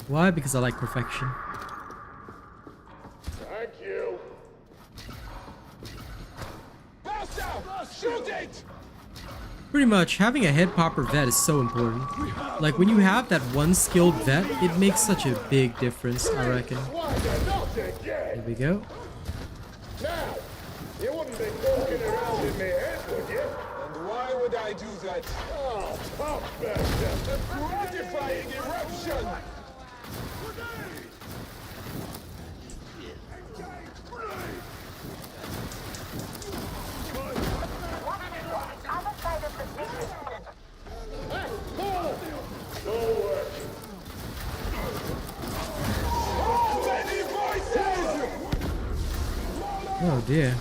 Why? Because I like perfection. Thank you. Shoot it! Pretty much, having a head popper vet is so important. Like, when you have that one skilled vet, it makes such a big difference, I reckon. Here we go. Now, you wouldn't be walking around in my head, would you? And why would I do that? Oh, pop back there. A gratifying eruption! Oh dear.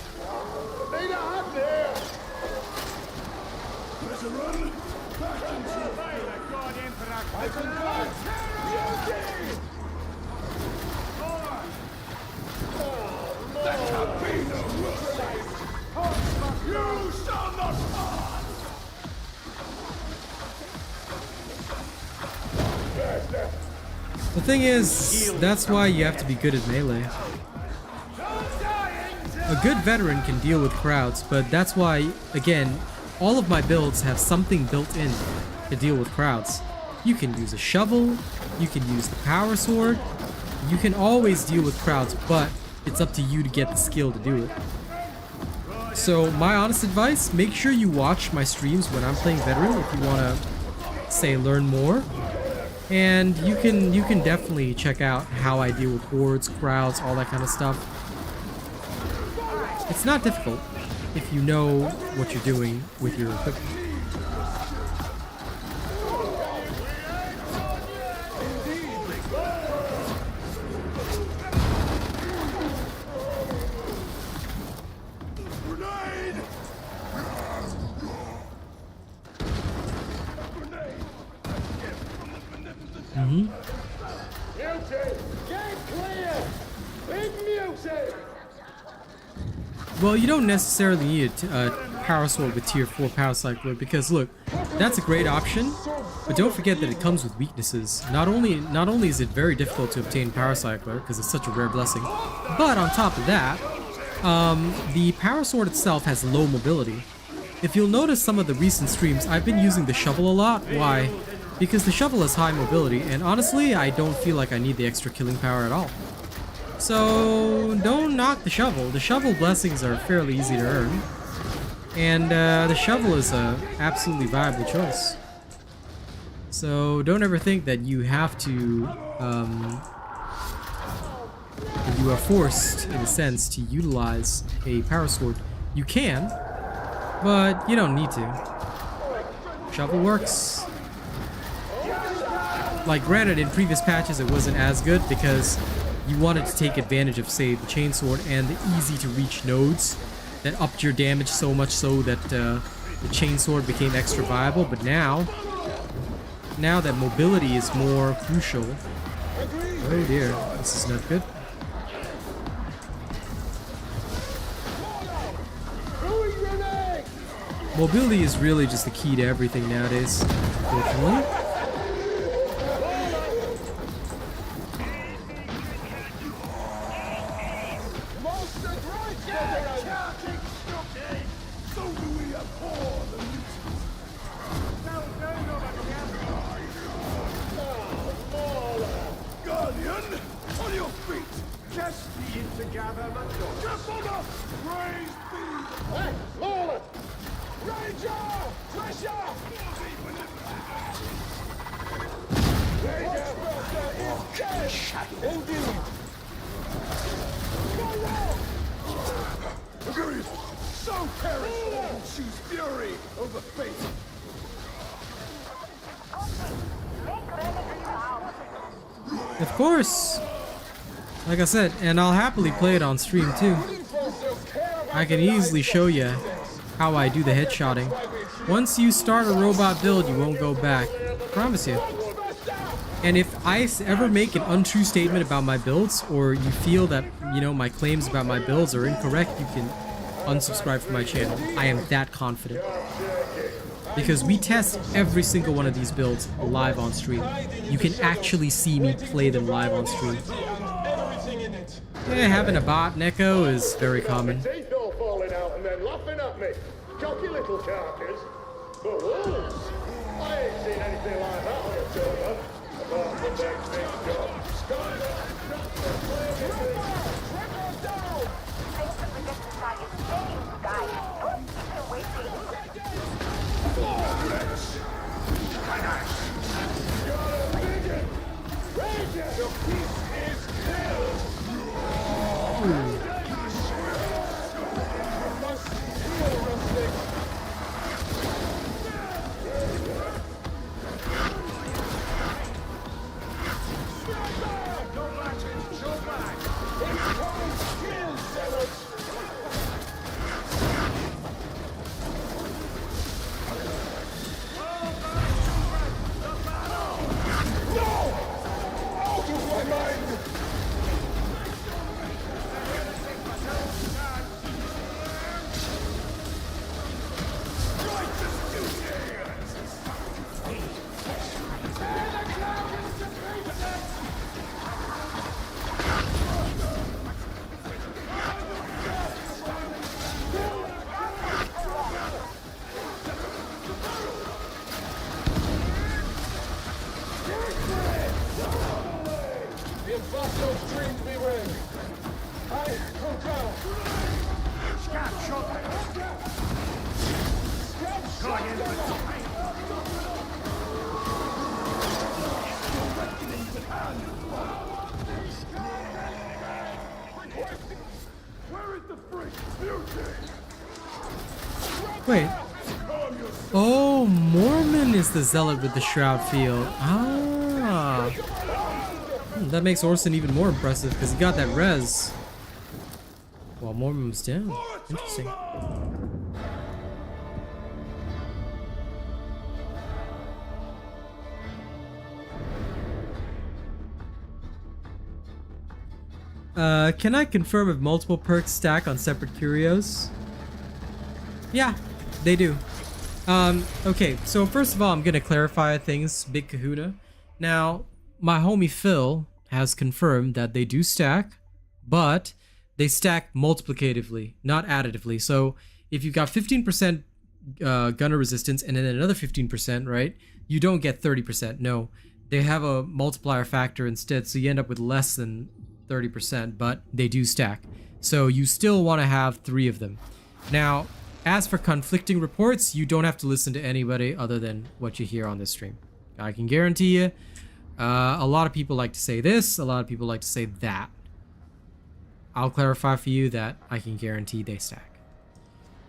The thing is, that's why you have to be good at melee. A good veteran can deal with crowds, but that's why, again, all of my builds have something built in to deal with crowds. You can use a shovel, you can use the power sword, you can always deal with crowds, but it's up to you to get the skill to do it. So my honest advice, make sure you watch my streams when I'm playing veteran if you want to, say, learn more. And you can definitely check out how I deal with hordes, crowds, all that kind of stuff. It's not difficult if you know what you're doing with your equipment. Well, you don't necessarily need a power sword with tier 4 power cycler because look, that's a great option, but don't forget that it comes with weaknesses. Not only is it very difficult to obtain power cycler because it's such a rare blessing, but on top of that, the power sword itself has low mobility. If you'll notice some of the recent streams, I've been using the shovel a lot. Why? Because the shovel has high mobility, and honestly, I don't feel like I need the extra killing power at all. So don't knock the shovel. The shovel blessings are fairly easy to earn. And the shovel is a absolutely viable choice. So don't ever think that you have to, that you are forced, in a sense, to utilize a power sword. You can, but you don't need to. Shovel works. Like, granted, in previous patches it wasn't as good because you wanted to take advantage of, say, the chainsword and the easy-to-reach nodes that upped your damage so much so that the chainsword became extra viable. But now that mobility is more crucial... Oh dear, this is not good. Mobility is really just the key to everything nowadays, unfortunately. Of course! Like I said, and I'll happily play it on stream too. I can easily show you how I do the headshotting. Once you start a robot build, you won't go back. Promise you. And if I ever make an untrue statement about my builds, or you feel that, you know, my claims about my builds are incorrect, you can unsubscribe from my channel. I am that confident. Because we test every single one of these builds live on stream. You can actually see me play them live on stream. Yeah, having a bot Neko is very common. Teeth all falling out and then laughing at me. Cocky little carcass. But wolves? I ain't seen anything like that on a server. Apart from that big job. Wait. Oh, Mormon is the zealot with the shroud field. Ah. That makes Orson even more impressive because he got that res while Mormon was down. Interesting. Can I confirm if multiple perks stack on separate curios? Yeah, they do. Okay, so first of all, I'm gonna clarify things, Big Kahuna. Now, my homie Phil has confirmed that they do stack, but they stack multiplicatively, not additively. So if you've got 15% gunner resistance and then another 15%, right? You don't get 30%. No, they have a multiplier factor instead, so you end up with less than 30%, but they do stack. So you still want to have 3 of them. Now, as for conflicting reports, you don't have to listen to anybody other than what you hear on this stream. I can guarantee you, a lot of people like to say this, a lot of people like to say that. I'll clarify for you that I can guarantee they stack.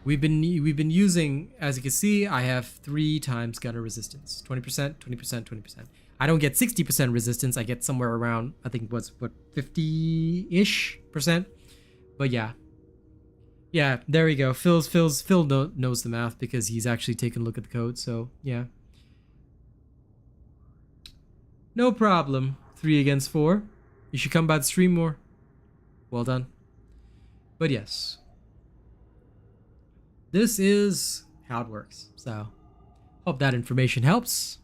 We've been using, as you can see, I have 3 times gunner resistance. 20%, 20%, 20%. I don't get 60% resistance. I get somewhere around, I think, what 50-ish percent. But yeah. Yeah, there we go. Phil knows the math because he's actually taken a look at the code. So yeah. No problem. 3 against 4. You should come by the stream more. Well done. But yes. This is how it works. So, hope that information helps.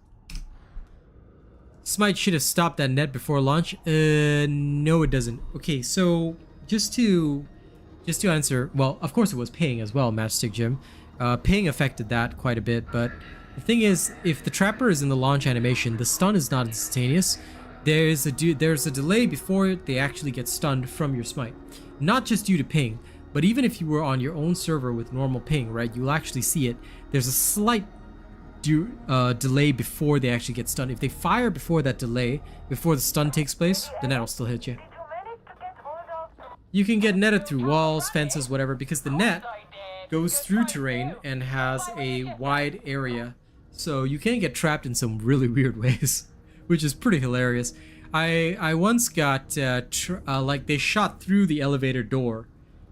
Smite should have stopped that net before launch. No, it doesn't. Okay, so just to answer, well, of course it was ping as well, Matchstick Jim. Ping affected that quite a bit, but the thing is, if the trapper is in the launch animation, the stun is not instantaneous. There's a delay before they actually get stunned from your smite. Not just due to ping, but even if you were on your own server with normal ping, right, you'll actually see it. There's a slight delay before they actually get stunned. If they fire before that delay, before the stun takes place, the net will still hit you. You can get netted through walls, fences, whatever, because the net goes through terrain and has a wide area. So you can get trapped in some really weird ways, which is pretty hilarious. I once got, like, they shot through the elevator door,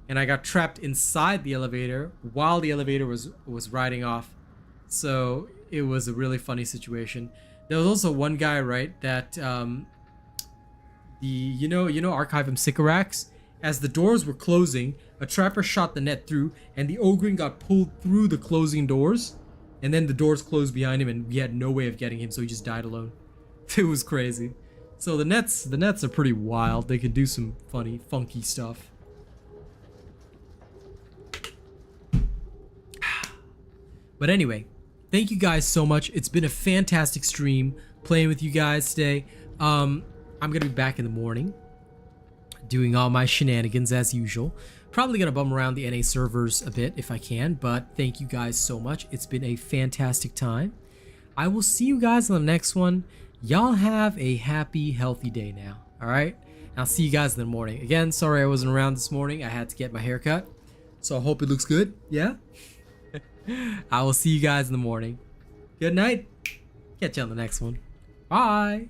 and I got trapped inside the elevator while the elevator was riding off. So it was a really funny situation. There was also one guy, right, that you know Archive and Sycorax? As the doors were closing, a trapper shot the net through, and the Ogrin got pulled through the closing doors, and then the doors closed behind him, and we had no way of getting him, so he just died alone. It was crazy. So the nets are pretty wild. They can do some funny, funky stuff. But anyway, thank you guys so much. It's been a fantastic stream playing with you guys today. I'm gonna be back in the morning doing all my shenanigans as usual. Probably gonna bum around the NA servers a bit if I can, but thank you guys so much. It's been a fantastic time. I will see you guys on the next one. Y'all have a happy, healthy day now. All right? I'll see you guys in the morning. Again, sorry I wasn't around this morning. I had to get my hair cut, so I hope it looks good. Yeah? I will see you guys in the morning. Good night. Catch you on the next one. Bye.